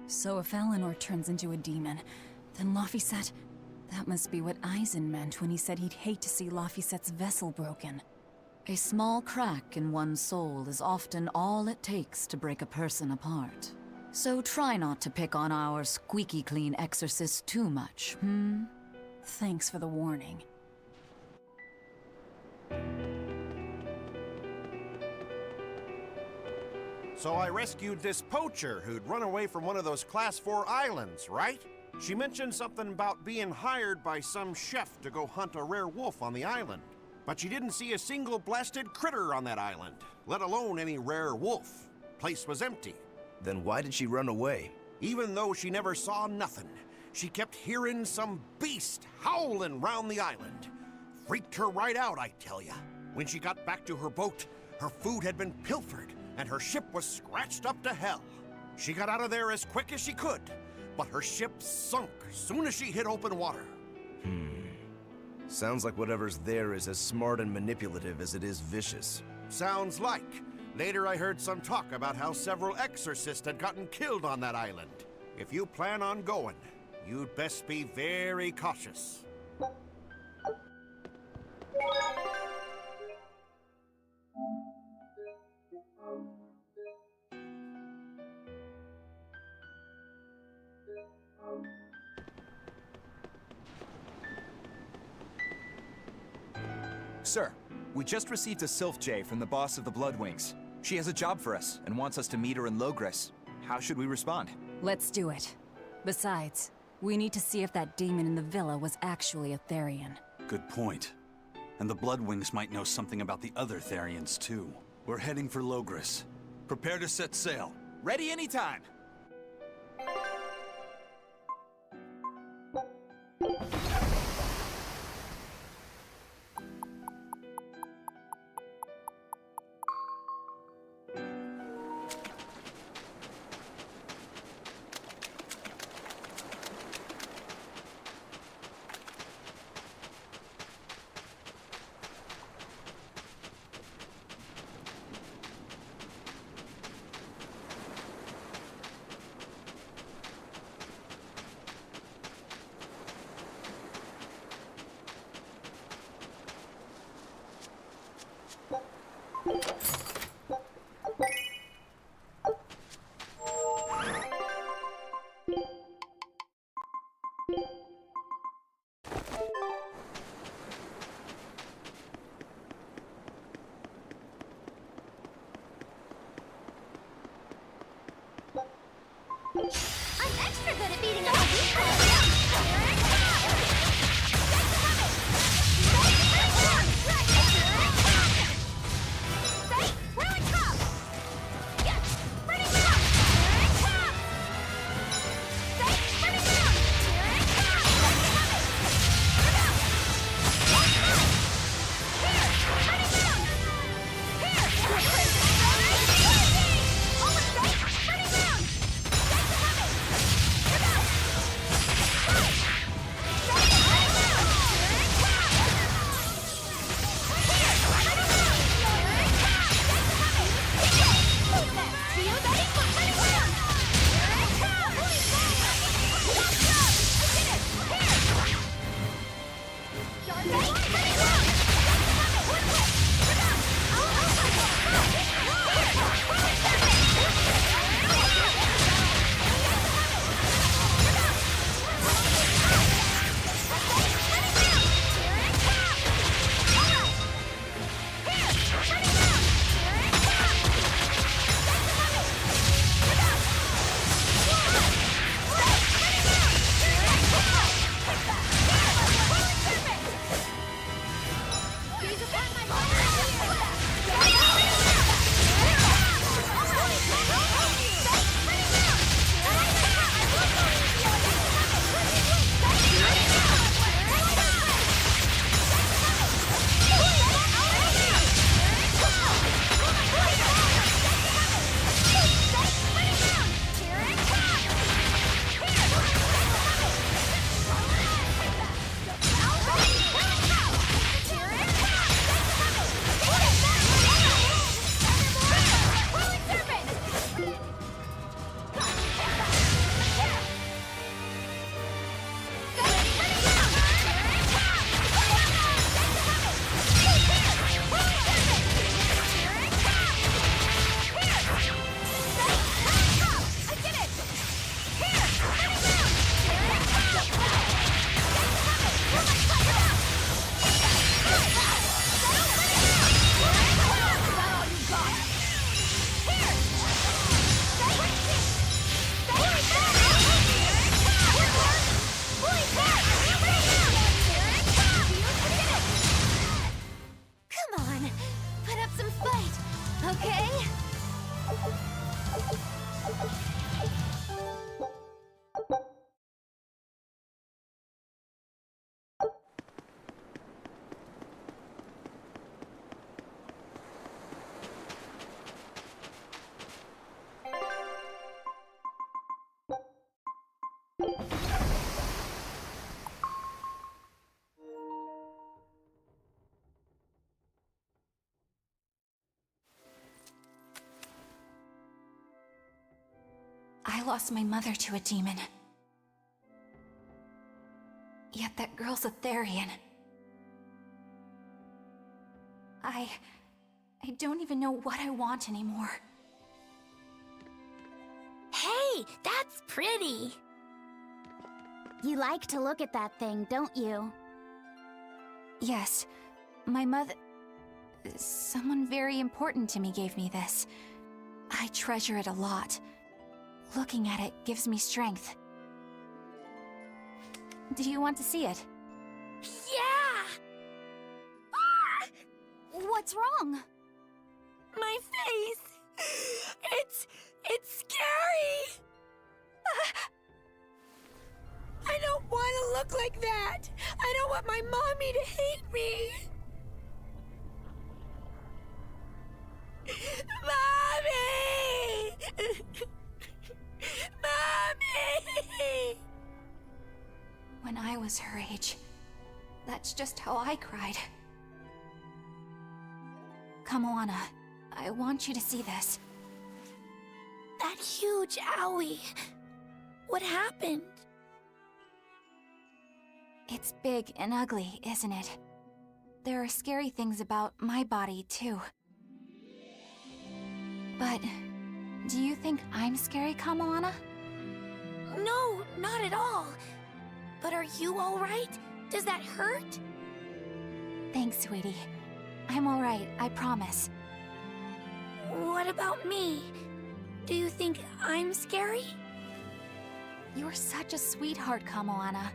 So if Eleanor turns into a demon, then Laphicet... That must be what Eisen meant when he said he'd hate to see Laphicet's vessel broken. A small crack in one's soul is often all it takes to break a person apart. So try not to pick on our squeaky clean exorcist too much, hmm? Thanks for the warning. So I rescued this poacher who'd run away from one of those Class 4 islands, right? She mentioned something about being hired by some chef to go hunt a rare wolf on the island. But she didn't see a single blasted critter on that island, let alone any rare wolf. Place was empty. Then why did she run away? Even though she never saw nothing, she kept hearing some beast howling round the island. Freaked her right out, I tell ya. When she got back to her boat, her food had been pilfered, and her ship was scratched up to hell. She got out of there as quick as she could, but her ship sunk soon as she hit open water. Sounds like whatever's there is as smart and manipulative as it is vicious. Sounds like. Later I heard some talk about how several exorcists had gotten killed on that island. If you plan on going, you'd best be very cautious. Sir, we just received a Sylph J from the boss of the Bloodwings. She has a job for us and wants us to meet her in Logres. How should we respond? Let's do it. Besides, we need to see if that demon in the villa was actually a Therian. Good point. And the Bloodwings might know something about the other Therians, too. We're heading for Logres. Prepare to set sail. Ready anytime! lost my mother to a demon. Yet that girl's a Therian. I don't even know what I want anymore. Hey, that's pretty! You like to look at that thing, don't you? Yes, my mother... Someone very important to me gave me this. I treasure it a lot. Looking at it gives me strength. Do you want to see it? Yeah! Ah! What's wrong? My face! It's scary! I don't want to look like that! I don't want my mommy to hate me! Mommy! Mommy! When I was her age, that's just how I cried. Come, Moana. I want you to see this. That huge owie. What happened? It's big and ugly, isn't it? There are scary things about my body, too. But do you think I'm scary, Kamoana? No, not at all. But are you alright? Does that hurt? Thanks, sweetie. I'm alright, I promise. What about me? Do you think I'm scary? You're such a sweetheart, Kamoana.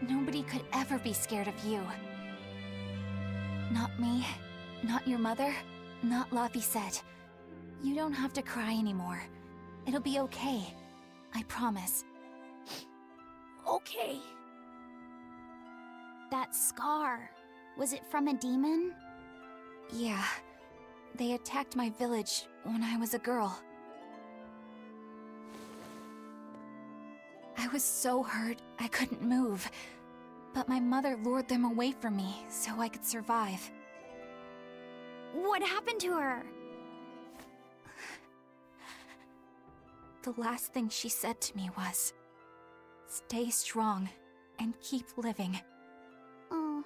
Nobody could ever be scared of you. Not me, not your mother, not Laphicet. You don't have to cry anymore. It'll be okay. I promise. Okay. That scar, was it from a demon? Yeah. They attacked my village when I was a girl. I was so hurt I couldn't move. But my mother lured them away from me so I could survive. What happened to her? The last thing she said to me was, "Stay strong and keep living." Oh.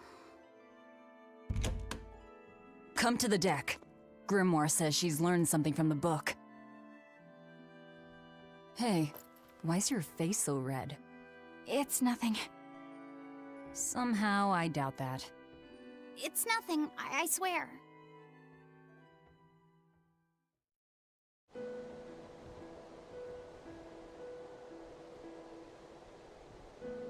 Come to the deck. Grimoire says she's learned something from the book. Hey, why's your face so red? It's nothing. Somehow, I doubt that. It's nothing, I swear.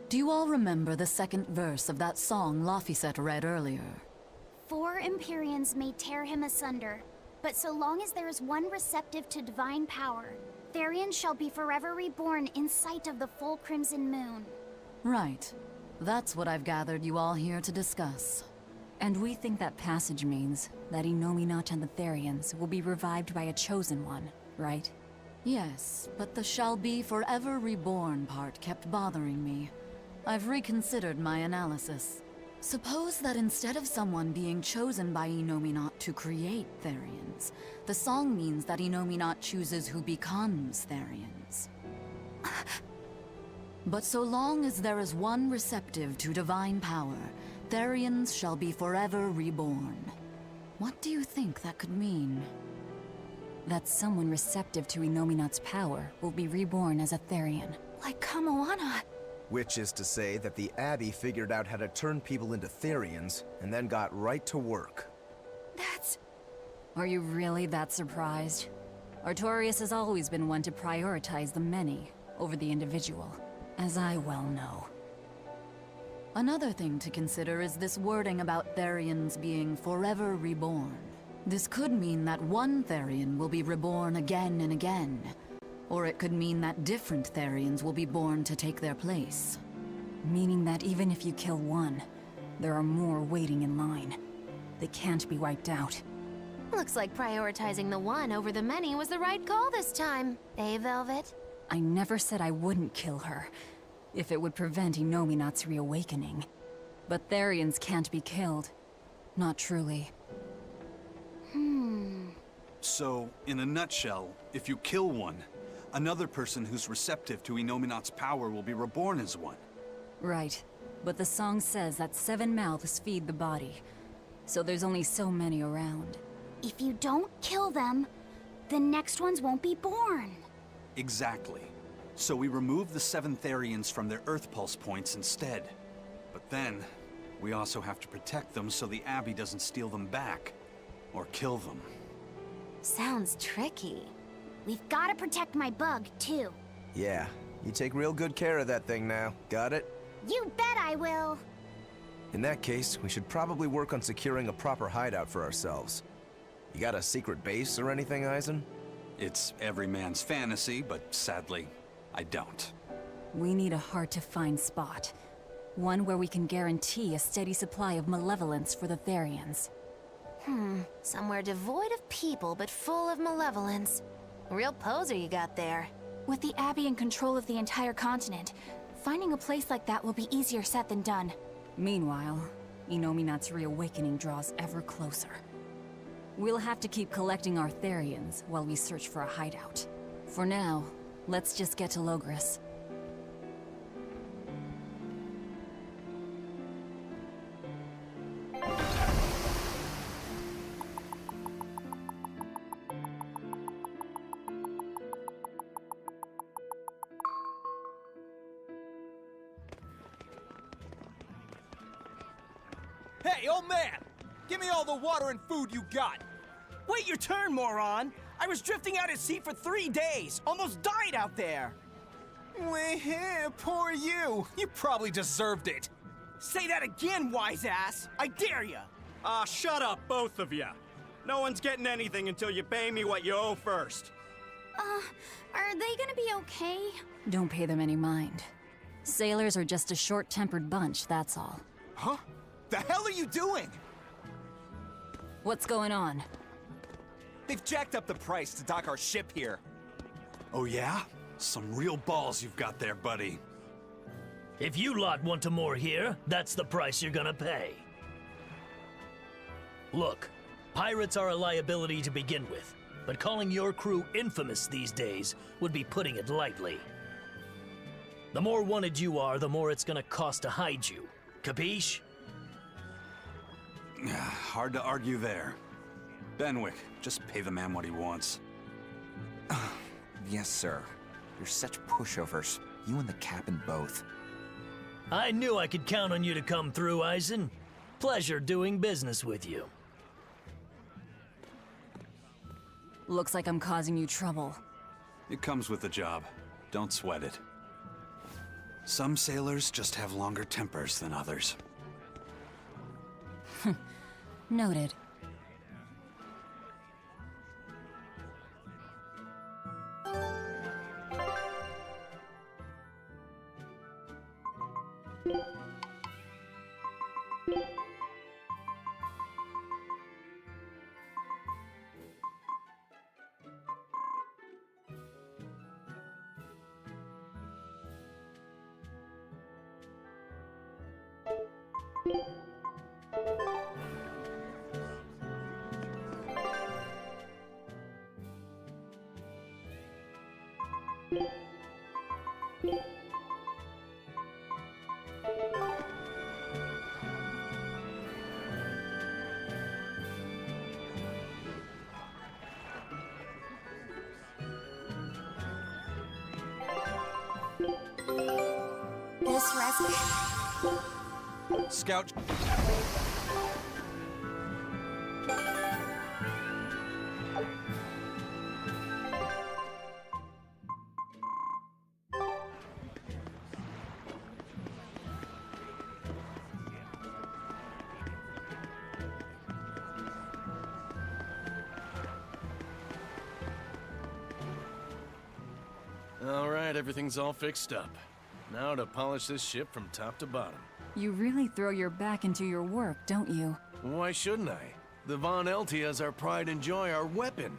Do you all remember the second verse of that song Laphicet read earlier? 4 Empyreans may tear him asunder, but so long as there is one receptive to divine power, Therian shall be forever reborn in sight of the full crimson moon. Right. That's what I've gathered you all here to discuss. And we think that passage means that Innominat and the Therians will be revived by a chosen one, right? Yes, but the shall be forever reborn part kept bothering me. I've reconsidered my analysis. Suppose that instead of someone being chosen by Innominat to create Therians, the song means that Innominat chooses who becomes Therians. But so long as there is one receptive to divine power, Therians shall be forever reborn. What do you think that could mean? That someone receptive to Innominat's power will be reborn as a Therian. Like Kamoana. Which is to say that the Abbey figured out how to turn people into Therians, and then got right to work. That's... Are you really that surprised? Artorias has always been one to prioritize the many over the individual, as I well know. Another thing to consider is this wording about Therians being forever reborn. This could mean that one Therian will be reborn again and again, or it could mean that different Therians will be born to take their place. Meaning that even if you kill one, there are more waiting in line. They can't be wiped out. Looks like prioritizing the one over the many was the right call this time. Eh, Velvet? I never said I wouldn't kill her, if it would prevent Innominat's reawakening. But Therians can't be killed. Not truly. So, in a nutshell, if you kill one, Another person who's receptive to Innominat's power will be reborn as one. Right. But the song says that 7 mouths feed the body. So there's only so many around. If you don't kill them, the next ones won't be born. Exactly. So we remove the 7 Therians from their Earth Pulse points instead. But then, we also have to protect them so the Abbey doesn't steal them back. Or kill them. Sounds tricky. We've got to protect my bug, too. Yeah, you take real good care of that thing now. Got it? You bet I will. In that case, we should probably work on securing a proper hideout for ourselves. You got a secret base or anything, Eisen? It's every man's fantasy, but sadly, I don't. We need a hard-to-find spot. One where we can guarantee a steady supply of malevolence for the Therians. Somewhere devoid of people, but full of malevolence. Real poser you got there. With the Abbey in control of the entire continent, finding a place like that will be easier said than done. Meanwhile, Innominat's reawakening draws ever closer. We'll have to keep collecting our Therians while we search for a hideout. For now, let's just get to Logris. Hey, old man! Give me all the water and food you got! Wait your turn, moron! I was drifting out at sea for 3 days. Almost died out there. Poor you. You probably deserved it. Say that again, wise ass. I dare ya. Shut up, both of you. No one's getting anything until you pay me what you owe first. Are they gonna be okay? Don't pay them any mind. Sailors are just a short-tempered bunch, that's all. Huh? The hell are you doing? What's going on? They've jacked up the price to dock our ship here. Oh yeah? Some real balls you've got there, buddy. If you lot want to moor here, that's the price you're gonna pay. Look, pirates are a liability to begin with, but calling your crew infamous these days would be putting it lightly. The more wanted you are, the more it's gonna cost to hide you. Capiche? Hard to argue there. Benwick, just pay the man what he wants. Yes, sir. You're such pushovers. You and the captain both. I knew I could count on you to come through, Eisen. Pleasure doing business with you. Looks like I'm causing you trouble. It comes with the job. Don't sweat it. Some sailors just have longer tempers than others. Noted. This recipe. Scout. All right, everything's all fixed up. Now to polish this ship from top to bottom. You really throw your back into your work, don't you? Why shouldn't I? The Von Eltia is our pride and joy, our weapon.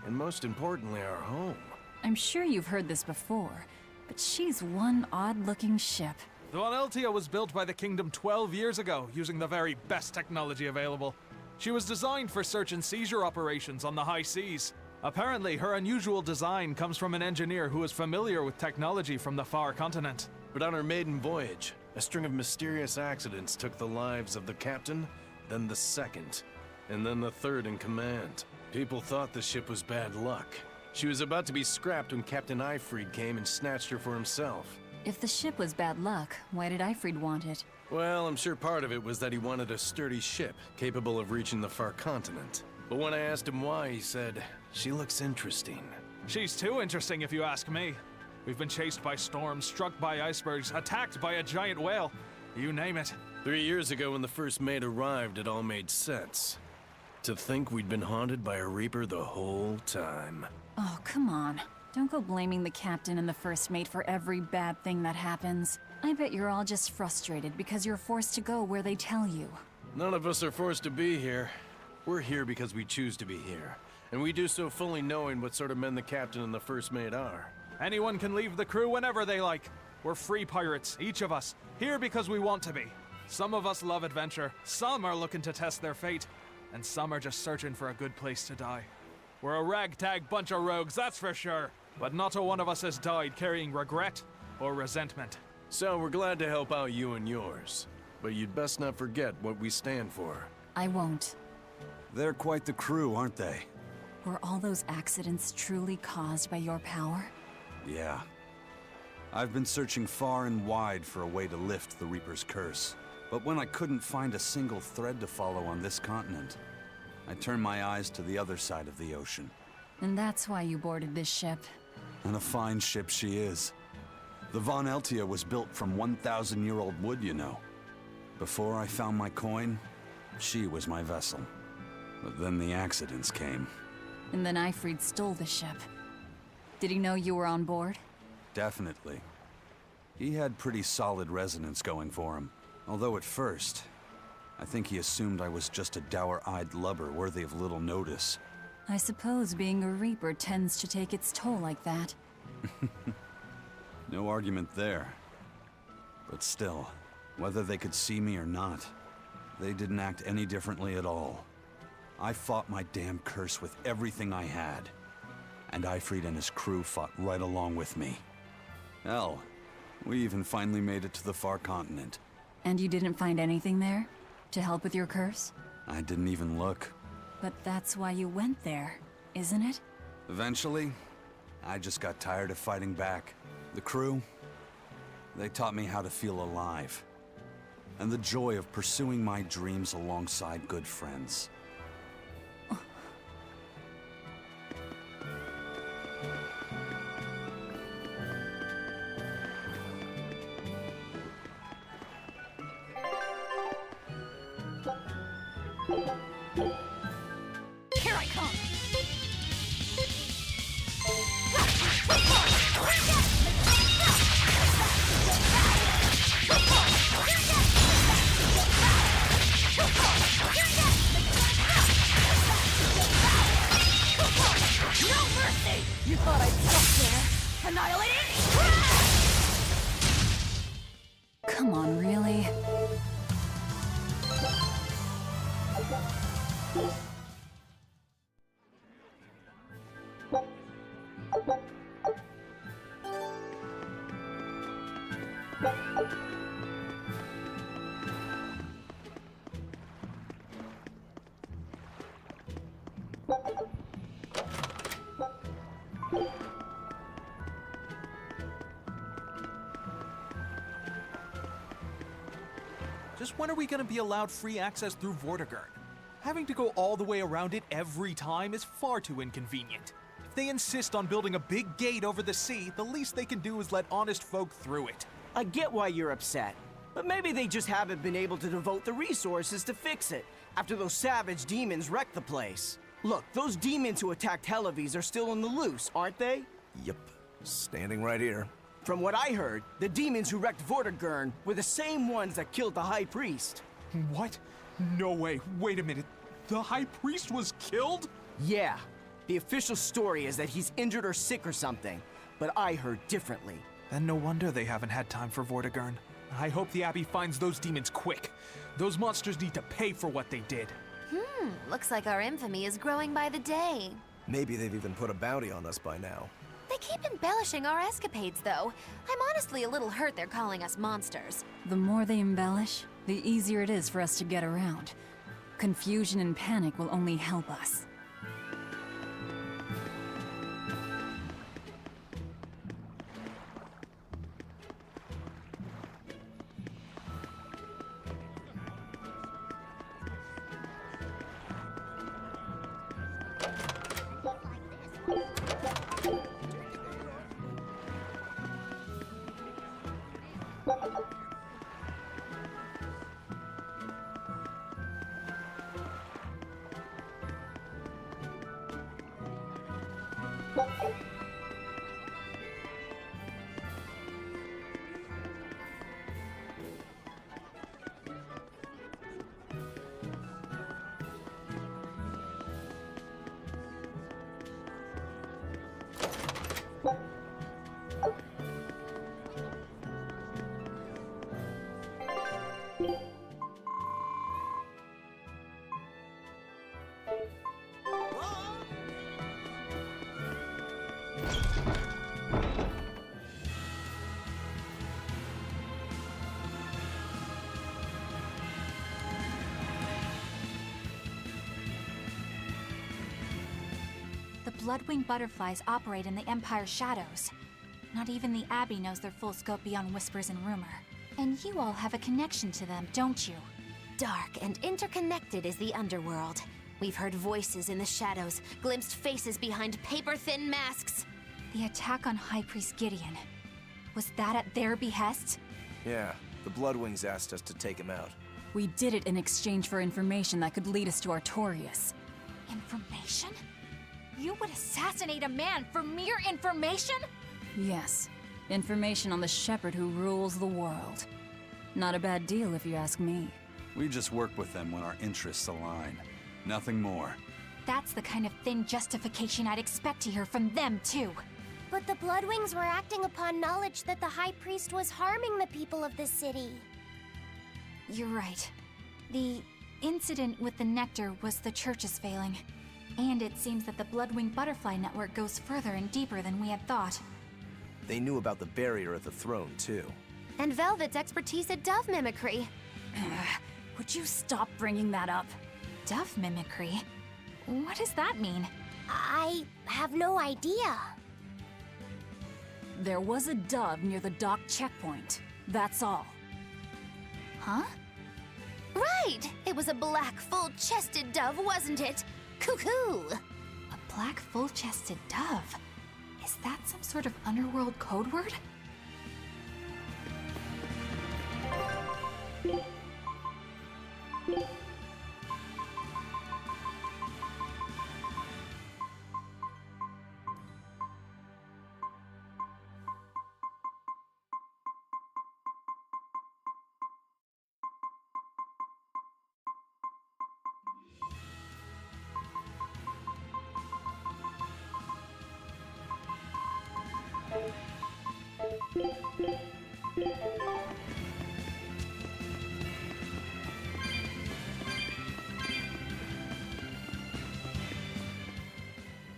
And most importantly, our home. I'm sure you've heard this before, but she's one odd-looking ship. The Von Eltia was built by the Kingdom 12 years ago, using the very best technology available. She was designed for search and seizure operations on the high seas. Apparently, her unusual design comes from an engineer who is familiar with technology from the far continent. But on her maiden voyage, a string of mysterious accidents took the lives of the captain, then the second, and then the third in command. People thought the ship was bad luck. She was about to be scrapped when Captain Eyfried came and snatched her for himself. If the ship was bad luck, why did Eyfried want it? Well, I'm sure part of it was that he wanted a sturdy ship, capable of reaching the far continent. But when I asked him why, he said, "She looks interesting." She's too interesting if you ask me. We've been chased by storms, struck by icebergs, attacked by a giant whale. You name it. 3 years ago when the first mate arrived, it all made sense. To think we'd been haunted by a Reaper the whole time. Oh, come on. Don't go blaming the captain and the first mate for every bad thing that happens. I bet you're all just frustrated because you're forced to go where they tell you. None of us are forced to be here. We're here because we choose to be here. And we do so fully knowing what sort of men the captain and the first mate are. Anyone can leave the crew whenever they like. We're free pirates, each of us, here because we want to be. Some of us love adventure, some are looking to test their fate, and some are just searching for a good place to die. We're a ragtag bunch of rogues, that's for sure. But not a one of us has died carrying regret or resentment. So we're glad to help out you and yours. But you'd best not forget what we stand for. I won't. They're quite the crew, aren't they? Were all those accidents truly caused by your power? Yeah. I've been searching far and wide for a way to lift the Reaper's curse. But when I couldn't find a single thread to follow on this continent, I turned my eyes to the other side of the ocean. And that's why you boarded this ship. And a fine ship she is. The Von Eltia was built from 1,000-year-old wood, you know. Before I found my coin, she was my vessel. But then the accidents came. And then Eyfried stole the ship. Did he know you were on board? Definitely. He had pretty solid resonance going for him. Although at first, I think he assumed I was just a dour-eyed lubber worthy of little notice. I suppose being a Reaper tends to take its toll like that. No argument there. But still, whether they could see me or not, they didn't act any differently at all. I fought my damn curse with everything I had. And Eyfried and his crew fought right along with me. Hell, we even finally made it to the far continent. And you didn't find anything there? To help with your curse? I didn't even look. But that's why you went there, isn't it? Eventually, I just got tired of fighting back. The crew, they taught me how to feel alive. And the joy of pursuing my dreams alongside good friends. Here I come! No mercy! You thought I'd stop there? Annihilating? Come on, really? Just when are we gonna be allowed free access through Vortigern? Having to go all the way around it every time is far too inconvenient. If they insist on building a big gate over the sea, the least they can do is let honest folk through it. I get why you're upset, but maybe they just haven't been able to devote the resources to fix it after those savage demons wrecked the place. Look, those demons who attacked Helavis are still on the loose, aren't they? Yep, standing right here. From what I heard, the demons who wrecked Vortigern were the same ones that killed the High Priest. What? No way. Wait a minute. The High Priest was killed? Yeah. The official story is that he's injured or sick or something, but I heard differently. Then no wonder they haven't had time for Vortigern. I hope the Abbey finds those demons quick. Those monsters need to pay for what they did. Looks like our infamy is growing by the day. Maybe they've even put a bounty on us by now. They keep embellishing our escapades, though. I'm honestly a little hurt they're calling us monsters. The more they embellish, the easier it is for us to get around. Confusion and panic will only help us. The Bloodwing butterflies operate in the Empire's shadows. Not even the Abbey knows their full scope beyond whispers and rumor. And you all have a connection to them, don't you? Dark and interconnected is the underworld. We've heard voices in the shadows, glimpsed faces behind paper-thin masks. The attack on High Priest Gideon. Was that at their behest? Yeah, the Bloodwings asked us to take him out. We did it in exchange for information that could lead us to Artorias. Information? You would assassinate a man for mere information? Yes. Information on the shepherd who rules the world. Not a bad deal if you ask me. We just work with them when our interests align. Nothing more. That's the kind of thin justification I'd expect to hear from them, too. But the Bloodwings were acting upon knowledge that the High Priest was harming the people of the city. You're right. The incident with the nectar was the Church's failing. And it seems that the Bloodwing Butterfly Network goes further and deeper than we had thought. They knew about the barrier at the throne, too. And Velvet's expertise at dove mimicry. Would you stop bringing that up? Dove mimicry? What does that mean? I have no idea. There was a dove near the dock checkpoint. That's all. Huh? Right! It was a black, full-chested dove, wasn't it? Cuckoo! A black, full-chested dove? Is that some sort of underworld code word?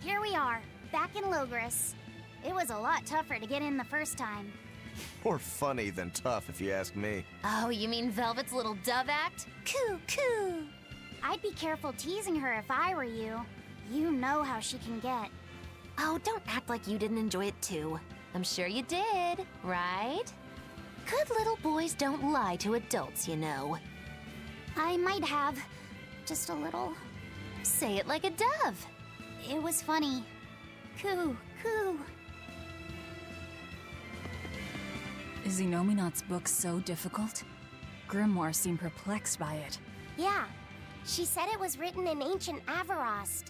Here we are, back in Logris. It was a lot tougher to get in the first time. More funny than tough, if you ask me. Oh, you mean Velvet's little dove act? Coo, coo! I'd be careful teasing her if I were you. You know how she can get. Oh, don't act like you didn't enjoy it too. I'm sure you did, right? Good little boys don't lie to adults, you know. I might have. Just a little. Say it like a dove. It was funny. Coo, coo. Is Inominat's book so difficult? Grimoire seemed perplexed by it. Yeah. She said it was written in ancient Avarost,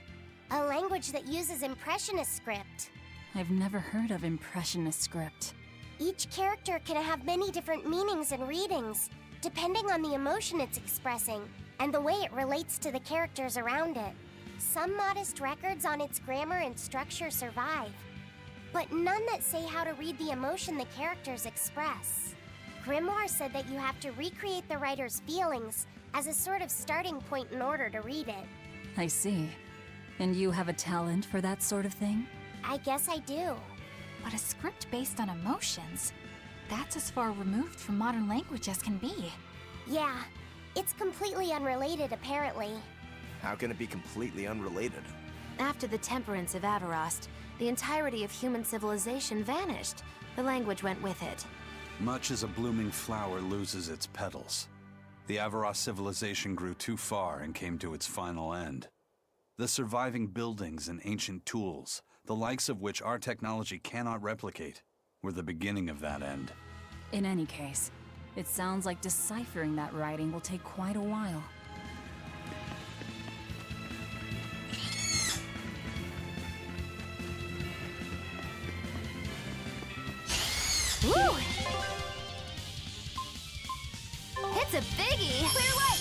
a language that uses Impressionist script. I've never heard of Impressionist script. Each character can have many different meanings and readings, depending on the emotion it's expressing and the way it relates to the characters around it. Some modest records on its grammar and structure survive, but none that say how to read the emotion the characters express. Grimoire said that you have to recreate the writer's feelings as a sort of starting point in order to read it. I see. And you have a talent for that sort of thing? I guess I do. But a script based on emotions? That's as far removed from modern language as can be. Yeah, it's completely unrelated apparently. How can it be completely unrelated? After the temperance of Avarost, the entirety of human civilization vanished. The language went with it. Much as a blooming flower loses its petals, the Avarost civilization grew too far and came to its final end. The surviving buildings and ancient tools, the likes of which our technology cannot replicate, were the beginning of that end. In any case, it sounds like deciphering that writing will take quite a while. Woo! It's a biggie! Clear way!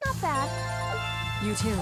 Not bad. You too.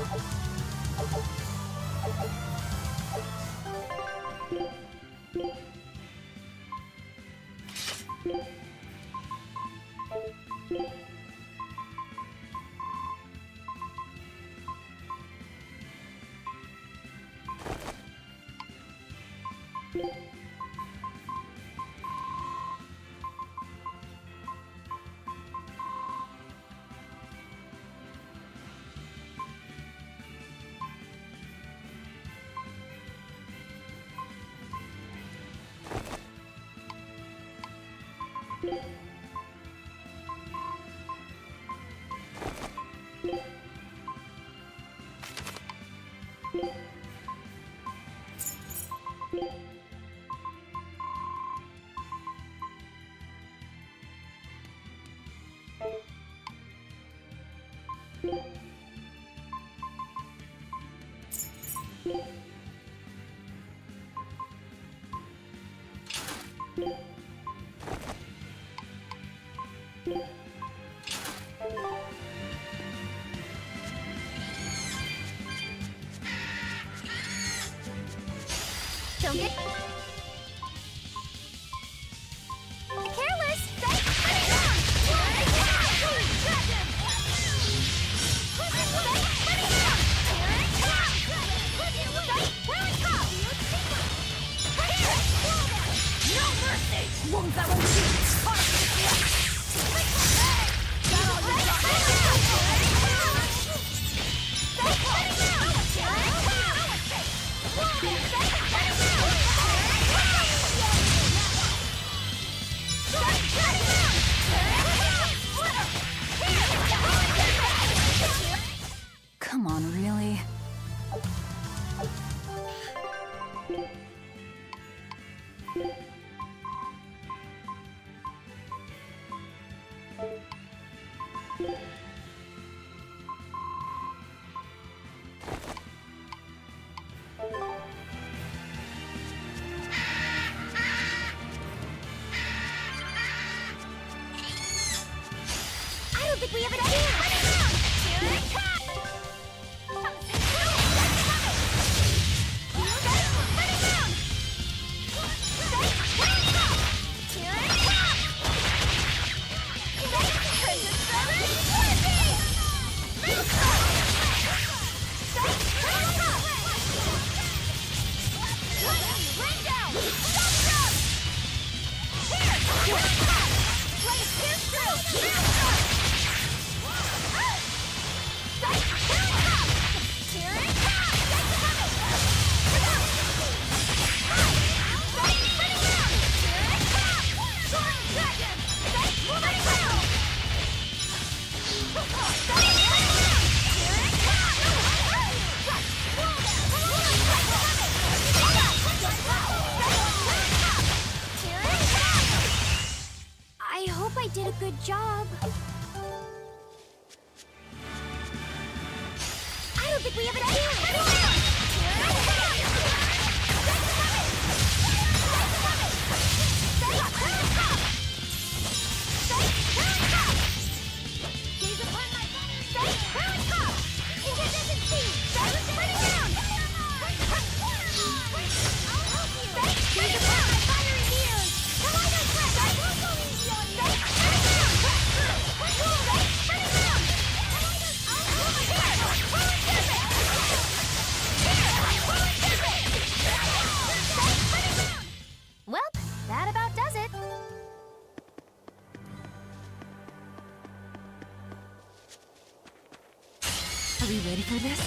Don't get careless. No mercy! Won't that one Come on, really? I don't think we have enough did a good job. I don't think we have a chance! Well, that about does it. Are we ready for this?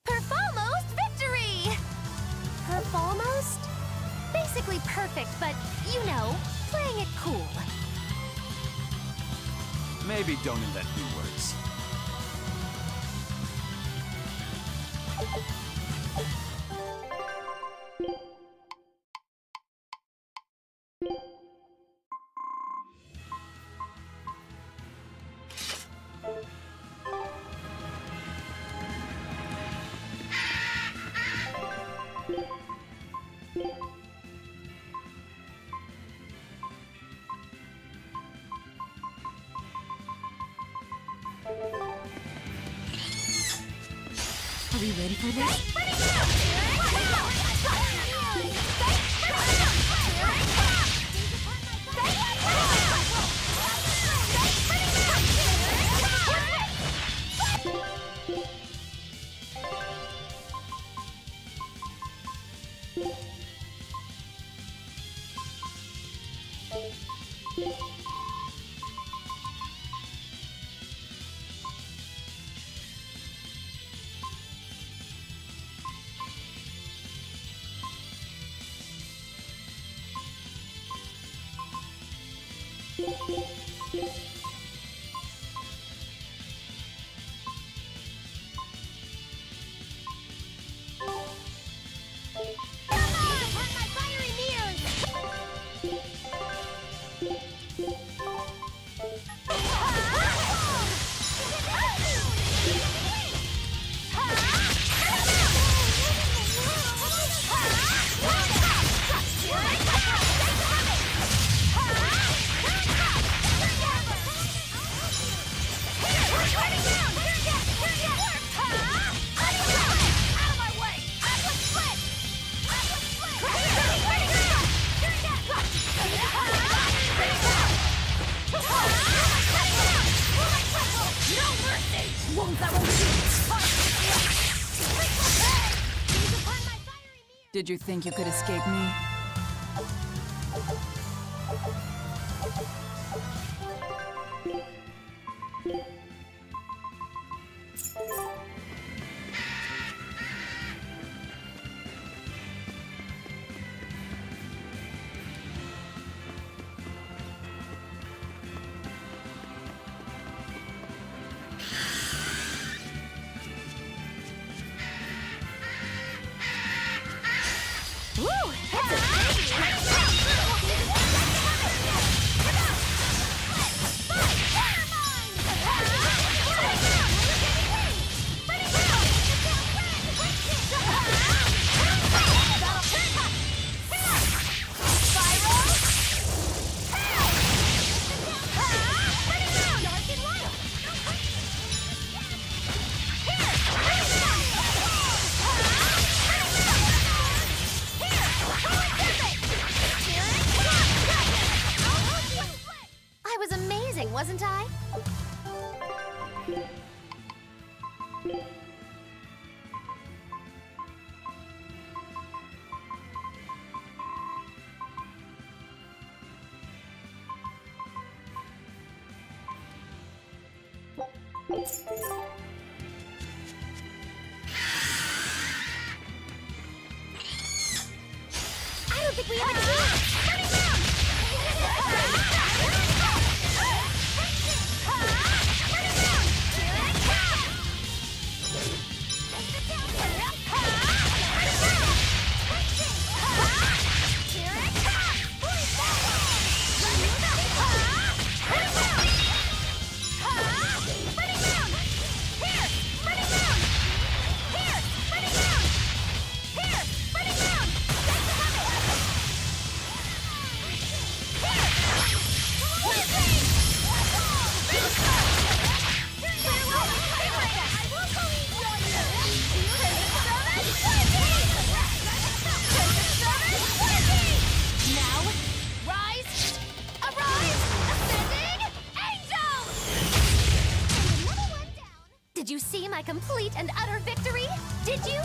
Perfalmost victory! Perfalmost? Basically perfect, but, you know, playing it cool. Maybe don't invent new words. Are we ready for this? Did you think you could escape me? Wasn't I? I don't think we have a chance! Turning down! Did you see my complete and utter victory? Did you?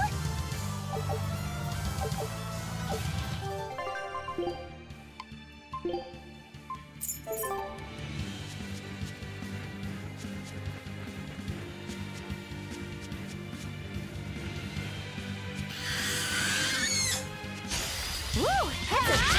Woo! That's a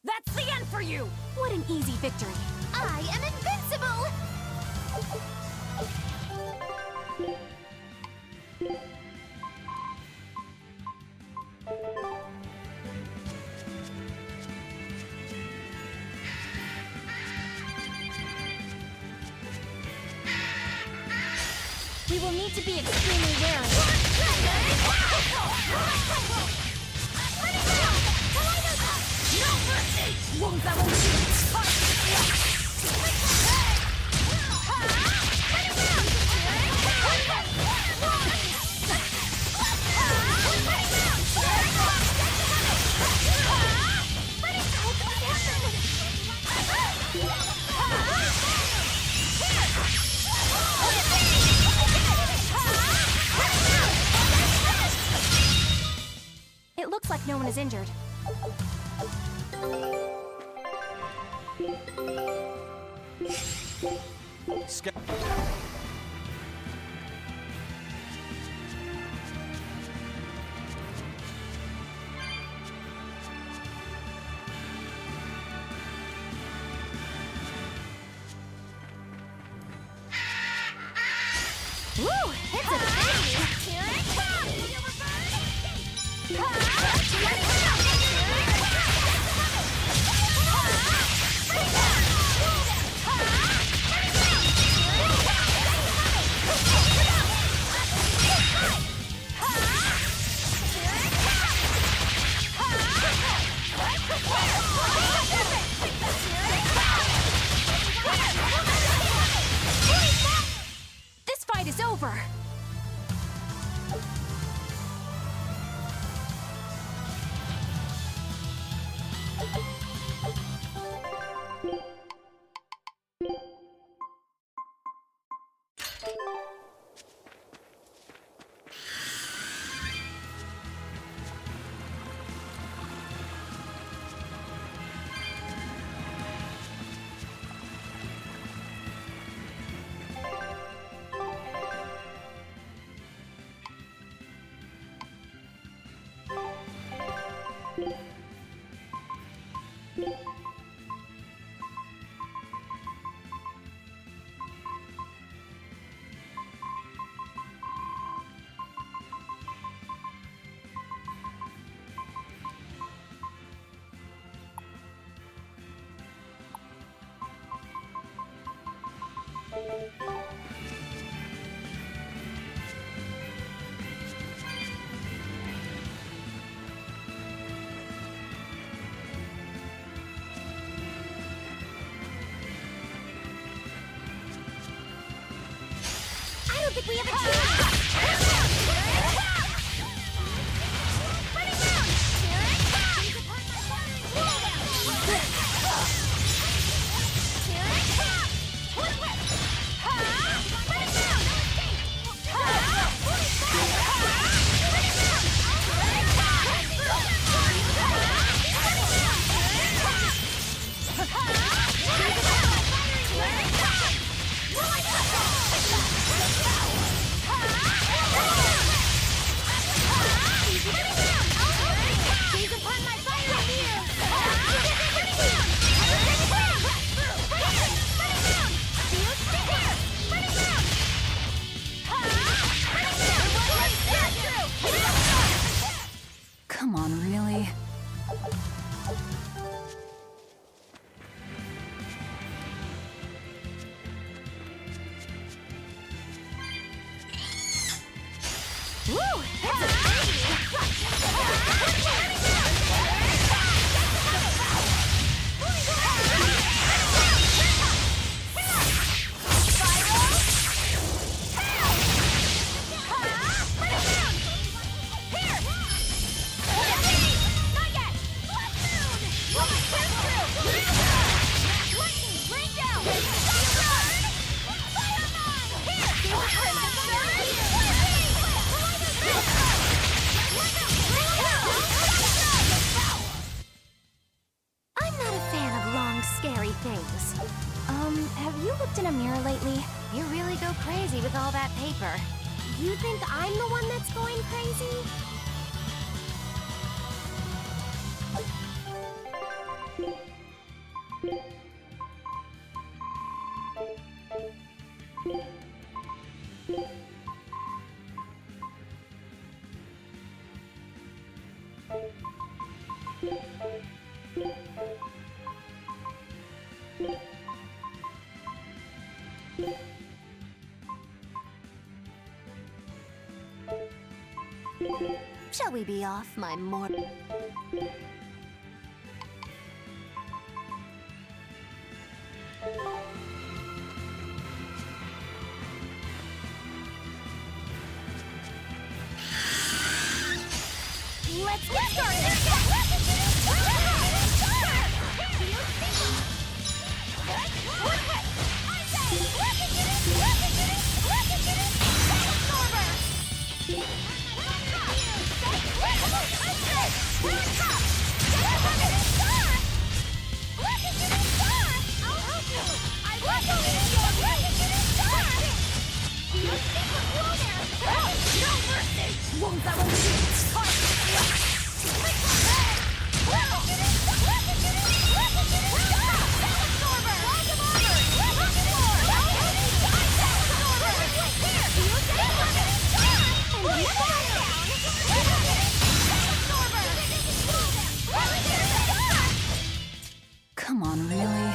That's the end for you! What an easy victory. I am invincible! We will need to be extremely wary. No mercy! Wounds that won't It looks like no one is injured. Woo! It's a baby! Here it comes! I don't think we have a chance! Come on, really? Woo! It's a I'm not a fan of long, scary things. Have you looked in a mirror lately? You really go crazy with all that paper. You think I'm the one that's going crazy? Shall we be off, my more... Let's get started! Won't that one Come on, really?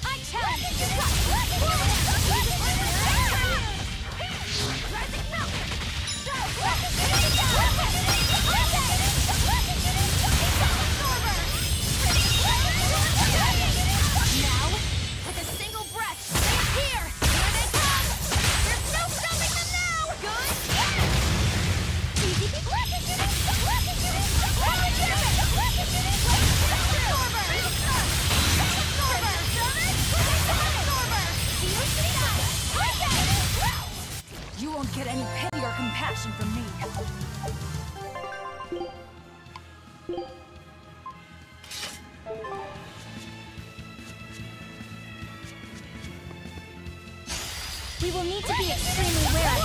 I challenge you! Now, with a single breath, here they come! There's no stopping them now! Good? Easy, We will need to be extremely wary.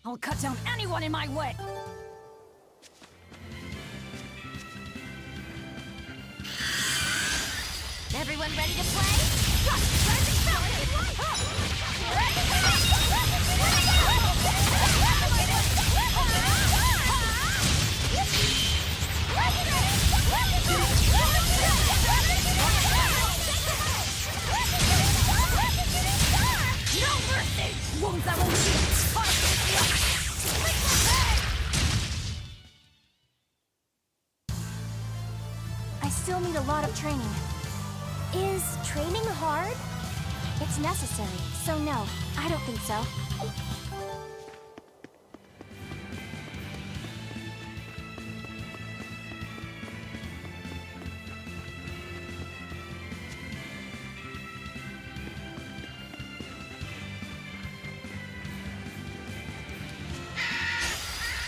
I'll cut down anyone in my way! Everyone ready to play? No mercy! Wounds that will leave! I still need a lot of training. Is training hard? It's necessary, so no, I don't think so.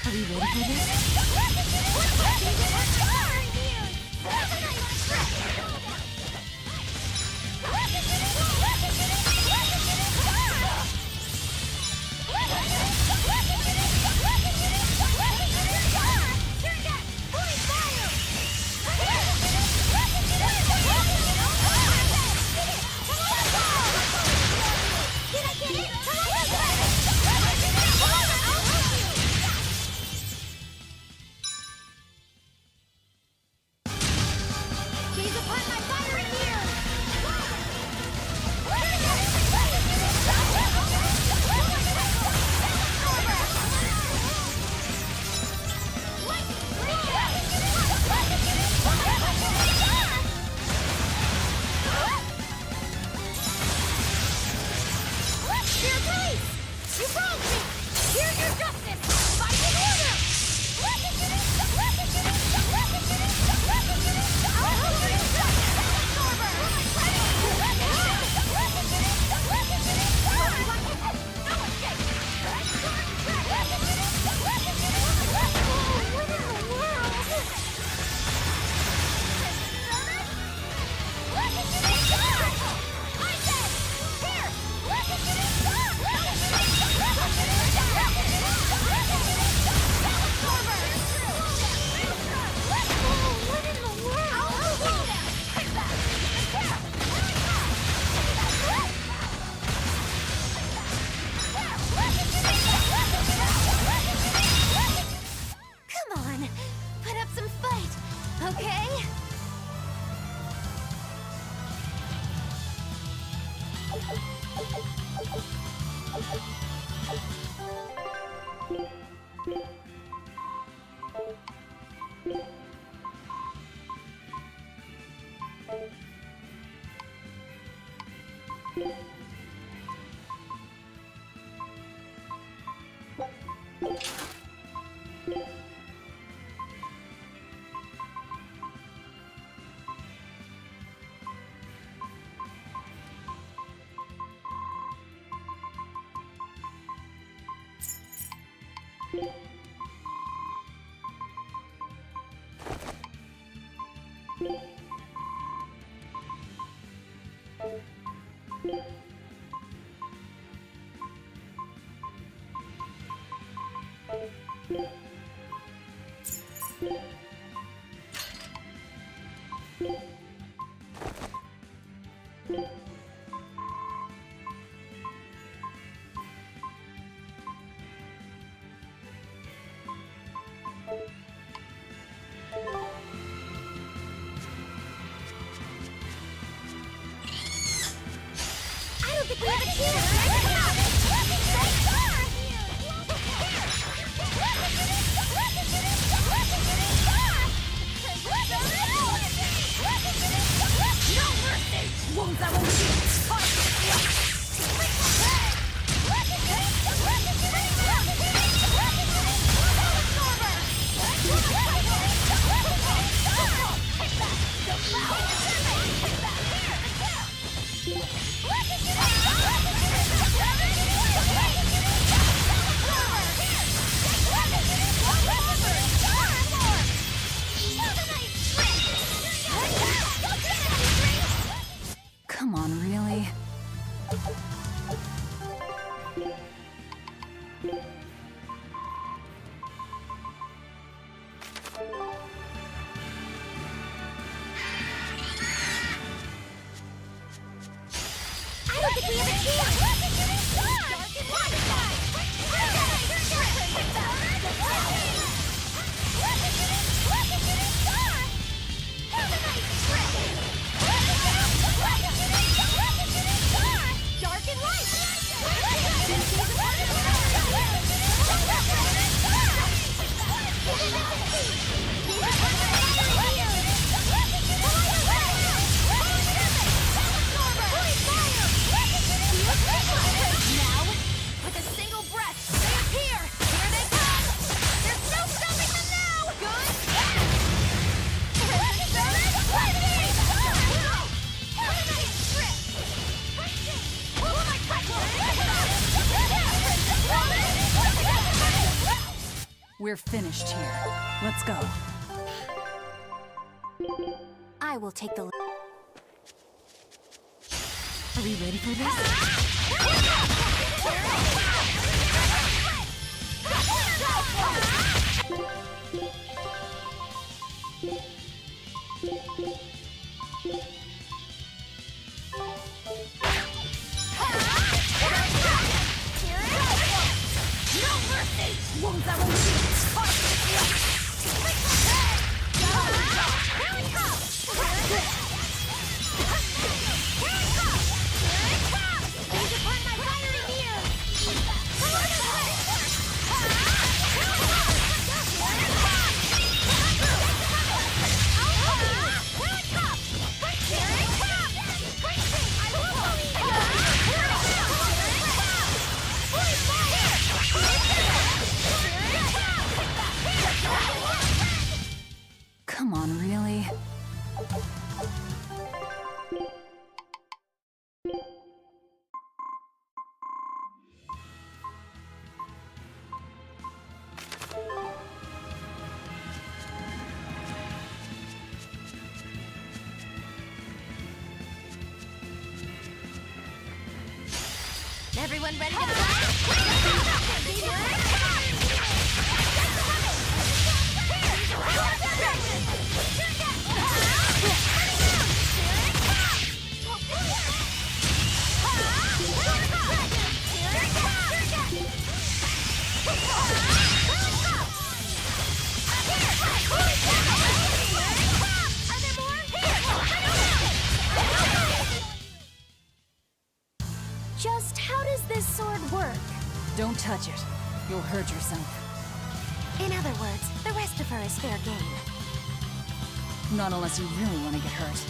Are we ready for this? We have a team! Dark and light! Dark and light! Now, with a single breath, they appear! Here they come! There's no stopping them now! Good! We're finished here. Let's go. I will take the... Are we ready for this? No mercy! Wounds that will leave! Here it comes! These upon my fiery mirror! Come on, really? Everyone ready to Just how does this sword work? Don't touch it. You'll hurt yourself. In other words, the rest of her is fair game. Not unless you really want to get hurt.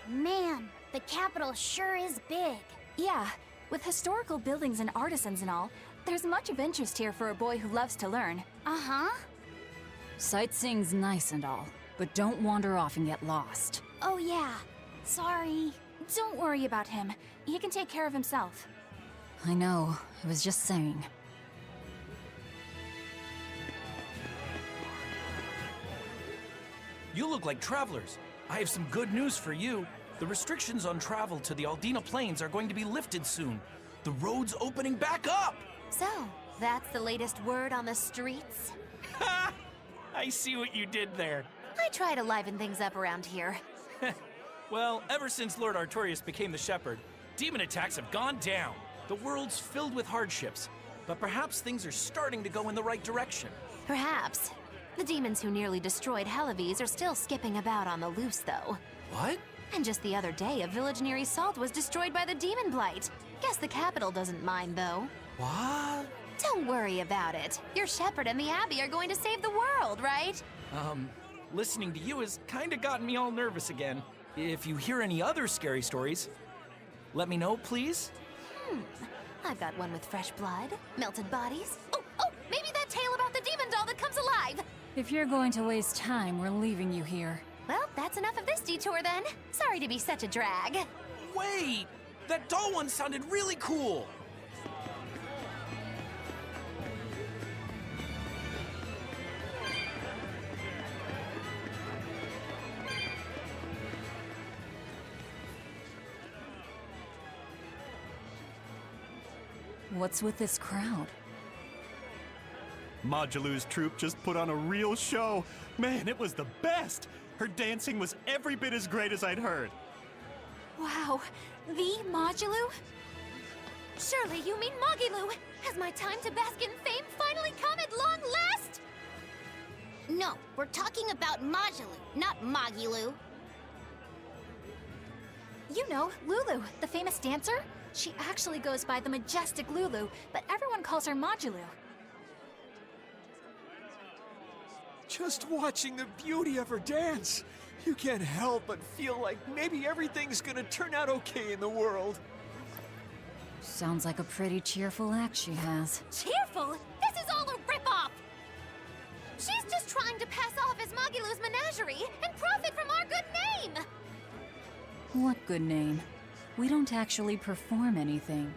Man, the capital sure is big. Yeah, with historical buildings and artisans and all, there's much of interest here for a boy who loves to learn. Uh-huh. Sightseeing's nice and all, but don't wander off and get lost. Oh yeah. Sorry. Don't worry about him. He can take care of himself. I know. I was just saying. You look like travelers. I have some good news for you. The restrictions on travel to the Aldina Plains are going to be lifted soon. The road's opening back up! So, that's the latest word on the streets? Ha! I see what you did there. I try to liven things up around here. Well, ever since Lord Artorius became the Shepherd, demon attacks have gone down. The world's filled with hardships, but perhaps things are starting to go in the right direction. Perhaps. The demons who nearly destroyed Halaves are still skipping about on the loose, though. What? And just the other day, a village near Salt was destroyed by the demon blight. Guess the capital doesn't mind, though. What? Don't worry about it. Your shepherd and the Abbey are going to save the world, right? Listening to you has kinda gotten me all nervous again. If you hear any other scary stories, let me know, please. I've got one with fresh blood, melted bodies. Oh, maybe that tale about the demon doll that comes alive. If you're going to waste time, we're leaving you here. Well, that's enough of this detour then. Sorry to be such a drag. Wait! That doll one sounded really cool! What's with this crowd? Majalu's troupe just put on a real show. Man, it was the best! Her dancing was every bit as great as I'd heard. Wow, the Majalu? Surely you mean Magilu. Has my time to bask in fame finally come at long last? No, we're talking about Majalu, not Magilu. You know, Lulu, the famous dancer? She actually goes by the majestic Lulu, but everyone calls her Majalu. Just watching the beauty of her dance, you can't help but feel like maybe everything's gonna turn out okay in the world. Sounds like a pretty cheerful act she has. Cheerful? This is all a ripoff! She's just trying to pass off as Magilu's menagerie and profit from our good name! What good name? We don't actually perform anything.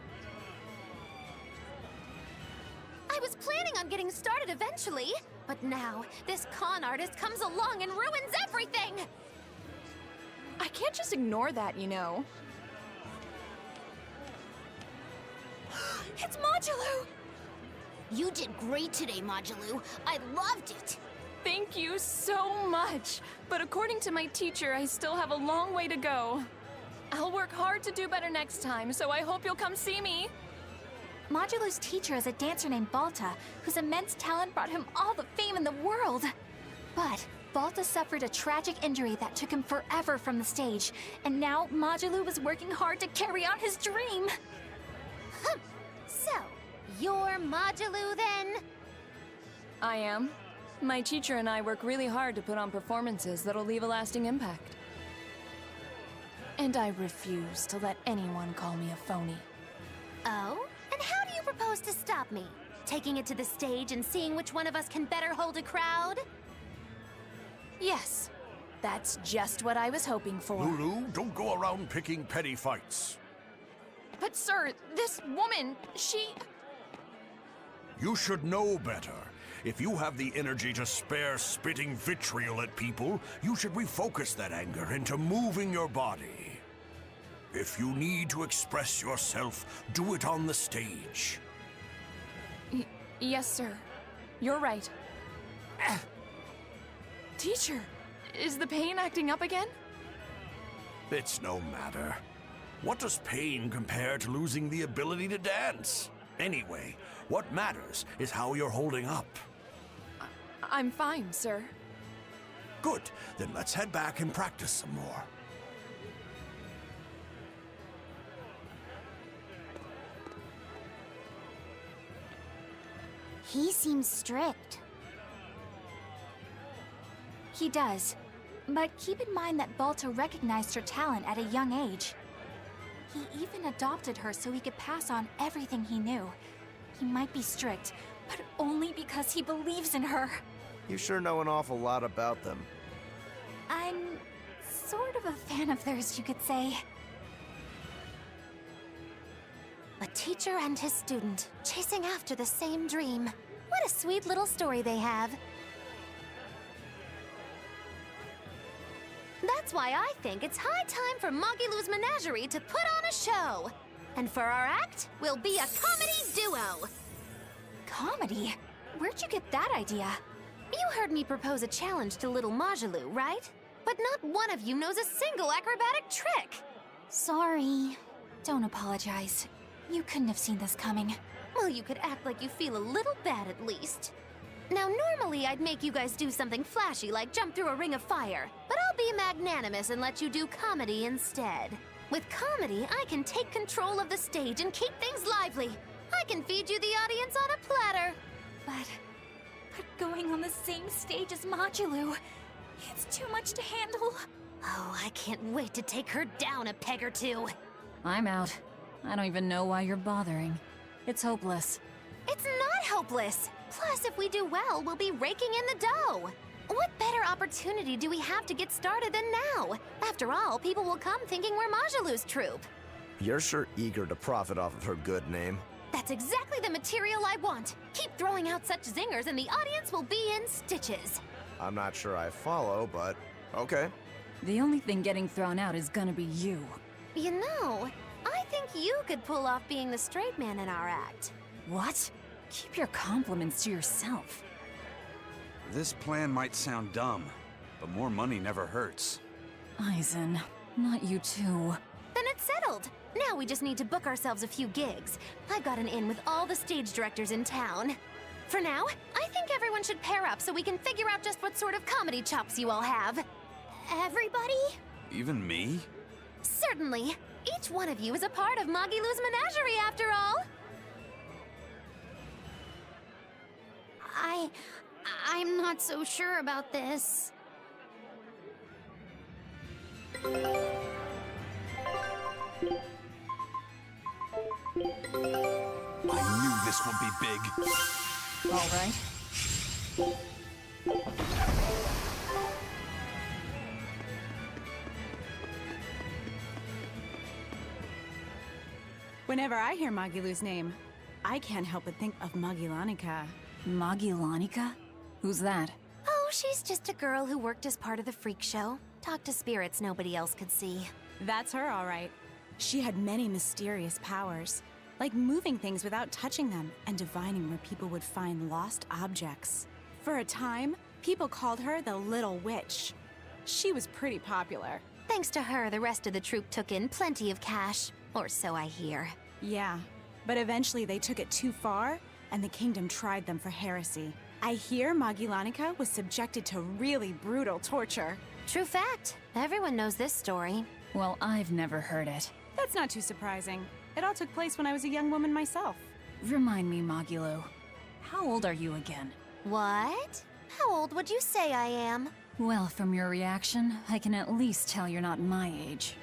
I was planning on getting started eventually, but now this con artist comes along and ruins everything! I can't just ignore that, you know. It's Majalu! You did great today, Majalu. I loved it. Thank you so much. But according to my teacher, I still have a long way to go. I'll work hard to do better next time, so I hope you'll come see me. Majalu's teacher is a dancer named Balta, whose immense talent brought him all the fame in the world. But Balta suffered a tragic injury that took him forever from the stage, and now Majalu was working hard to carry on his dream. So, you're Majalu then? I am. My teacher and I work really hard to put on performances that'll leave a lasting impact. And I refuse to let anyone call me a phony. Oh? And how do you propose to stop me? Taking it to the stage and seeing which one of us can better hold a crowd? Yes. That's just what I was hoping for. Lulu, don't go around picking petty fights. But sir, this woman, she... You should know better. If you have the energy to spare spitting vitriol at people, you should refocus that anger into moving your body. If you need to express yourself, do it on the stage. Yes, sir. You're right. Teacher, is the pain acting up again? It's no matter. What does pain compare to losing the ability to dance? Anyway, what matters is how you're holding up. I'm fine, sir. Good. Then let's head back and practice some more. He seems strict. He does. But keep in mind that Balta recognized her talent at a young age. He even adopted her so he could pass on everything he knew. He might be strict, but only because he believes in her. You sure know an awful lot about them. I'm sort of a fan of theirs, you could say. A teacher and his student, chasing after the same dream. What a sweet little story they have. That's why I think it's high time for Magilu's Menagerie to put on a show. And for our act, we'll be a comedy duo. Comedy? Where'd you get that idea? You heard me propose a challenge to little Majalu, right? But not one of you knows a single acrobatic trick. Sorry. Don't apologize. You couldn't have seen this coming. Well, you could act like you feel a little bad at least. Now, normally I'd make you guys do something flashy like jump through a ring of fire, but I'll be magnanimous and let you do comedy instead. With comedy, I can take control of the stage and keep things lively. I can feed you the audience on a platter. But going on the same stage as Modulu, it's too much to handle. Oh, I can't wait to take her down a peg or two. I'm out. I don't even know why you're bothering. It's hopeless. It's not hopeless. Plus, if we do well, we'll be raking in the dough. What better opportunity do we have to get started than now? After all, people will come thinking we're Majulu's troupe. You're sure eager to profit off of her good name. That's exactly the material I want. Keep throwing out such zingers and the audience will be in stitches. I'm not sure I follow, but okay. The only thing getting thrown out is gonna be you. You know, I think you could pull off being the straight man in our act. What? Keep your compliments to yourself. This plan might sound dumb, but more money never hurts. Eisen, not you too. Then it's settled. Now we just need to book ourselves a few gigs. I've got an in with all the stage directors in town. For now, I think everyone should pair up so we can figure out just what sort of comedy chops you all have. Everybody? Even me? Certainly. Each one of you is a part of Magilu's menagerie, after all. I'm not so sure about this. I knew this would be big. All right. Whenever I hear Magilu's name, I can't help but think of Magilanica. Magilanica? Who's that? Oh, she's just a girl who worked as part of the freak show. Talked to spirits nobody else could see. That's her, all right. She had many mysterious powers, like moving things without touching them and divining where people would find lost objects. For a time, people called her the Little Witch. She was pretty popular. Thanks to her, the rest of the troupe took in plenty of cash. Or so I hear. Yeah, but eventually they took it too far, and the kingdom tried them for heresy. I hear Magilanica was subjected to really brutal torture. True fact. Everyone knows this story. Well, I've never heard it. That's not too surprising. It all took place when I was a young woman myself. Remind me, Magilu. How old are you again? What? How old would you say I am? Well, from your reaction, I can at least tell you're not my age.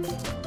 you